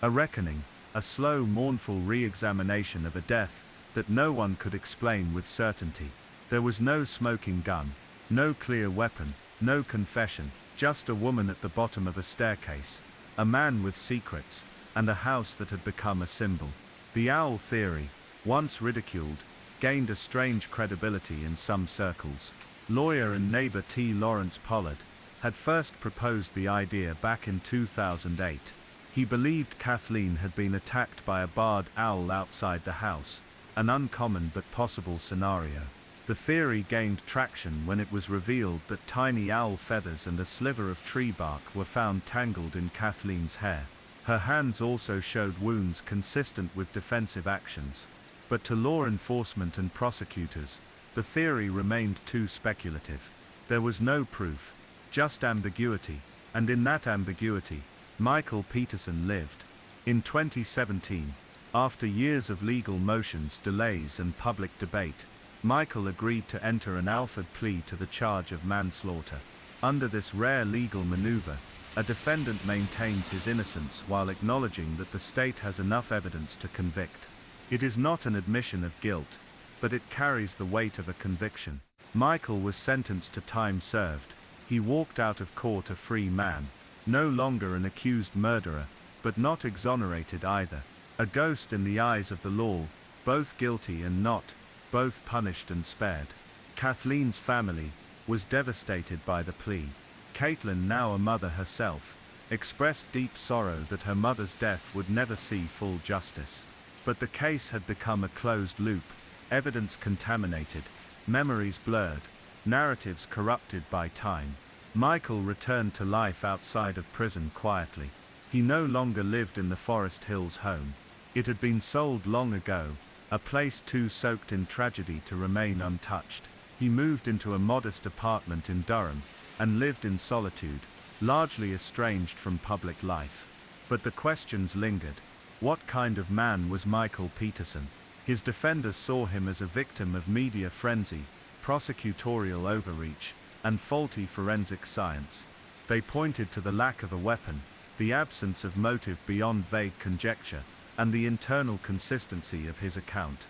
A reckoning, a slow, mournful re-examination of a death that no one could explain with certainty. There was no smoking gun, no clear weapon, no confession, just a woman at the bottom of a staircase, a man with secrets, and a house that had become a symbol. The owl theory, once ridiculed, gained a strange credibility in some circles. Lawyer and neighbor T. Lawrence Pollard had first proposed the idea back in 2008. He believed Kathleen had been attacked by a barred owl outside the house, an uncommon but possible scenario. The theory gained traction when it was revealed that tiny owl feathers and a sliver of tree bark were found tangled in Kathleen's hair. Her hands also showed wounds consistent with defensive actions. But to law enforcement and prosecutors, the theory remained too speculative. There was no proof, just ambiguity, and in that ambiguity, Michael Peterson lived. In 2017, after years of legal motions, delays and public debate, Michael agreed to enter an Alford plea to the charge of manslaughter. Under this rare legal maneuver, a defendant maintains his innocence while acknowledging that the state has enough evidence to convict. It is not an admission of guilt, but it carries the weight of a conviction. Michael was sentenced to time served. He walked out of court a free man, no longer an accused murderer, but not exonerated either. A ghost in the eyes of the law, both guilty and not, both punished and spared. Kathleen's family was devastated by the plea. Caitlin, now a mother herself, expressed deep sorrow that her mother's death would never see full justice. But the case had become a closed loop, evidence contaminated, memories blurred, narratives corrupted by time. Michael returned to life outside of prison quietly. He no longer lived in the Forest Hills home. It had been sold long ago, a place too soaked in tragedy to remain untouched. He moved into a modest apartment in Durham, and lived in solitude, largely estranged from public life. But the questions lingered. What kind of man was Michael Peterson? His defenders saw him as a victim of media frenzy, prosecutorial overreach, and faulty forensic science. They pointed to the lack of a weapon, the absence of motive beyond vague conjecture, and the internal consistency of his account.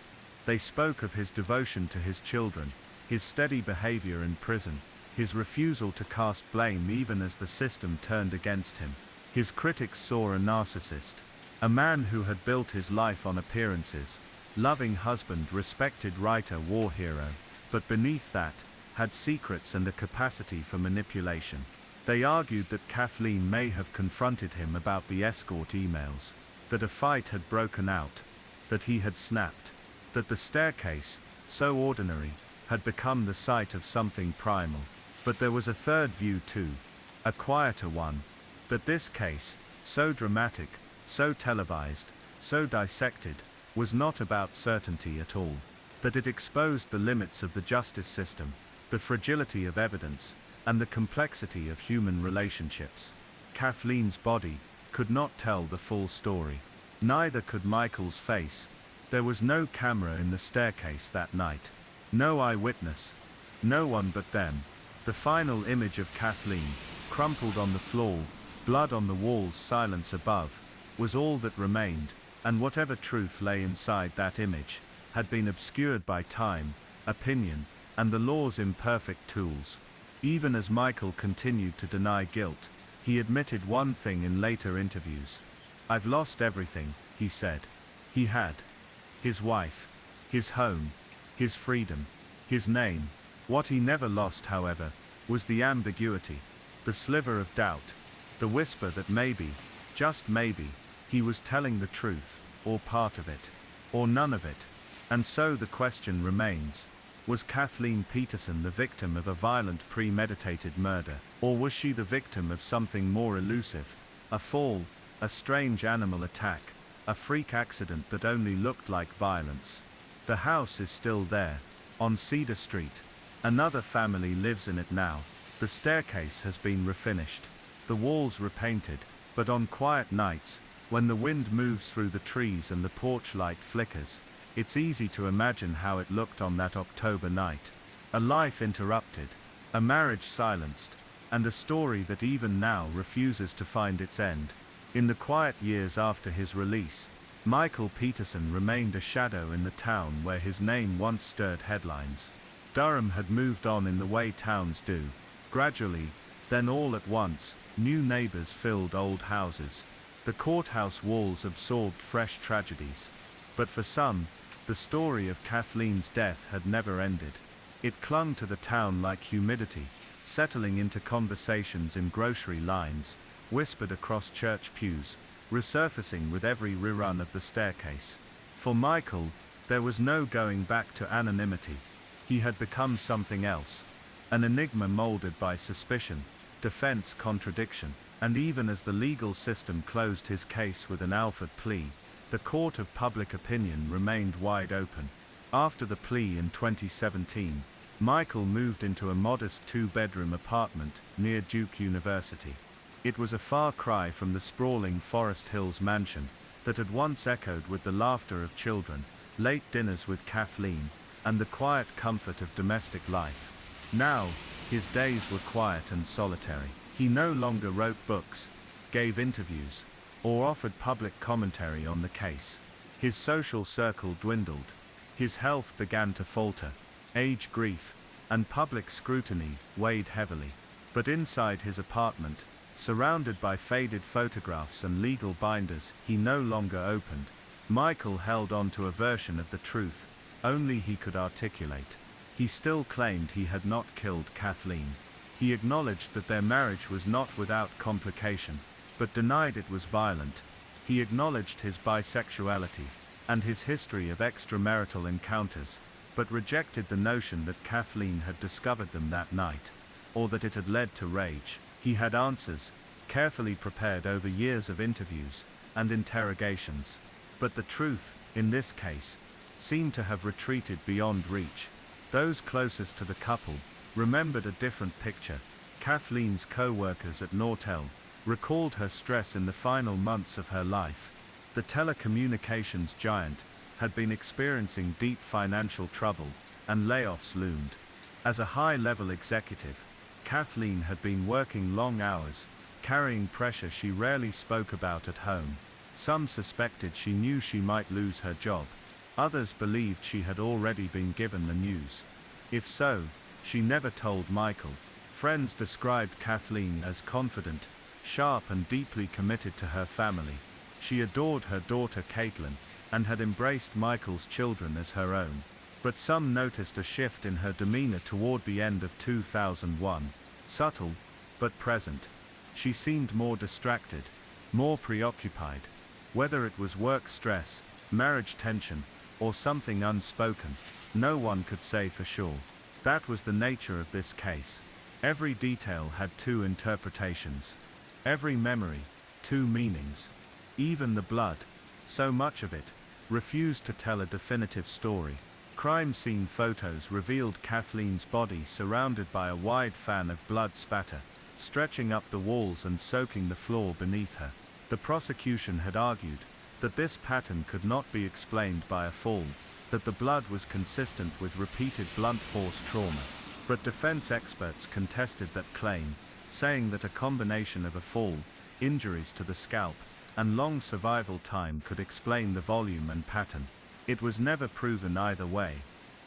They spoke of his devotion to his children, his steady behavior in prison, his refusal to cast blame even as the system turned against him. His critics saw a narcissist, a man who had built his life on appearances, loving husband, respected writer, war hero, but beneath that, had secrets and a capacity for manipulation. They argued that Kathleen may have confronted him about the escort emails, that a fight had broken out, that he had snapped, that the staircase, so ordinary, had become the site of something primal. But there was a third view too, a quieter one, that this case, so dramatic, so televised, so dissected, was not about certainty at all, that it exposed the limits of the justice system, the fragility of evidence, and the complexity of human relationships. Kathleen's body could not tell the full story. Neither could Michael's face. There was no camera in the staircase that night. No eyewitness. No one but them. The final image of Kathleen, crumpled on the floor, blood on the walls, silence above, was all that remained, and whatever truth lay inside that image had been obscured by time, opinion, and the law's imperfect tools. Even as Michael continued to deny guilt, he admitted one thing in later interviews. "I've lost everything," he said. He had. His wife, his home, his freedom, his name. What he never lost, however, was the ambiguity, the sliver of doubt, the whisper that maybe, just maybe, he was telling the truth, or part of it, or none of it. And so the question remains, was Kathleen Peterson the victim of a violent premeditated murder, or was she the victim of something more elusive, a fall, a strange animal attack, a freak accident that only looked like violence? The house is still there, on Cedar Street. Another family lives in it now. The staircase has been refinished, the walls repainted, but on quiet nights, when the wind moves through the trees and the porch light flickers, it's easy to imagine how it looked on that October night. A life interrupted, a marriage silenced, and a story that even now refuses to find its end. In the quiet years after his release, Michael Peterson remained a shadow in the town where his name once stirred headlines. Durham had moved on in the way towns do. Gradually, then all at once, new neighbors filled old houses. The courthouse walls absorbed fresh tragedies. But for some, the story of Kathleen's death had never ended. It clung to the town like humidity, settling into conversations in grocery lines, whispered across church pews, resurfacing with every rerun of the staircase. For Michael, there was no going back to anonymity. He had become something else, an enigma molded by suspicion, defense, contradiction, and even as the legal system closed his case with an Alford plea, the court of public opinion remained wide open. After the plea in 2017, Michael moved into a modest two-bedroom apartment near Duke University. It was a far cry from the sprawling Forest Hills mansion that had once echoed with the laughter of children, late dinners with Kathleen, and the quiet comfort of domestic life. Now, his days were quiet and solitary. He no longer wrote books, gave interviews, or offered public commentary on the case. His social circle dwindled. His health began to falter. Age, grief, and public scrutiny weighed heavily. But inside his apartment, surrounded by faded photographs and legal binders he no longer opened, Michael held on to a version of the truth only he could articulate. He still claimed he had not killed Kathleen. He acknowledged that their marriage was not without complication, but denied it was violent. He acknowledged his bisexuality and his history of extramarital encounters, but rejected the notion that Kathleen had discovered them that night, or that it had led to rage. He had answers, carefully prepared over years of interviews and interrogations, but the truth, in this case, seemed to have retreated beyond reach. Those closest to the couple remembered a different picture. Kathleen's co-workers at Nortel recalled her stress in the final months of her life. The telecommunications giant had been experiencing deep financial trouble, and layoffs loomed. As a high-level executive, Kathleen had been working long hours, carrying pressure she rarely spoke about at home. Some suspected she knew she might lose her job. Others believed she had already been given the news. If so, she never told Michael. Friends described Kathleen as confident, sharp and deeply committed to her family. She adored her daughter Caitlin, and had embraced Michael's children as her own. But some noticed a shift in her demeanor toward the end of 2001, subtle, but present. She seemed more distracted, more preoccupied. Whether it was work stress, marriage tension, or something unspoken, no one could say for sure. That was the nature of this case. Every detail had two interpretations. Every memory, two meanings. Even the blood, so much of it, refused to tell a definitive story. Crime scene photos revealed Kathleen's body surrounded by a wide fan of blood spatter, stretching up the walls and soaking the floor beneath her. The prosecution had argued that this pattern could not be explained by a fall, that the blood was consistent with repeated blunt force trauma. But defense experts contested that claim, saying that a combination of a fall, injuries to the scalp, and long survival time could explain the volume and pattern. It was never proven either way.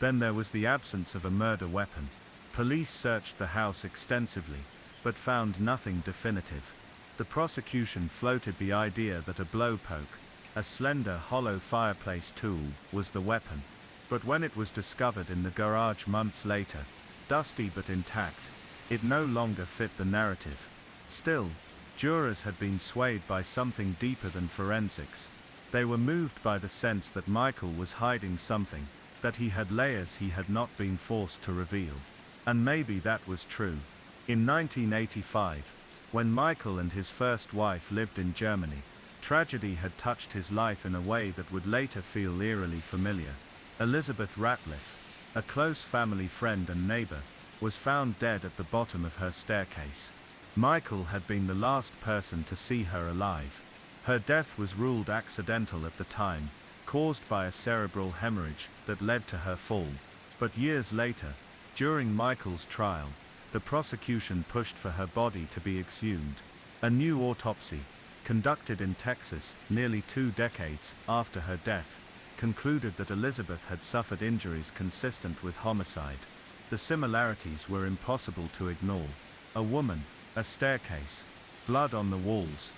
Then there was the absence of a murder weapon. Police searched the house extensively, but found nothing definitive. The prosecution floated the idea that a blowpoke, a slender hollow fireplace tool, was the weapon. But when it was discovered in the garage months later, dusty but intact, it no longer fit the narrative. Still, jurors had been swayed by something deeper than forensics. They were moved by the sense that Michael was hiding something, that he had layers he had not been forced to reveal. And maybe that was true. In 1985, when Michael and his first wife lived in Germany, tragedy had touched his life in a way that would later feel eerily familiar. Elizabeth Ratliff, a close family friend and neighbor, was found dead at the bottom of her staircase. Michael had been the last person to see her alive. Her death was ruled accidental at the time, caused by a cerebral hemorrhage that led to her fall. But years later, during Michael's trial, the prosecution pushed for her body to be exhumed. A new autopsy, conducted in Texas nearly 2 decades after her death, concluded that Elizabeth had suffered injuries consistent with homicide. The similarities were impossible to ignore. A woman, a staircase, blood on the walls.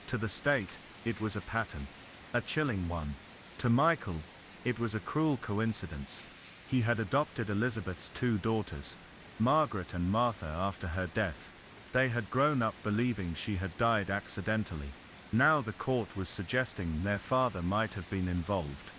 To the state, it was a pattern, a chilling one. To Michael, it was a cruel coincidence. He had adopted Elizabeth's 2 daughters, Margaret and Martha, after her death. They had grown up believing she had died accidentally. Now the court was suggesting their father might have been involved.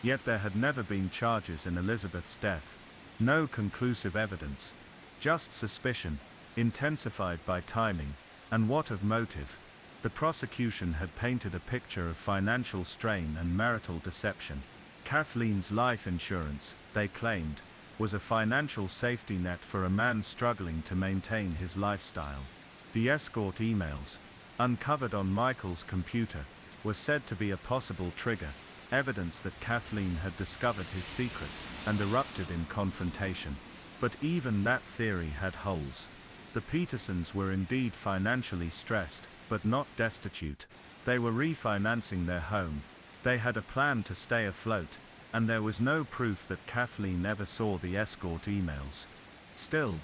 Yet there had never been charges in Elizabeth's death. No conclusive evidence. Just suspicion, intensified by timing. And what of motive? The prosecution had painted a picture of financial strain and marital deception. Kathleen's life insurance, they claimed, was a financial safety net for a man struggling to maintain his lifestyle. The escort emails, uncovered on Michael's computer, were said to be a possible trigger, evidence that Kathleen had discovered his secrets and erupted in confrontation. But even that theory had holes. The Petersons were indeed financially stressed, but not destitute. They were refinancing their home. They had a plan to stay afloat, and there was no proof that Kathleen ever saw the escort emails. Still,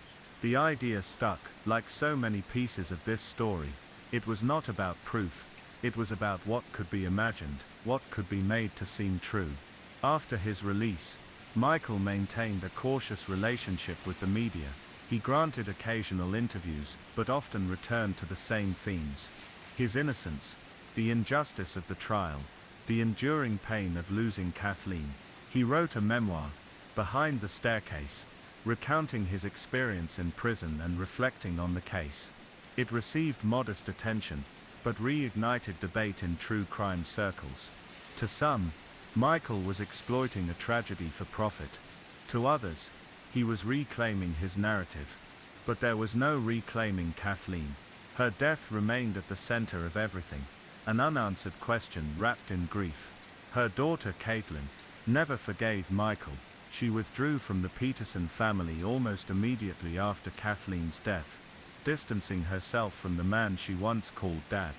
the idea stuck. Like so many pieces of this story, it was not about proof, it was about what could be imagined, what could be made to seem true. After his release, Michael maintained a cautious relationship with the media. He granted occasional interviews, but often returned to the same themes. His innocence, the injustice of the trial, the enduring pain of losing Kathleen. He wrote a memoir, Behind the Staircase, recounting his experience in prison and reflecting on the case. It received modest attention, but reignited debate in true crime circles. To some, Michael was exploiting a tragedy for profit. To others, he was reclaiming his narrative. But there was no reclaiming Kathleen. Her death remained at the center of everything, an unanswered question wrapped in grief. Her daughter Caitlin never forgave Michael. She withdrew from the Peterson family almost immediately after Kathleen's death, distancing herself from the man she once called Dad.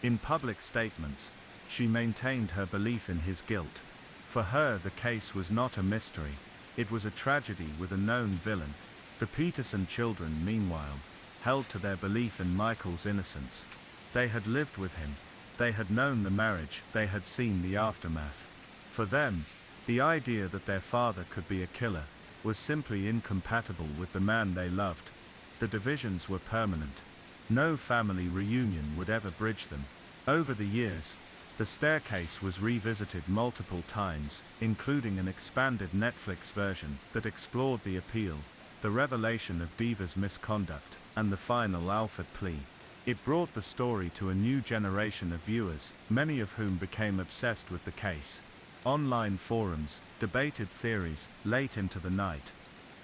In public statements, she maintained her belief in his guilt. For her, the case was not a mystery. It was a tragedy with a known villain. The Peterson children, meanwhile, held to their belief in Michael's innocence. They had lived with him. They had known the marriage. They had seen the aftermath. For them, the idea that their father could be a killer was simply incompatible with the man they loved. The divisions were permanent. No family reunion would ever bridge them. Over the years, the staircase was revisited multiple times, including an expanded Netflix version that explored the appeal, the revelation of Diva's misconduct, and the final Alfred plea. It brought the story to a new generation of viewers, many of whom became obsessed with the case. Online forums debated theories late into the night.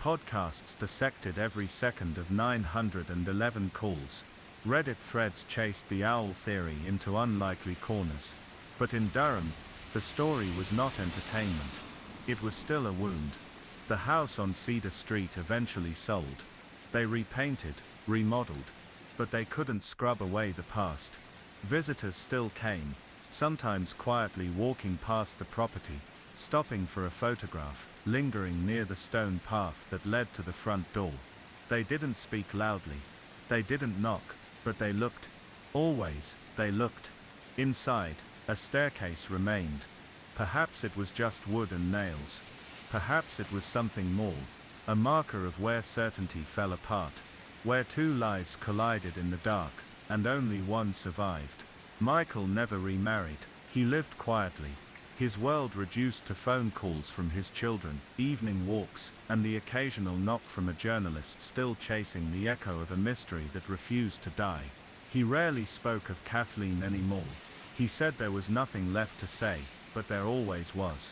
Podcasts dissected every second of 911 calls. Reddit threads chased the owl theory into unlikely corners. But in Durham, the story was not entertainment. It was still a wound. The house on Cedar Street eventually sold. They repainted, remodeled, but they couldn't scrub away the past. Visitors still came, sometimes quietly walking past the property, stopping for a photograph, lingering near the stone path that led to the front door. They didn't speak loudly. They didn't knock, but they looked. Always, they looked. Inside, a staircase remained. Perhaps it was just wood and nails. Perhaps it was something more, a marker of where certainty fell apart, where two lives collided in the dark, and only one survived. Michael never remarried. He lived quietly, his world reduced to phone calls from his children, evening walks, and the occasional knock from a journalist still chasing the echo of a mystery that refused to die. He rarely spoke of Kathleen anymore. He said there was nothing left to say, but there always was.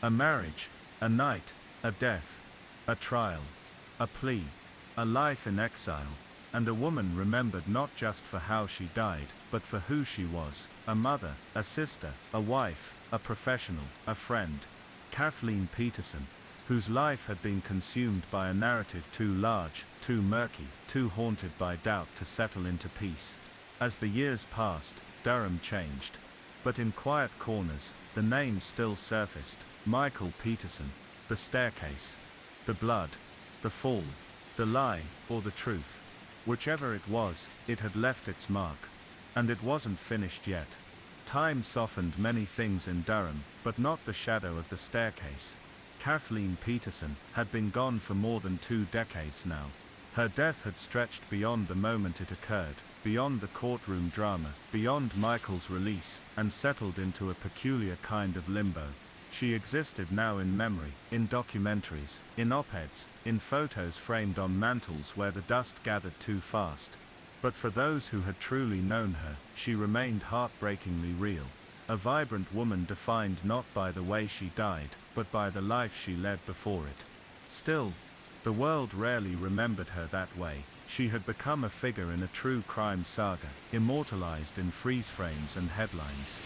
A marriage, a night, a death, a trial, a plea, a life in exile, and a woman remembered not just for how she died, but for who she was, a mother, a sister, a wife, a professional, a friend. Kathleen Peterson, whose life had been consumed by a narrative too large, too murky, too haunted by doubt to settle into peace. As the years passed, Durham changed. But in quiet corners, the name still surfaced. Michael Peterson. The staircase. The blood. The fall. The lie, or the truth. Whichever it was, it had left its mark. And it wasn't finished yet. Time softened many things in Durham, but not the shadow of the staircase. Kathleen Peterson had been gone for more than 2 decades now. Her death had stretched beyond the moment it occurred, beyond the courtroom drama, beyond Michael's release, and settled into a peculiar kind of limbo. She existed now in memory, in documentaries, in op-eds, in photos framed on mantles where the dust gathered too fast. But for those who had truly known her, she remained heartbreakingly real. A vibrant woman defined not by the way she died, but by the life she led before it. Still, the world rarely remembered her that way. She had become a figure in a true crime saga, immortalized in freeze frames and headlines.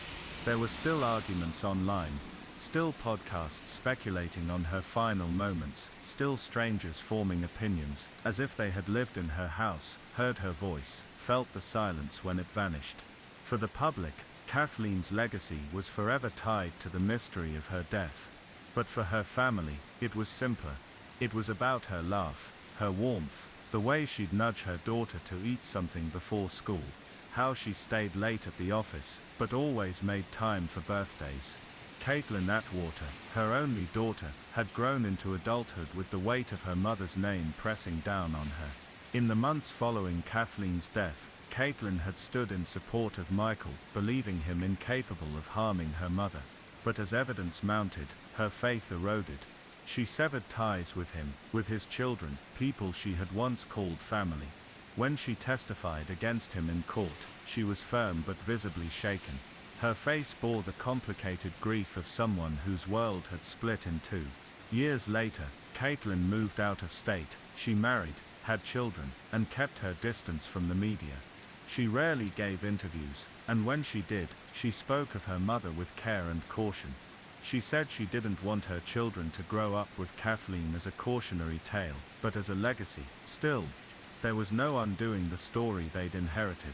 There were still arguments online, still podcasts speculating on her final moments, still strangers forming opinions, as if they had lived in her house, heard her voice, felt the silence when it vanished. For the public, Kathleen's legacy was forever tied to the mystery of her death. But for her family, it was simpler. It was about her laugh, her warmth, the way she'd nudge her daughter to eat something before school, how she stayed late at the office, but always made time for birthdays. Caitlin Atwater, her only daughter, had grown into adulthood with the weight of her mother's name pressing down on her. In the months following Kathleen's death, Caitlin had stood in support of Michael, believing him incapable of harming her mother. But as evidence mounted, her faith eroded. She severed ties with him, with his children, people she had once called family. When she testified against him in court, she was firm but visibly shaken. Her face bore the complicated grief of someone whose world had split in two. Years later, Caitlin moved out of state. She married, had children, and kept her distance from the media. She rarely gave interviews, and when she did, she spoke of her mother with care and caution. She said she didn't want her children to grow up with Kathleen as a cautionary tale, but as a legacy. Still, there was no undoing the story they'd inherited.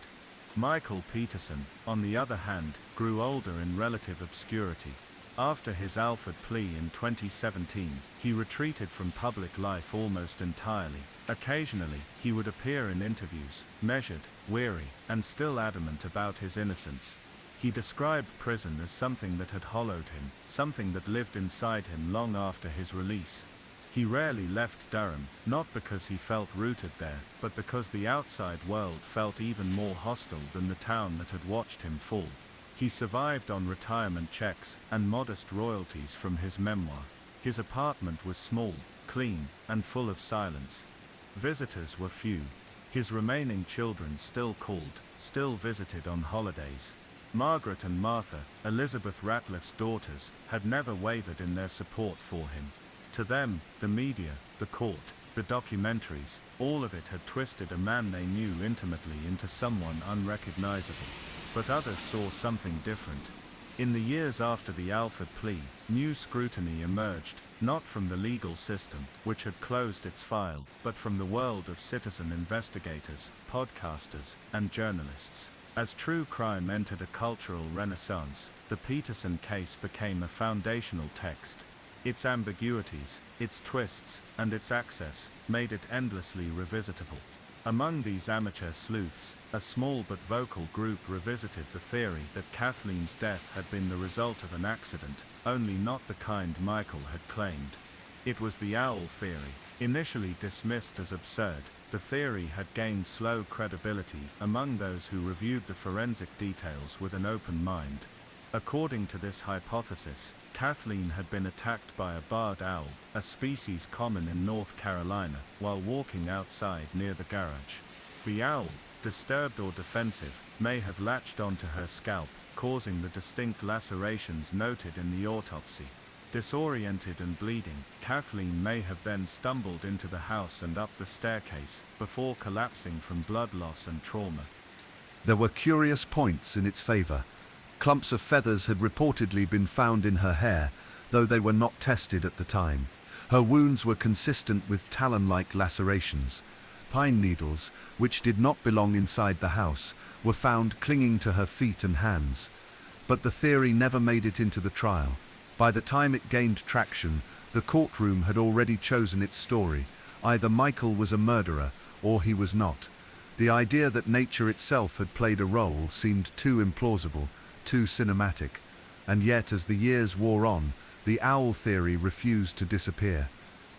Michael Peterson, on the other hand, grew older in relative obscurity. After his Alford plea in 2017, he retreated from public life almost entirely. Occasionally, he would appear in interviews, measured, weary, and still adamant about his innocence. He described prison as something that had hollowed him, something that lived inside him long after his release. He rarely left Durham, not because he felt rooted there, but because the outside world felt even more hostile than the town that had watched him fall. He survived on retirement checks and modest royalties from his memoir. His apartment was small, clean, and full of silence. Visitors were few. His remaining children still called, still visited on holidays. Margaret and Martha, Elizabeth Ratliff's daughters, had never wavered in their support for him. To them, the media, the court, the documentaries, all of it had twisted a man they knew intimately into someone unrecognizable. But others saw something different. In the years after the Alford plea, new scrutiny emerged, not from the legal system, which had closed its file, but from the world of citizen investigators, podcasters, and journalists. As true crime entered a cultural renaissance, the Peterson case became a foundational text. Its ambiguities, its twists, and its access made it endlessly revisitable. Among these amateur sleuths, a small but vocal group revisited the theory that Kathleen's death had been the result of an accident, only not the kind Michael had claimed. It was the owl theory. Initially dismissed as absurd, the theory had gained slow credibility among those who reviewed the forensic details with an open mind. According to this hypothesis, Kathleen had been attacked by a barred owl, a species common in North Carolina, while walking outside near the garage. The owl, disturbed or defensive, may have latched onto her scalp, causing the distinct lacerations noted in the autopsy. Disoriented and bleeding, Kathleen may have then stumbled into the house and up the staircase, before collapsing from blood loss and trauma. There were curious points in its favor. Clumps of feathers had reportedly been found in her hair, though they were not tested at the time. Her wounds were consistent with talon-like lacerations. Pine needles, which did not belong inside the house, were found clinging to her feet and hands. But the theory never made it into the trial. By the time it gained traction, the courtroom had already chosen its story. Either Michael was a murderer, or he was not. The idea that nature itself had played a role seemed too implausible, too cinematic, and yet as the years wore on, the owl theory refused to disappear.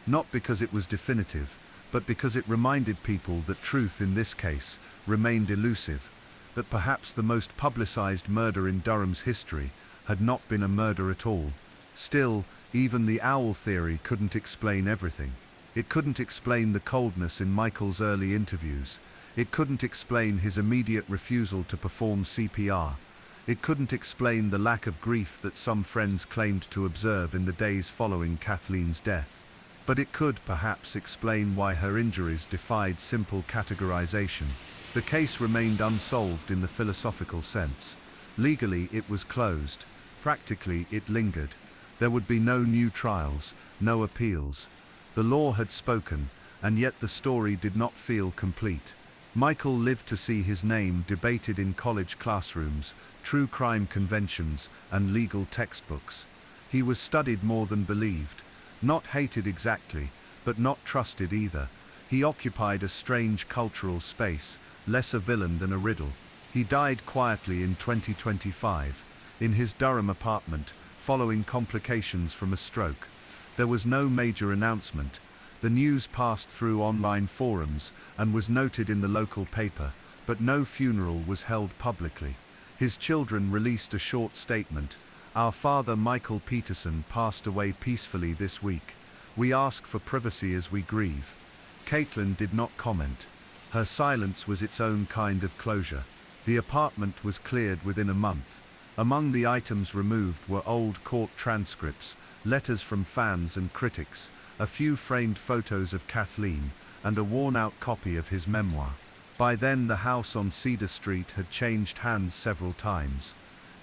Not because it was definitive, but because it reminded people that truth in this case remained elusive, that perhaps the most publicized murder in Durham's history had not been a murder at all. Still, even the owl theory couldn't explain everything. It couldn't explain the coldness in Michael's early interviews. It couldn't explain his immediate refusal to perform CPR. It couldn't explain the lack of grief that some friends claimed to observe in the days following Kathleen's death. But it could perhaps explain why her injuries defied simple categorization. The case remained unsolved in the philosophical sense. Legally, it was closed. Practically, it lingered. There would be no new trials, no appeals. The law had spoken, and yet the story did not feel complete. Michael lived to see his name debated in college classrooms, true crime conventions, and legal textbooks. He was studied more than believed. Not hated exactly, but not trusted either. He occupied a strange cultural space, less a villain than a riddle. He died quietly in 2025, in his Durham apartment, following complications from a stroke. There was no major announcement. The news passed through online forums and was noted in the local paper, but no funeral was held publicly. His children released a short statement. Our father, Michael Peterson, passed away peacefully this week. We ask for privacy as we grieve. Caitlin did not comment. Her silence was its own kind of closure. The apartment was cleared within a month. Among the items removed were old court transcripts, letters from fans and critics, a few framed photos of Kathleen, and a worn-out copy of his memoir. By then the house on Cedar Street had changed hands several times.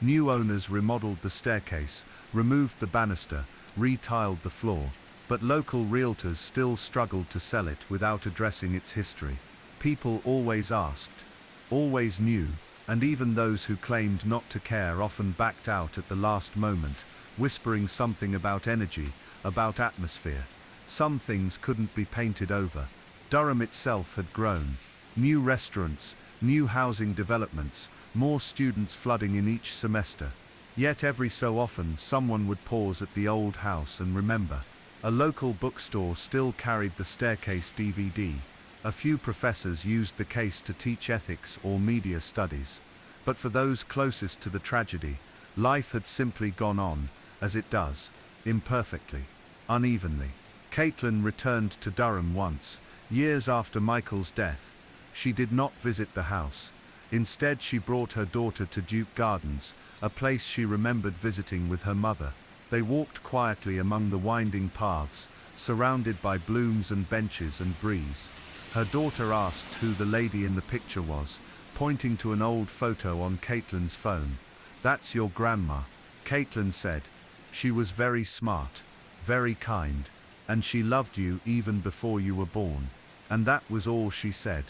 New owners remodeled the staircase, removed the banister, retiled the floor, but local realtors still struggled to sell it without addressing its history. People always asked, always knew, and even those who claimed not to care often backed out at the last moment, whispering something about energy, about atmosphere. Some things couldn't be painted over. Durham itself had grown. New restaurants, new housing developments, more students flooding in each semester. Yet every so often someone would pause at the old house and remember. A local bookstore still carried the Staircase DVD. A few professors used the case to teach ethics or media studies. But for those closest to the tragedy, life had simply gone on, as it does, imperfectly, unevenly. Caitlin returned to Durham once, years after Michael's death. She did not visit the house. Instead, she brought her daughter to Duke Gardens, a place she remembered visiting with her mother. They walked quietly among the winding paths, surrounded by blooms and benches and breeze. Her daughter asked who the lady in the picture was, pointing to an old photo on Caitlin's phone. "That's your grandma," Caitlin said. "She was very smart, very kind, and she loved you even before you were born." And that was all she said.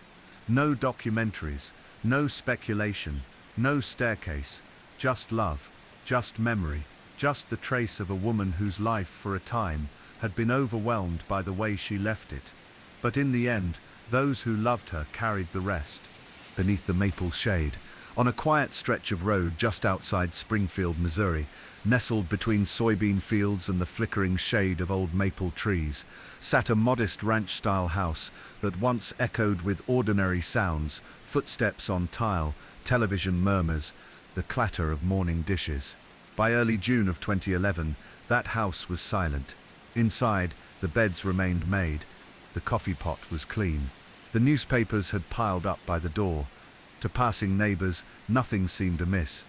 No documentaries, no speculation, no staircase, just love, just memory, just the trace of a woman whose life for a time had been overwhelmed by the way she left it. But in the end, those who loved her carried the rest. Beneath the maple shade, on a quiet stretch of road just outside Springfield, Missouri, nestled between soybean fields and the flickering shade of old maple trees, sat a modest ranch-style house that once echoed with ordinary sounds, footsteps on tile, television murmurs, the clatter of morning dishes. By early June of 2011, that house was silent. Inside, the beds remained made. The coffee pot was clean. The newspapers had piled up by the door. To passing neighbors, nothing seemed amiss.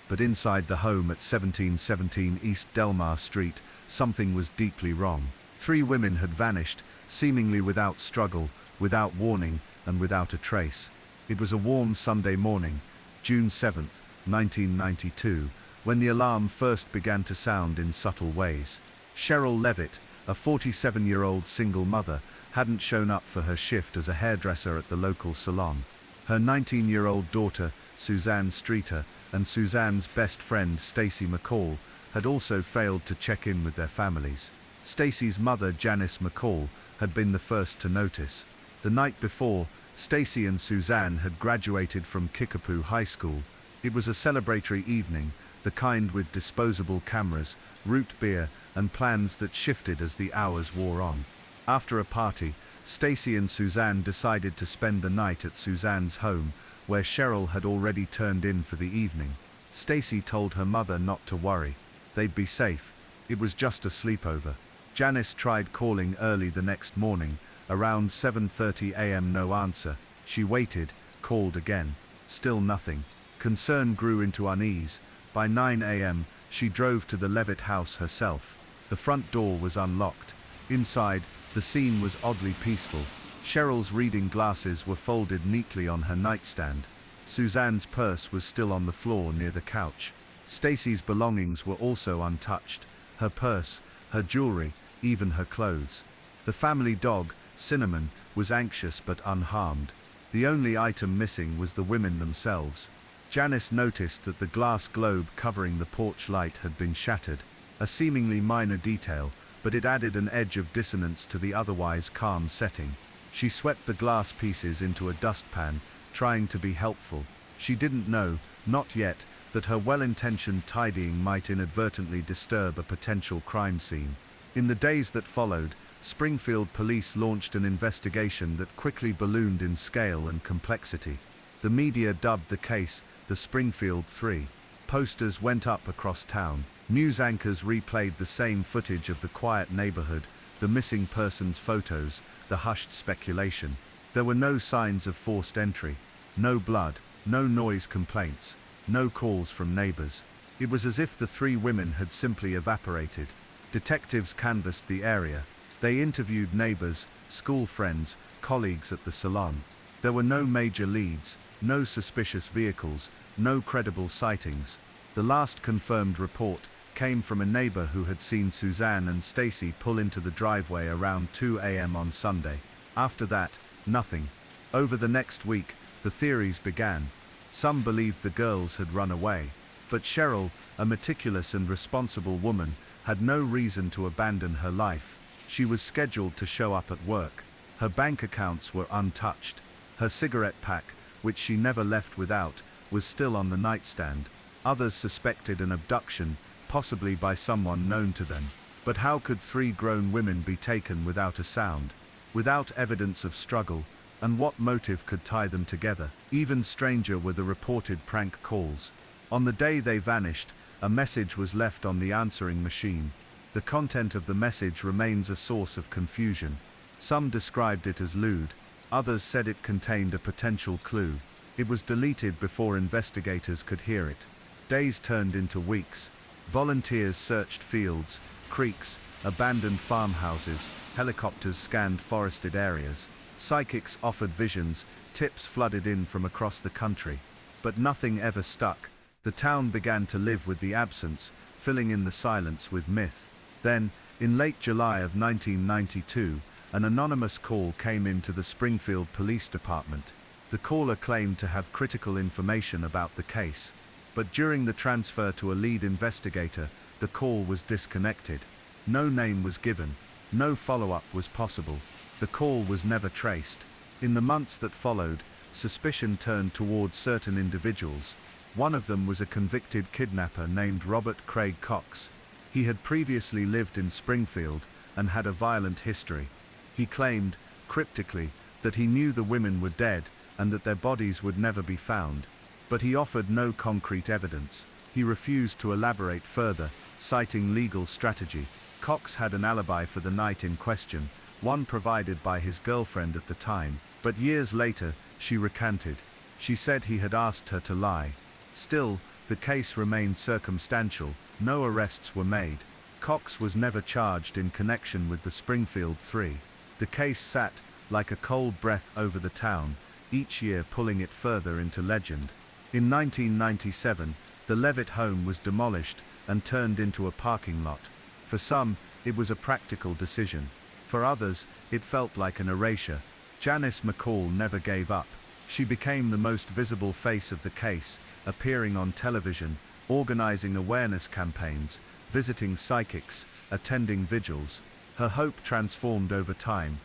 But inside the home at 1717 East Delmar Street, something was deeply wrong. 3 women had vanished, seemingly without struggle, without warning, and without a trace. It was a warm Sunday morning, June 7th, 1992, when the alarm first began to sound in subtle ways. Cheryl Levitt, a 47-year-old single mother, hadn't shown up for her shift as a hairdresser at the local salon. Her 19-year-old daughter, Suzanne Streeter, and Suzanne's best friend, Stacy McCall, had also failed to check in with their families. Stacy's mother, Janice McCall, had been the first to notice. The night before, Stacy and Suzanne had graduated from Kickapoo High School. It was a celebratory evening, the kind with disposable cameras, root beer, and plans that shifted as the hours wore on. After a party, Stacy and Suzanne decided to spend the night at Suzanne's home, where Cheryl had already turned in for the evening. Stacy told her mother not to worry. They'd be safe. It was just a sleepover. Janice tried calling early the next morning, around 7:30 a.m. No answer. She waited, called again. Still nothing. Concern grew into unease. By 9 a.m., she drove to the Levitt house herself. The front door was unlocked. Inside, the scene was oddly peaceful. Cheryl's reading glasses were folded neatly on her nightstand. Suzanne's purse was still on the floor near the couch. Stacy's belongings were also untouched. Her purse, her jewelry, even her clothes. The family dog, Cinnamon, was anxious but unharmed. The only item missing was the women themselves. Janice noticed that the glass globe covering the porch light had been shattered. A seemingly minor detail, but it added an edge of dissonance to the otherwise calm setting. She swept the glass pieces into a dustpan, trying to be helpful. She didn't know, not yet, that her well-intentioned tidying might inadvertently disturb a potential crime scene. In the days that followed, Springfield police launched an investigation that quickly ballooned in scale and complexity. The media dubbed the case the Springfield 3. Posters went up across town. News anchors replayed the same footage of the quiet neighborhood, the missing persons photos, the hushed speculation. There were no signs of forced entry, no blood, no noise complaints, no calls from neighbors. It was as if the 3 women had simply evaporated. Detectives canvassed the area. They interviewed neighbors, school friends, colleagues at the salon. There were no major leads, no suspicious vehicles, no credible sightings. The last confirmed report came from a neighbor who had seen Suzanne and Stacy pull into the driveway around 2 a.m. on Sunday. After that, nothing. Over the next week, the theories began. Some believed the girls had run away. But Cheryl, a meticulous and responsible woman, had no reason to abandon her life. She was scheduled to show up at work. Her bank accounts were untouched. Her cigarette pack, which she never left without, was still on the nightstand. Others suspected an abduction, possibly by someone known to them. But how could 3 grown women be taken without a sound, without evidence of struggle, and what motive could tie them together? Even stranger were the reported prank calls. On the day they vanished, a message was left on the answering machine. The content of the message remains a source of confusion. Some described it as lewd, others said it contained a potential clue. It was deleted before investigators could hear it. Days turned into weeks. Volunteers searched fields, creeks, abandoned farmhouses, helicopters scanned forested areas. Psychics offered visions, tips flooded in from across the country. But nothing ever stuck. The town began to live with the absence, filling in the silence with myth. Then, in late July of 1992, an anonymous call came into the Springfield Police Department. The caller claimed to have critical information about the case. But during the transfer to a lead investigator, the call was disconnected. No name was given. No follow-up was possible. The call was never traced. In the months that followed, suspicion turned towards certain individuals. One of them was a convicted kidnapper named Robert Craig Cox. He had previously lived in Springfield and had a violent history. He claimed, cryptically, that he knew the women were dead and that their bodies would never be found. But he offered no concrete evidence. He refused to elaborate further, citing legal strategy. Cox had an alibi for the night in question, one provided by his girlfriend at the time, but years later, she recanted. She said he had asked her to lie. Still, the case remained circumstantial. No arrests were made. Cox was never charged in connection with the Springfield Three. The case sat like a cold breath over the town, each year pulling it further into legend. In 1997, the Levitt home was demolished and turned into a parking lot. For some, it was a practical decision. For others, it felt like an erasure. Janice McCall never gave up. She became the most visible face of the case, appearing on television, organizing awareness campaigns, visiting psychics, attending vigils. Her hope transformed over time,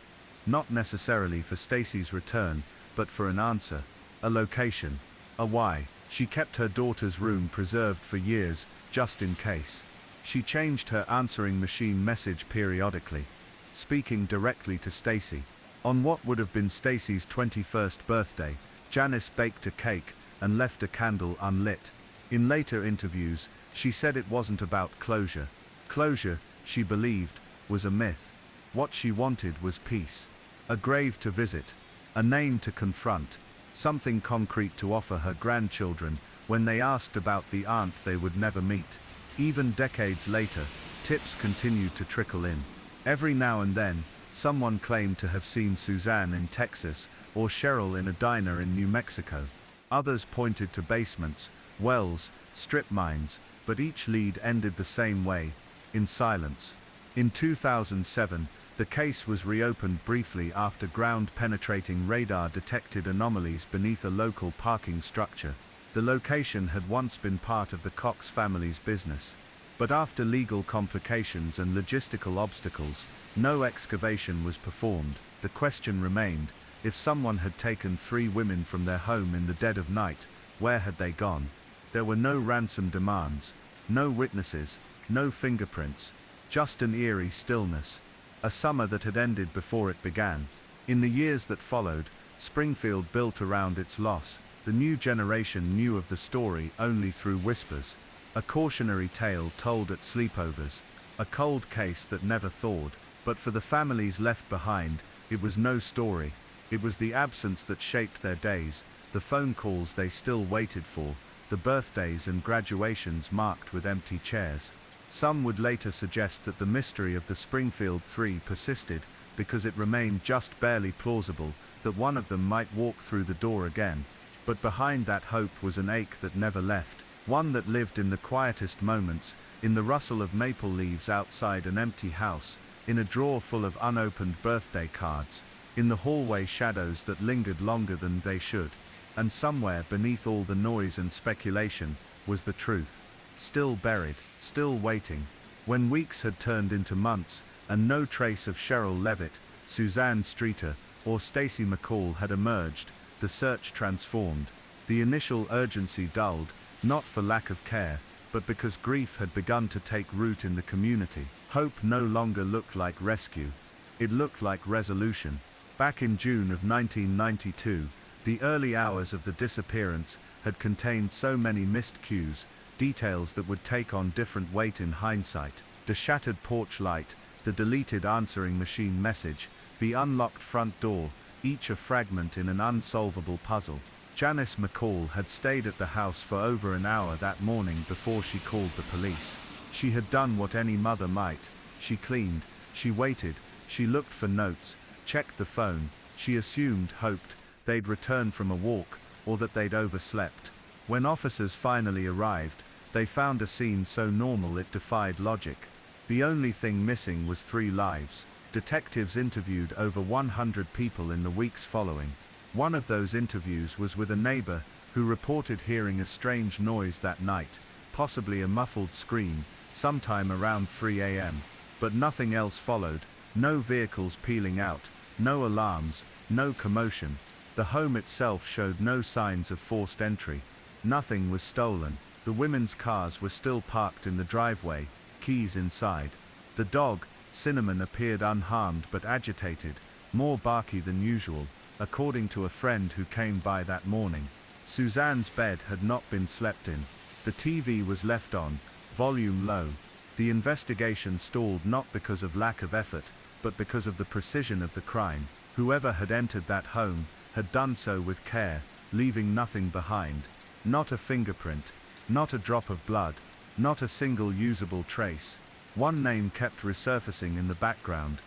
not necessarily for Stacy's return, but for an answer, a location, a why. She kept her daughter's room preserved for years, just in case. She changed her answering machine message periodically, speaking directly to Stacy. On what would have been Stacy's 21st birthday, Janice baked a cake and left a candle unlit. In later interviews, she said it wasn't about closure. Closure, she believed, was a myth. What she wanted was peace. A grave to visit, a name to confront, something concrete to offer her grandchildren when they asked about the aunt they would never meet. Even decades later, tips continued to trickle in. Every now and then, someone claimed to have seen Suzanne in Texas or Cheryl in a diner in New Mexico. Others pointed to basements, wells, strip mines, but each lead ended the same way, in silence. In 2007, the case was reopened briefly after ground-penetrating radar detected anomalies beneath a local parking structure. The location had once been part of the Cox family's business. But after legal complications and logistical obstacles, no excavation was performed. The question remained, if someone had taken 3 women from their home in the dead of night, where had they gone? There were no ransom demands, no witnesses, no fingerprints, just an eerie stillness. A summer that had ended before it began. In the years that followed, Springfield built around its loss. The new generation knew of the story only through whispers. A cautionary tale told at sleepovers. A cold case that never thawed. But for the families left behind, it was no story. It was the absence that shaped their days, the phone calls they still waited for, the birthdays and graduations marked with empty chairs. Some would later suggest that the mystery of the Springfield Three persisted because it remained just barely plausible that one of them might walk through the door again. But behind that hope was an ache that never left, one that lived in the quietest moments, in the rustle of maple leaves outside an empty house, in a drawer full of unopened birthday cards, in the hallway shadows that lingered longer than they should. And somewhere beneath all the noise and speculation was the truth. still buried, still waiting. When weeks had turned into months, and no trace of Cheryl Levitt, Suzanne Streeter, or Stacy McCall had emerged, the search transformed. The initial urgency dulled, not for lack of care, but because grief had begun to take root in the community. Hope no longer looked like rescue. It looked like resolution. Back in June of 1992, the early hours of the disappearance had contained so many missed cues, details that would take on different weight in hindsight. The shattered porch light, the deleted answering machine message, the unlocked front door, each a fragment in an unsolvable puzzle. Janice McCall had stayed at the house for over an hour that morning before she called the police. She had done what any mother might. She cleaned, she waited, she looked for notes, checked the phone, she assumed, hoped, they'd returned from a walk, or that they'd overslept. When officers finally arrived, they found a scene so normal it defied logic. The only thing missing was 3 lives. Detectives interviewed over 100 people in the weeks following. One of those interviews was with a neighbor who reported hearing a strange noise that night, possibly a muffled scream, sometime around 3 a.m. But nothing else followed, no vehicles peeling out, no alarms, no commotion. The home itself showed no signs of forced entry. Nothing was stolen. The women's cars were still parked in the driveway, keys inside. The dog, Cinnamon, appeared unharmed but agitated, more barky than usual, according to a friend who came by that morning. Suzanne's bed had not been slept in. The TV was left on, volume low. The investigation stalled not because of lack of effort, but because of the precision of the crime. Whoever had entered that home had done so with care, leaving nothing behind. Not a fingerprint, not a drop of blood, not a single usable trace. One name kept resurfacing in the background: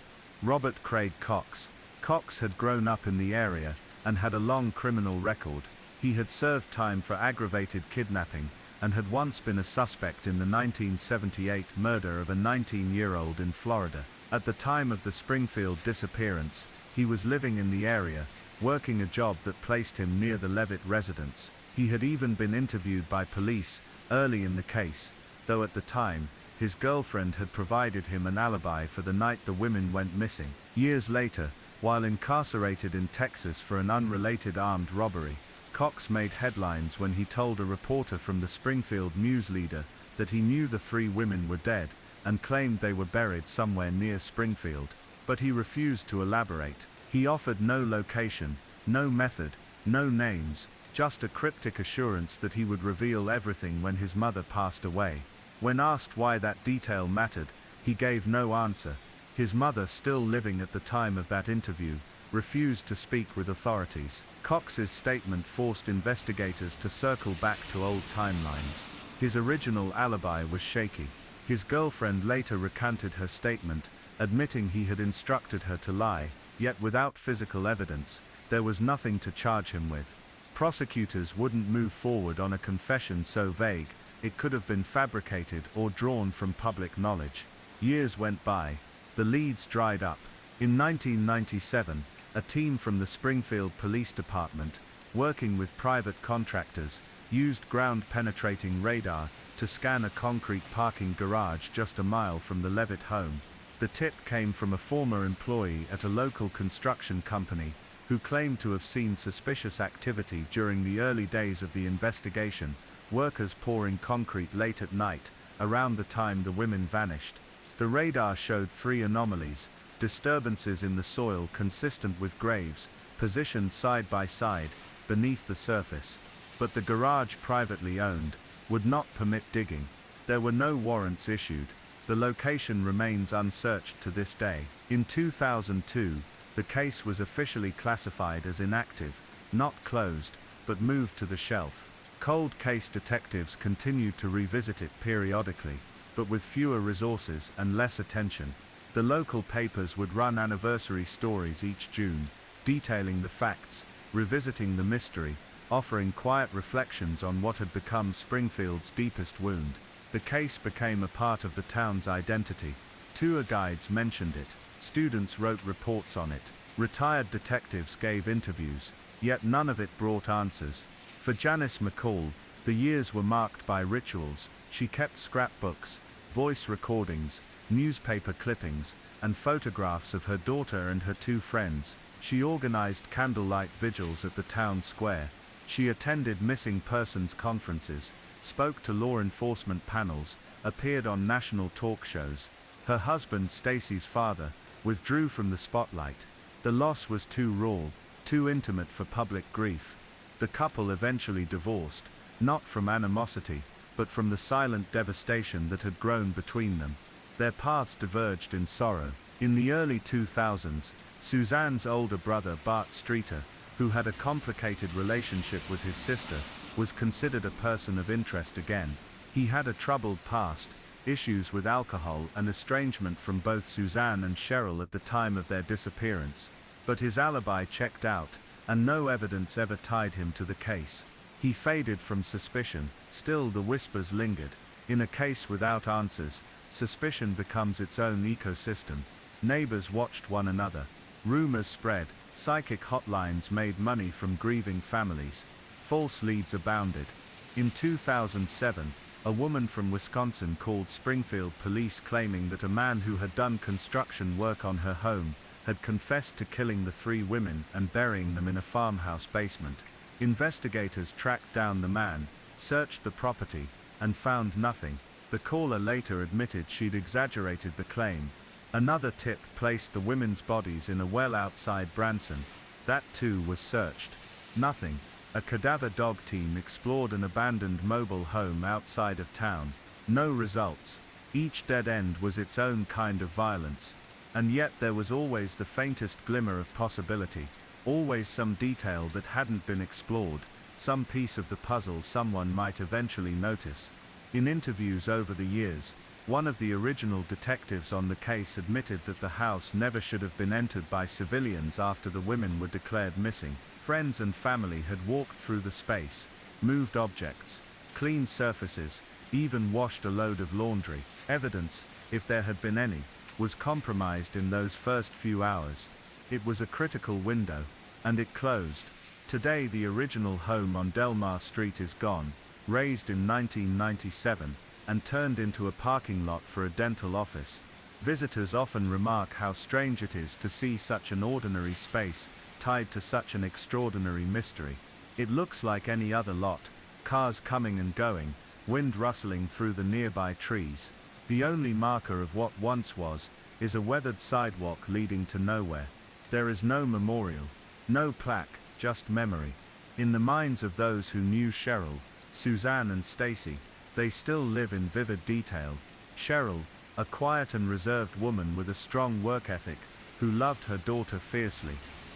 Robert Craig Cox. Cox had grown up in the area and had a long criminal record. He had served time for aggravated kidnapping and had once been a suspect in the 1978 murder of a 19-year-old in Florida. At the time of the Springfield disappearance, he was living in the area, working a job that placed him near the Levitt residence. He had even been interviewed by police early in the case, though at the time, his girlfriend had provided him an alibi for the night the women went missing. Years later, while incarcerated in Texas for an unrelated armed robbery, Cox made headlines when he told a reporter from the Springfield News Leader that he knew the 3 women were dead and claimed they were buried somewhere near Springfield. But he refused to elaborate. He offered no location, no method, no names, just a cryptic assurance that he would reveal everything when his mother passed away. When asked why that detail mattered, he gave no answer. His mother, still living at the time of that interview, refused to speak with authorities. Cox's statement forced investigators to circle back to old timelines. His original alibi was shaky. His girlfriend later recanted her statement, admitting he had instructed her to lie, yet without physical evidence, there was nothing to charge him with. Prosecutors wouldn't move forward on a confession so vague, it could have been fabricated or drawn from public knowledge. Years went by. The leads dried up. In 1997, a team from the Springfield Police Department, working with private contractors, used ground-penetrating radar to scan a concrete parking garage just a mile from the Levitt home. The tip came from a former employee at a local construction company who claimed to have seen suspicious activity during the early days of the investigation, workers pouring concrete late at night, around the time the women vanished. The radar showed 3 anomalies: disturbances in the soil consistent with graves, positioned side by side, beneath the surface. But the garage, privately owned, would not permit digging. There were no warrants issued. The location remains unsearched to this day. In 2002, the case was officially classified as inactive, not closed, but moved to the shelf. Cold case detectives continued to revisit it periodically, but with fewer resources and less attention. The local papers would run anniversary stories each June, detailing the facts, revisiting the mystery, offering quiet reflections on what had become Springfield's deepest wound. The case became a part of the town's identity. Tour guides mentioned it, students wrote reports on it, retired detectives gave interviews, yet none of it brought answers. For Janice McCall, The years were marked by rituals. She kept scrapbooks, voice recordings, newspaper clippings, and photographs of her daughter and her two friends. She organized candlelight vigils at the town square. She attended missing persons conferences, spoke to law enforcement panels, appeared on national talk shows. Her husband, Stacy's father, withdrew from the spotlight. The loss was too raw, too intimate for public grief. The couple eventually divorced, not from animosity, but from the silent devastation that had grown between them. Their paths diverged in sorrow. In the early 2000s, Suzanne's older brother, Bart Streeter, who had a complicated relationship with his sister, was considered a person of interest again. He had a troubled past, issues with alcohol and estrangement from both Suzanne and Cheryl at the time of their disappearance. But his alibi checked out, and no evidence ever tied him to the case. He faded from suspicion. Still, the whispers lingered. In a case without answers, suspicion becomes its own ecosystem. Neighbors watched one another. Rumors spread. Psychic hotlines made money from grieving families. False leads abounded. In 2007, a woman from Wisconsin called Springfield police claiming that a man who had done construction work on her home had confessed to killing the three women and burying them in a farmhouse basement. Investigators tracked down the man, searched the property, and found nothing. The caller later admitted she'd exaggerated the claim. Another tip placed the women's bodies in a well outside Branson. That too was searched. Nothing. A cadaver dog team explored an abandoned mobile home outside of town. No results. Each dead end was its own kind of violence. And yet there was always the faintest glimmer of possibility. Always some detail that hadn't been explored, some piece of the puzzle someone might eventually notice. In interviews over the years, one of the original detectives on the case admitted that the house never should have been entered by civilians after the women were declared missing. Friends and family had walked through the space, moved objects, cleaned surfaces, even washed a load of laundry. Evidence, if there had been any, was compromised in those first few hours. It was a critical window, and it closed. Today the original home on Delmar Street is gone, razed in 1997, and turned into a parking lot for a dental office. Visitors often remark how strange it is to see such an ordinary space tied to such an extraordinary mystery. It looks like any other lot, cars coming and going, wind rustling through the nearby trees. The only marker of what once was, is a weathered sidewalk leading to nowhere. There is no memorial, no plaque, just memory. In the minds of those who knew Cheryl, Suzanne and Stacy, they still live in vivid detail. Cheryl, a quiet and reserved woman with a strong work ethic, who loved her daughter fiercely.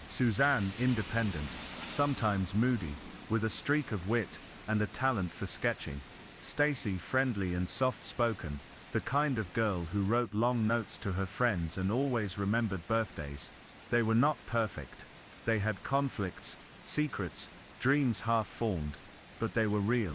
Suzanne, independent, sometimes moody, with a streak of wit and a talent for sketching. Stacy, friendly and soft-spoken, the kind of girl who wrote long notes to her friends and always remembered birthdays. They were not perfect. They had conflicts, secrets, dreams half-formed, but they were real.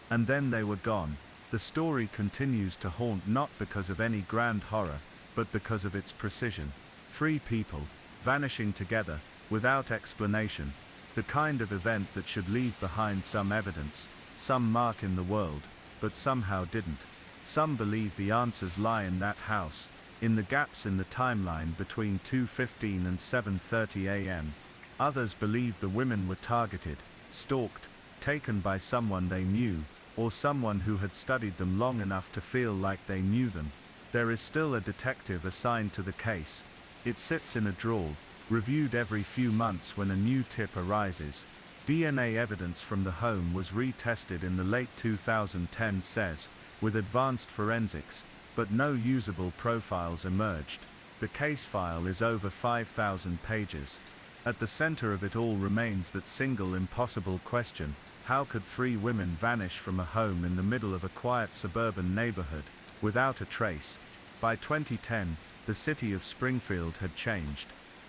And then they were gone. The story continues to haunt not because of any grand horror, but because of its precision. Three people, vanishing together, without explanation. The kind of event that should leave behind some evidence, some mark in the world, but somehow didn't. Some believe the answers lie in that house, in the gaps in the timeline between 2:15 and 7:30 a.m. Others believe the women were targeted, stalked, taken by someone they knew, or someone who had studied them long enough to feel like they knew them. There is still a detective assigned to the case. It sits in a drawer, reviewed every few months when a new tip arises. DNA evidence from the home was retested in the late 2010s, says, with advanced forensics, but no usable profiles emerged. The case file is over 5,000 pages. At the center of it all remains that single impossible question: how could three women vanish from a home in the middle of a quiet suburban neighborhood, without a trace? By 2010, the city of Springfield had changed.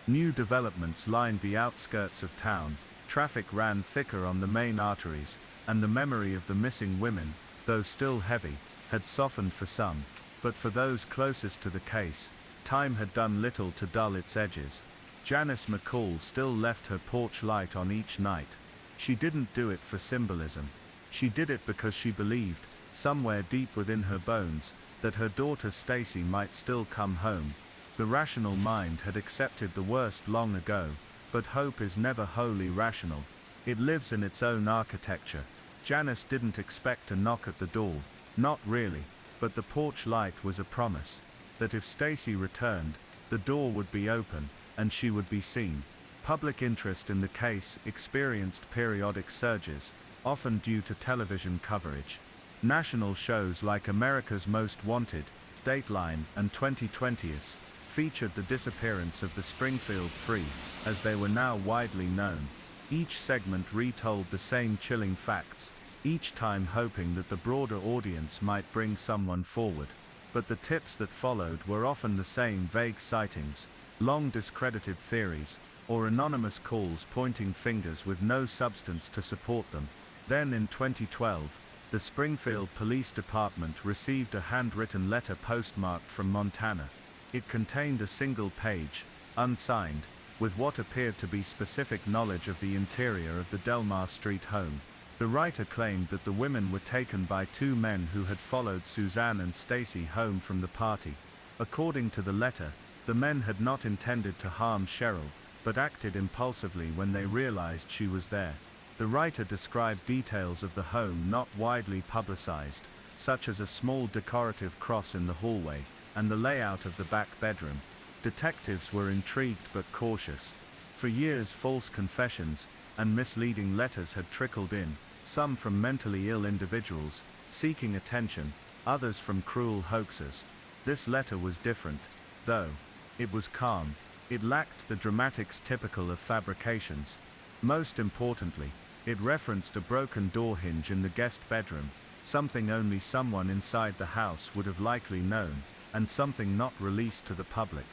New developments lined the outskirts of town, traffic ran thicker on the main arteries, and the memory of the missing women, though still heavy, had softened for some. But for those closest to the case, time had done little to dull its edges. Janice McCall still left her porch light on each night. She didn't do it for symbolism. She did it because she believed, somewhere deep within her bones, that her daughter Stacy might still come home. The rational mind had accepted the worst long ago, but hope is never wholly rational. It lives in its own architecture. Janice didn't expect a knock at the door, not really, but the porch light was a promise, that if Stacy returned, the door would be open, and she would be seen. Public interest in the case experienced periodic surges, often due to television coverage. National shows like America's Most Wanted, Dateline, and 2020's featured the disappearance of the Springfield Three, as they were now widely known. Each segment retold the same chilling facts, each time hoping that the broader audience might bring someone forward. But the tips that followed were often the same vague sightings, long discredited theories, or anonymous calls pointing fingers with no substance to support them. Then in 2012, the Springfield Police Department received a handwritten letter postmarked from Montana. It contained a single page, unsigned, with what appeared to be specific knowledge of the interior of the Delmar Street home. The writer claimed that the women were taken by two men who had followed Suzanne and Stacy home from the party. According to the letter, the men had not intended to harm Cheryl, but acted impulsively when they realized she was there. The writer described details of the home not widely publicized, such as a small decorative cross in the hallway, and the layout of the back bedroom. Detectives were intrigued but cautious. For years false confessions and misleading letters had trickled in, some from mentally ill individuals, seeking attention, others from cruel hoaxers. This letter was different, though. It was calm. It lacked the dramatics typical of fabrications. Most importantly, it referenced a broken door hinge in the guest bedroom, something only someone inside the house would have likely known, and something not released to the public.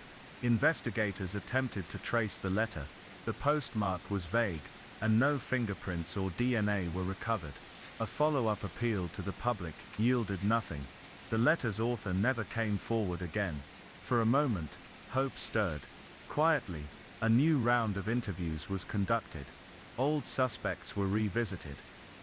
Investigators attempted to trace the letter. The postmark was vague, and no fingerprints or DNA were recovered. A follow-up appeal to the public yielded nothing. The letter's author never came forward again. For a moment, hope stirred. Quietly, a new round of interviews was conducted. Old suspects were revisited.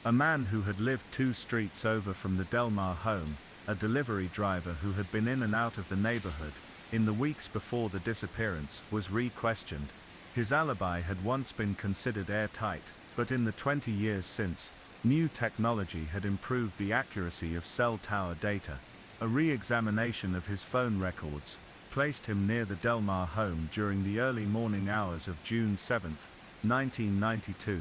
A man who had lived 2 streets over from the Delmar home, a delivery driver who had been in and out of the neighborhood in the weeks before the disappearance, was re-questioned. His alibi had once been considered airtight, but in the 20 years since, new technology had improved the accuracy of cell tower data. A re-examination of his phone records placed him near the Delmar home during the early morning hours of June 7, 1992.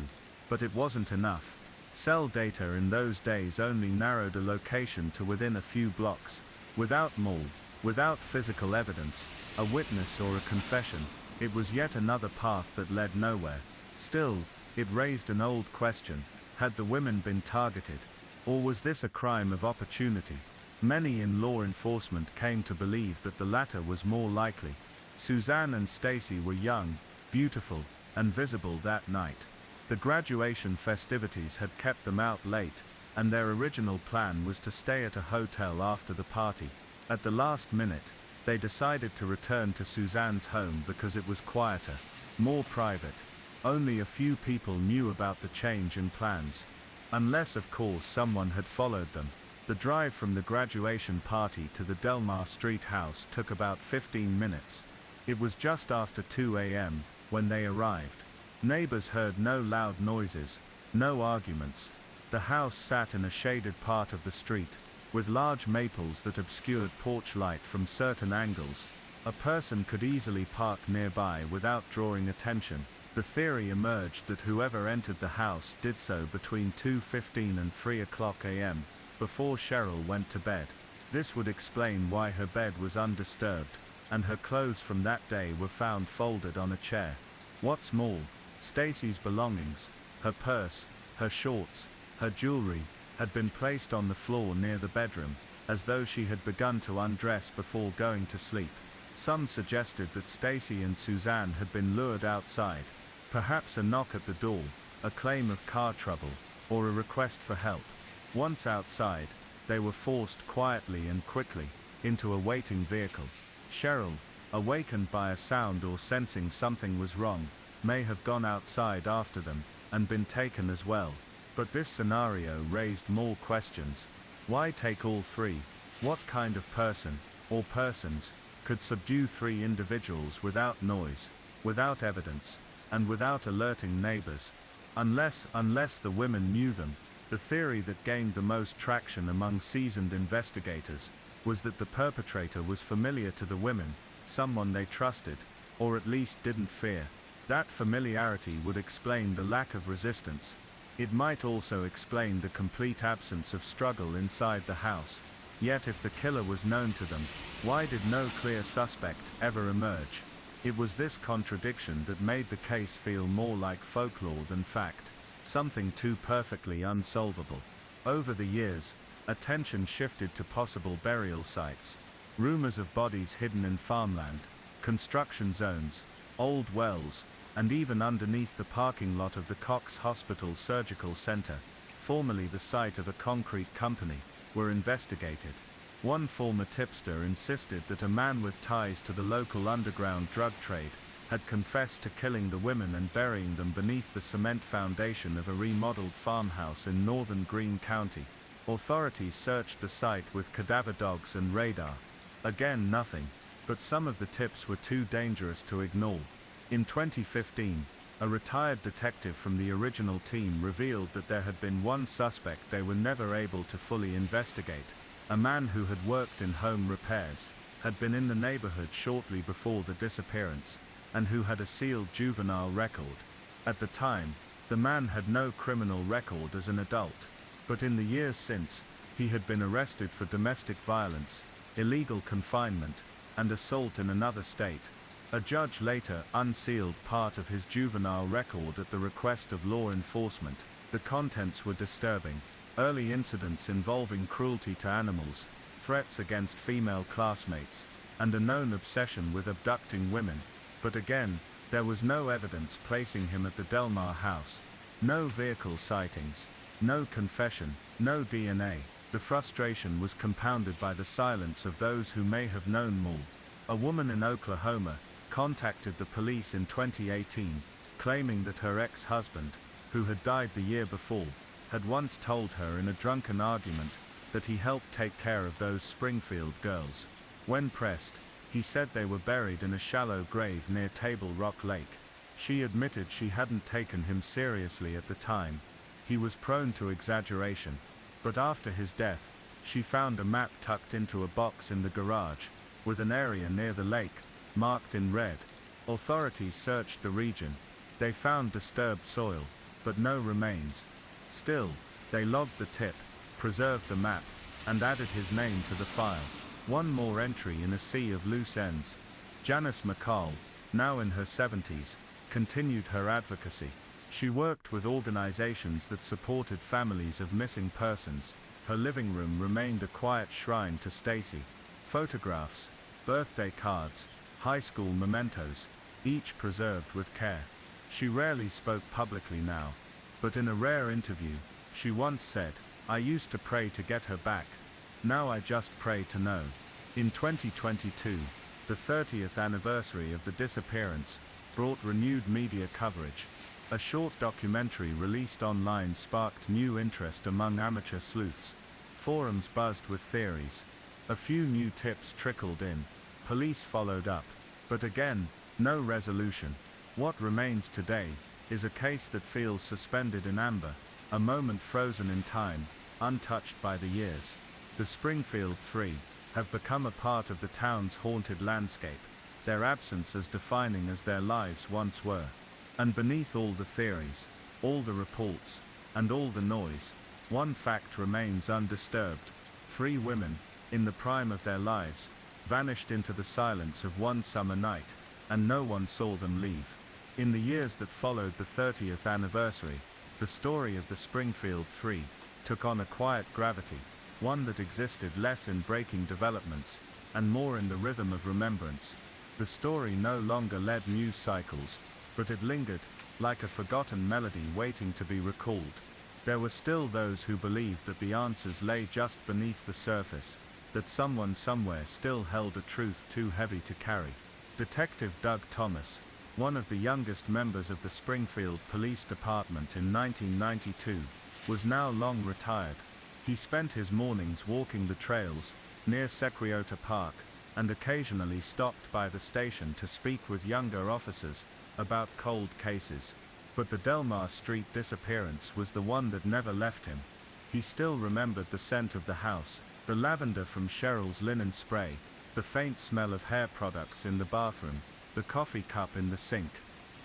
But it wasn't enough. Cell data in those days only narrowed a location to within a few blocks. Without more, without physical evidence, a witness or a confession, it was yet another path that led nowhere. Still, it raised an old question: had the women been targeted? Or was this a crime of opportunity? Many in law enforcement came to believe that the latter was more likely. Suzanne and Stacy were young, beautiful, and visible that night. The graduation festivities had kept them out late, and their original plan was to stay at a hotel after the party. At the last minute, they decided to return to Suzanne's home because it was quieter, more private. Only a few people knew about the change in plans. Unless, of course, someone had followed them. The drive from the graduation party to the Delmar Street house took about 15 minutes. It was just after 2 a.m. when they arrived. Neighbors heard no loud noises, no arguments. The house sat in a shaded part of the street, with large maples that obscured porch light from certain angles. A person could easily park nearby without drawing attention. The theory emerged that whoever entered the house did so between 2:15 and 3 o'clock a.m., before Cheryl went to bed. This would explain why her bed was undisturbed, and her clothes from that day were found folded on a chair. What's more, Stacy's belongings, her purse, her shorts, her jewelry, had been placed on the floor near the bedroom, as though she had begun to undress before going to sleep. Some suggested that Stacy and Suzanne had been lured outside. Perhaps a knock at the door, a claim of car trouble, or a request for help. Once outside, they were forced quietly and quickly into a waiting vehicle. Cheryl, awakened by a sound or sensing something was wrong, may have gone outside after them and been taken as well. But this scenario raised more questions. Why take all three? What kind of person, or persons, could subdue three individuals without noise, without evidence, and without alerting neighbors? Unless the women knew them. The theory that gained the most traction among seasoned investigators was that the perpetrator was familiar to the women, someone they trusted, or at least didn't fear. That familiarity would explain the lack of resistance. It might also explain the complete absence of struggle inside the house. Yet if the killer was known to them, why did no clear suspect ever emerge? It was this contradiction that made the case feel more like folklore than fact, something too perfectly unsolvable. Over the years, attention shifted to possible burial sites. Rumors of bodies hidden in farmland, construction zones, old wells, and even underneath the parking lot of the Cox Hospital Surgical Center, formerly the site of a concrete company, were investigated. One former tipster insisted that a man with ties to the local underground drug trade had confessed to killing the women and burying them beneath the cement foundation of a remodeled farmhouse in northern Greene County. Authorities searched the site with cadaver dogs and radar. Again, nothing, but some of the tips were too dangerous to ignore. In 2015, a retired detective from the original team revealed that there had been one suspect they were never able to fully investigate. A man who had worked in home repairs, had been in the neighborhood shortly before the disappearance, and who had a sealed juvenile record. At the time, the man had no criminal record as an adult, but in the years since, he had been arrested for domestic violence, illegal confinement, and assault in another state. A judge later unsealed part of his juvenile record at the request of law enforcement. The contents were disturbing. Early incidents involving cruelty to animals, threats against female classmates, and a known obsession with abducting women. But again, there was no evidence placing him at the Delmar house. No vehicle sightings, no confession, no DNA. The frustration was compounded by the silence of those who may have known more. A woman in Oklahoma contacted the police in 2018, claiming that her ex-husband, who had died the year before, had once told her in a drunken argument that he helped take care of those Springfield girls. When pressed, he said they were buried in a shallow grave near Table Rock Lake. She admitted she hadn't taken him seriously at the time. He was prone to exaggeration. But after his death, she found a map tucked into a box in the garage, with an area near the lake, marked in red. Authorities searched the region. They found disturbed soil, but no remains. Still, they logged the tip, preserved the map, and added his name to the file. One more entry in a sea of loose ends. Janice McCall, now in her 70s, continued her advocacy. She worked with organizations that supported families of missing persons. Her living room remained a quiet shrine to Stacy. Photographs, birthday cards, high school mementos, each preserved with care. She rarely spoke publicly now, but in a rare interview, she once said, "I used to pray to get her back. Now I just pray to know." In 2022, the 30th anniversary of the disappearance brought renewed media coverage. A short documentary released online sparked new interest among amateur sleuths. Forums buzzed with theories. A few new tips trickled in. Police followed up. But again, no resolution. What remains today is a case that feels suspended in amber, a moment frozen in time, untouched by the years. The Springfield Three have become a part of the town's haunted landscape, their absence as defining as their lives once were. And beneath all the theories, all the reports, and all the noise, one fact remains undisturbed. 3 women, in the prime of their lives, vanished into the silence of one summer night, and no one saw them leave. In the years that followed the 30th anniversary, the story of the Springfield Three took on a quiet gravity, one that existed less in breaking developments, and more in the rhythm of remembrance. The story no longer led news cycles, but it lingered, like a forgotten melody waiting to be recalled. There were still those who believed that the answers lay just beneath the surface, that someone somewhere still held a truth too heavy to carry. Detective Doug Thomas, one of the youngest members of the Springfield Police Department in 1992, was now long retired. He spent his mornings walking the trails near Secretariat Park, and occasionally stopped by the station to speak with younger officers about cold cases. But the Delmar Street disappearance was the one that never left him. He still remembered the scent of the house, the lavender from Cheryl's linen spray, the faint smell of hair products in the bathroom, the coffee cup in the sink,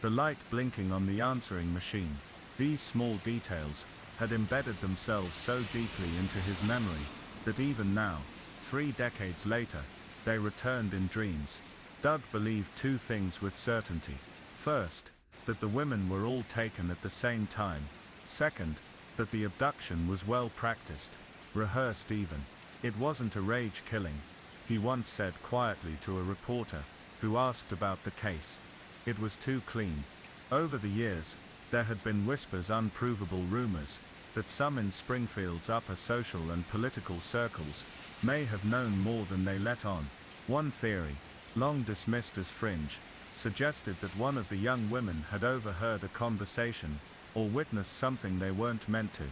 the light blinking on the answering machine. These small details had embedded themselves so deeply into his memory that even now, 3 decades later, they returned in dreams. Doug believed 2 things with certainty. First, that the women were all taken at the same time. Second, that the abduction was well practiced, rehearsed even. It wasn't a rage killing, he once said quietly to a reporter who asked about the case. It was too clean. Over the years, there had been whispers, unprovable rumors, that some in Springfield's upper social and political circles may have known more than they let on. One theory, long dismissed as fringe, suggested that one of the young women had overheard a conversation or witnessed something they weren't meant to.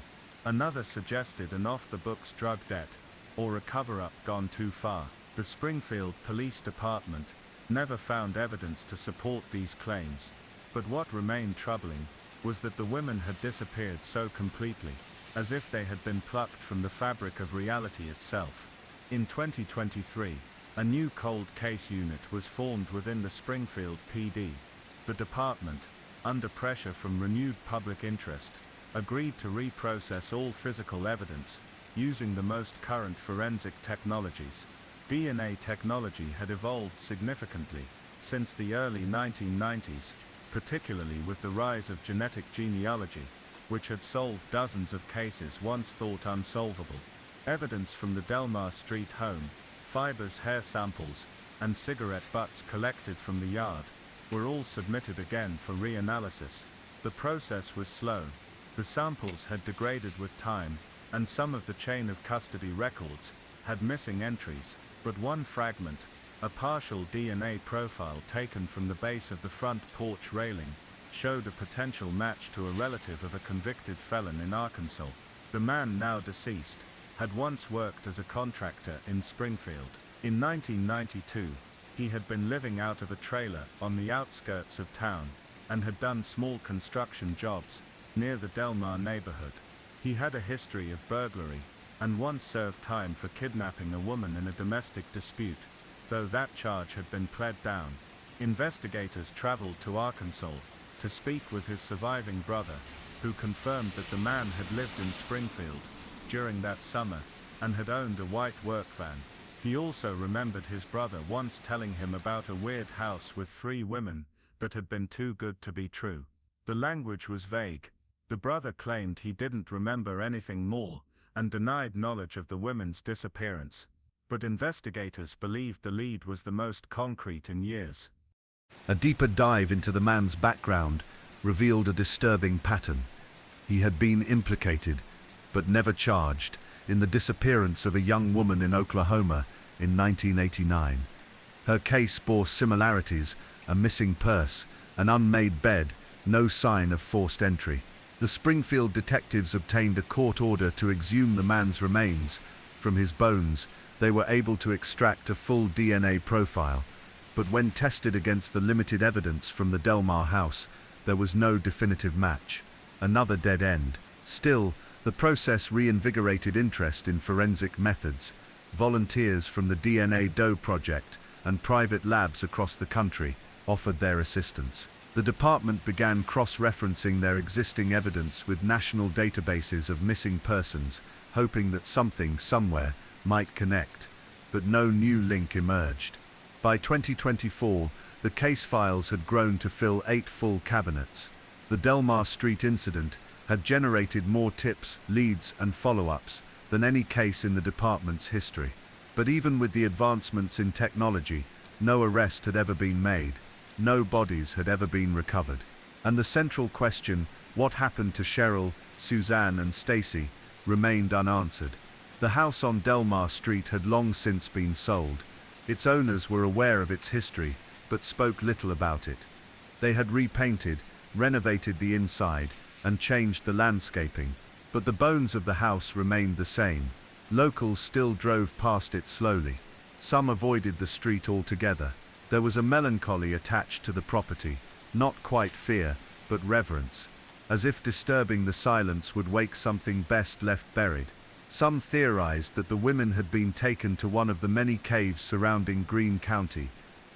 Another suggested an off-the-books drug debt or a cover-up gone too far. The Springfield Police Department never found evidence to support these claims, but what remained troubling was that the women had disappeared so completely, as if they had been plucked from the fabric of reality itself. In 2023, a new cold case unit was formed within the Springfield PD. The department, under pressure from renewed public interest, agreed to reprocess all physical evidence, using the most current forensic technologies. DNA technology had evolved significantly since the early 1990s, particularly with the rise of genetic genealogy, which had solved dozens of cases once thought unsolvable. Evidence from the Delmar Street home, fibers, hair samples, and cigarette butts collected from the yard, were all submitted again for reanalysis. The process was slow. The samples had degraded with time, and some of the chain of custody records had missing entries, but one fragment, a partial DNA profile taken from the base of the front porch railing, showed a potential match to a relative of a convicted felon in Arkansas. The man, now deceased, had once worked as a contractor in Springfield. In 1992, he had been living out of a trailer on the outskirts of town, and had done small construction jobs near the Delmar neighborhood. He had a history of burglary, and once served time for kidnapping a woman in a domestic dispute, though that charge had been pled down. Investigators traveled to Arkansas to speak with his surviving brother, who confirmed that the man had lived in Springfield during that summer, and had owned a white work van. He also remembered his brother once telling him about a weird house with 3 women that had been too good to be true. The language was vague. The brother claimed he didn't remember anything more, and denied knowledge of the women's disappearance. But investigators believed the lead was the most concrete in years. A deeper dive into the man's background revealed a disturbing pattern. He had been implicated, but never charged, in the disappearance of a young woman in Oklahoma in 1989. Her case bore similarities: a missing purse, an unmade bed, no sign of forced entry. The Springfield detectives obtained a court order to exhume the man's remains. From his bones, they were able to extract a full DNA profile, but when tested against the limited evidence from the Delmar house, there was no definitive match. Another dead end. Still, the process reinvigorated interest in forensic methods. Volunteers from the DNA Doe Project and private labs across the country offered their assistance. The department began cross-referencing their existing evidence with national databases of missing persons, hoping that something, somewhere, might connect, but no new link emerged. By 2024, the case files had grown to fill 8 full cabinets. The Delmar Street incident had generated more tips, leads, and follow-ups than any case in the department's history. But even with the advancements in technology, no arrest had ever been made. No bodies had ever been recovered. And the central question, what happened to Cheryl, Suzanne, and Stacy, remained unanswered. The house on Delmar Street had long since been sold. Its owners were aware of its history, but spoke little about it. They had repainted, renovated the inside, and changed the landscaping, But the bones of the house remained the same. Locals still drove past it slowly. Some avoided the street altogether. There was a melancholy attached to the property, not quite fear, but reverence, as if disturbing the silence would wake something best left buried. Some theorized that the women had been taken to one of the many caves surrounding Greene County.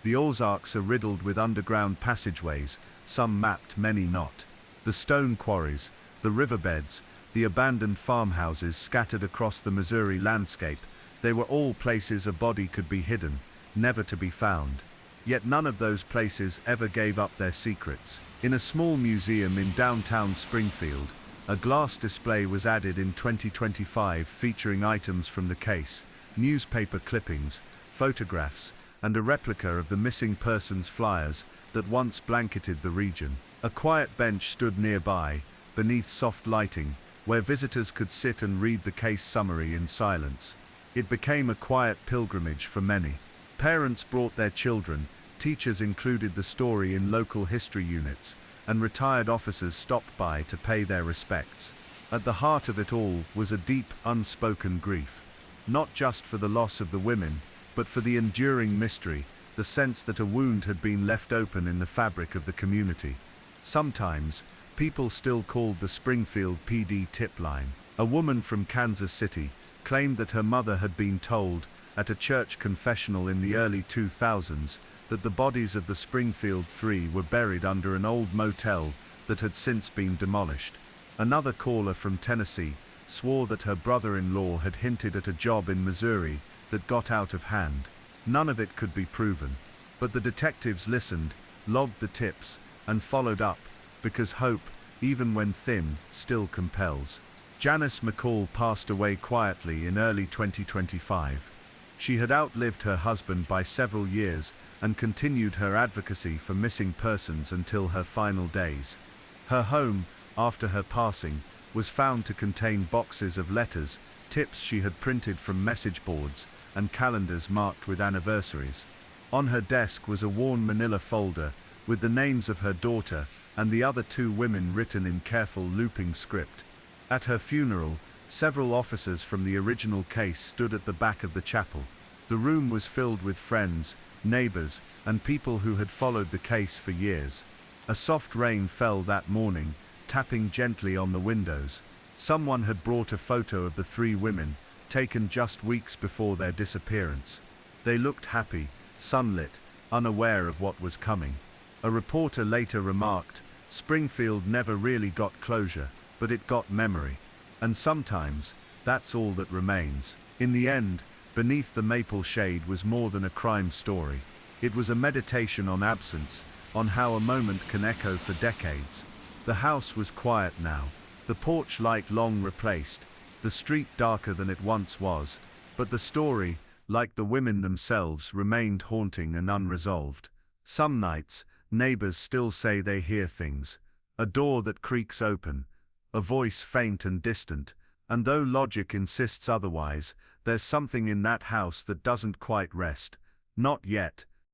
The Ozarks are riddled with underground passageways, some mapped, many not. The stone quarries, the riverbeds, the abandoned farmhouses scattered across the Missouri landscape, they were all places a body could be hidden, never to be found. Yet none of those places ever gave up their secrets. In a small museum in downtown Springfield, a glass display was added in 2025 featuring items from the case, newspaper clippings, photographs, and a replica of the missing persons flyers that once blanketed the region. A quiet bench stood nearby, beneath soft lighting, where visitors could sit and read the case summary in silence. It became a quiet pilgrimage for many. Parents brought their children, teachers included the story in local history units, and retired officers stopped by to pay their respects. At the heart of it all was a deep, unspoken grief. Not just for the loss of the women, but for the enduring mystery, the sense that a wound had been left open in the fabric of the community. Sometimes, people still called the Springfield PD tip line. A woman from Kansas City claimed that her mother had been told, at a church confessional in the early 2000s, that the bodies of the Springfield Three were buried under an old motel that had since been demolished. Another caller from Tennessee swore that her brother-in-law had hinted at a job in Missouri that got out of hand. None of it could be proven. But the detectives listened, logged the tips, and followed up, because hope, even when thin, still compels. Janice McCall passed away quietly in early 2025. She had outlived her husband by several years and continued her advocacy for missing persons until her final days. Her home, after her passing, was found to contain boxes of letters, tips she had printed from message boards, and calendars marked with anniversaries. On her desk was a worn manila folder with the names of her daughter and the other two women written in careful looping script. At her funeral, several officers from the original case stood at the back of the chapel. The room was filled with friends, neighbors, and people who had followed the case for years. A soft rain fell that morning, tapping gently on the windows. Someone had brought a photo of the three women, taken just weeks before their disappearance. They looked happy, sunlit, unaware of what was coming. A reporter later remarked, "Springfield never really got closure, but it got memory. And sometimes, that's all that remains." In the end, beneath the maple shade was more than a crime story. It was a meditation on absence, on how a moment can echo for decades. The house was quiet now, the porch light long replaced, the street darker than it once was, but the story, like the women themselves, remained haunting and unresolved. Some nights, neighbors still say they hear things. A door that creaks open, a voice faint and distant, and though logic insists otherwise, there's something in that house that doesn't quite rest. Not yet,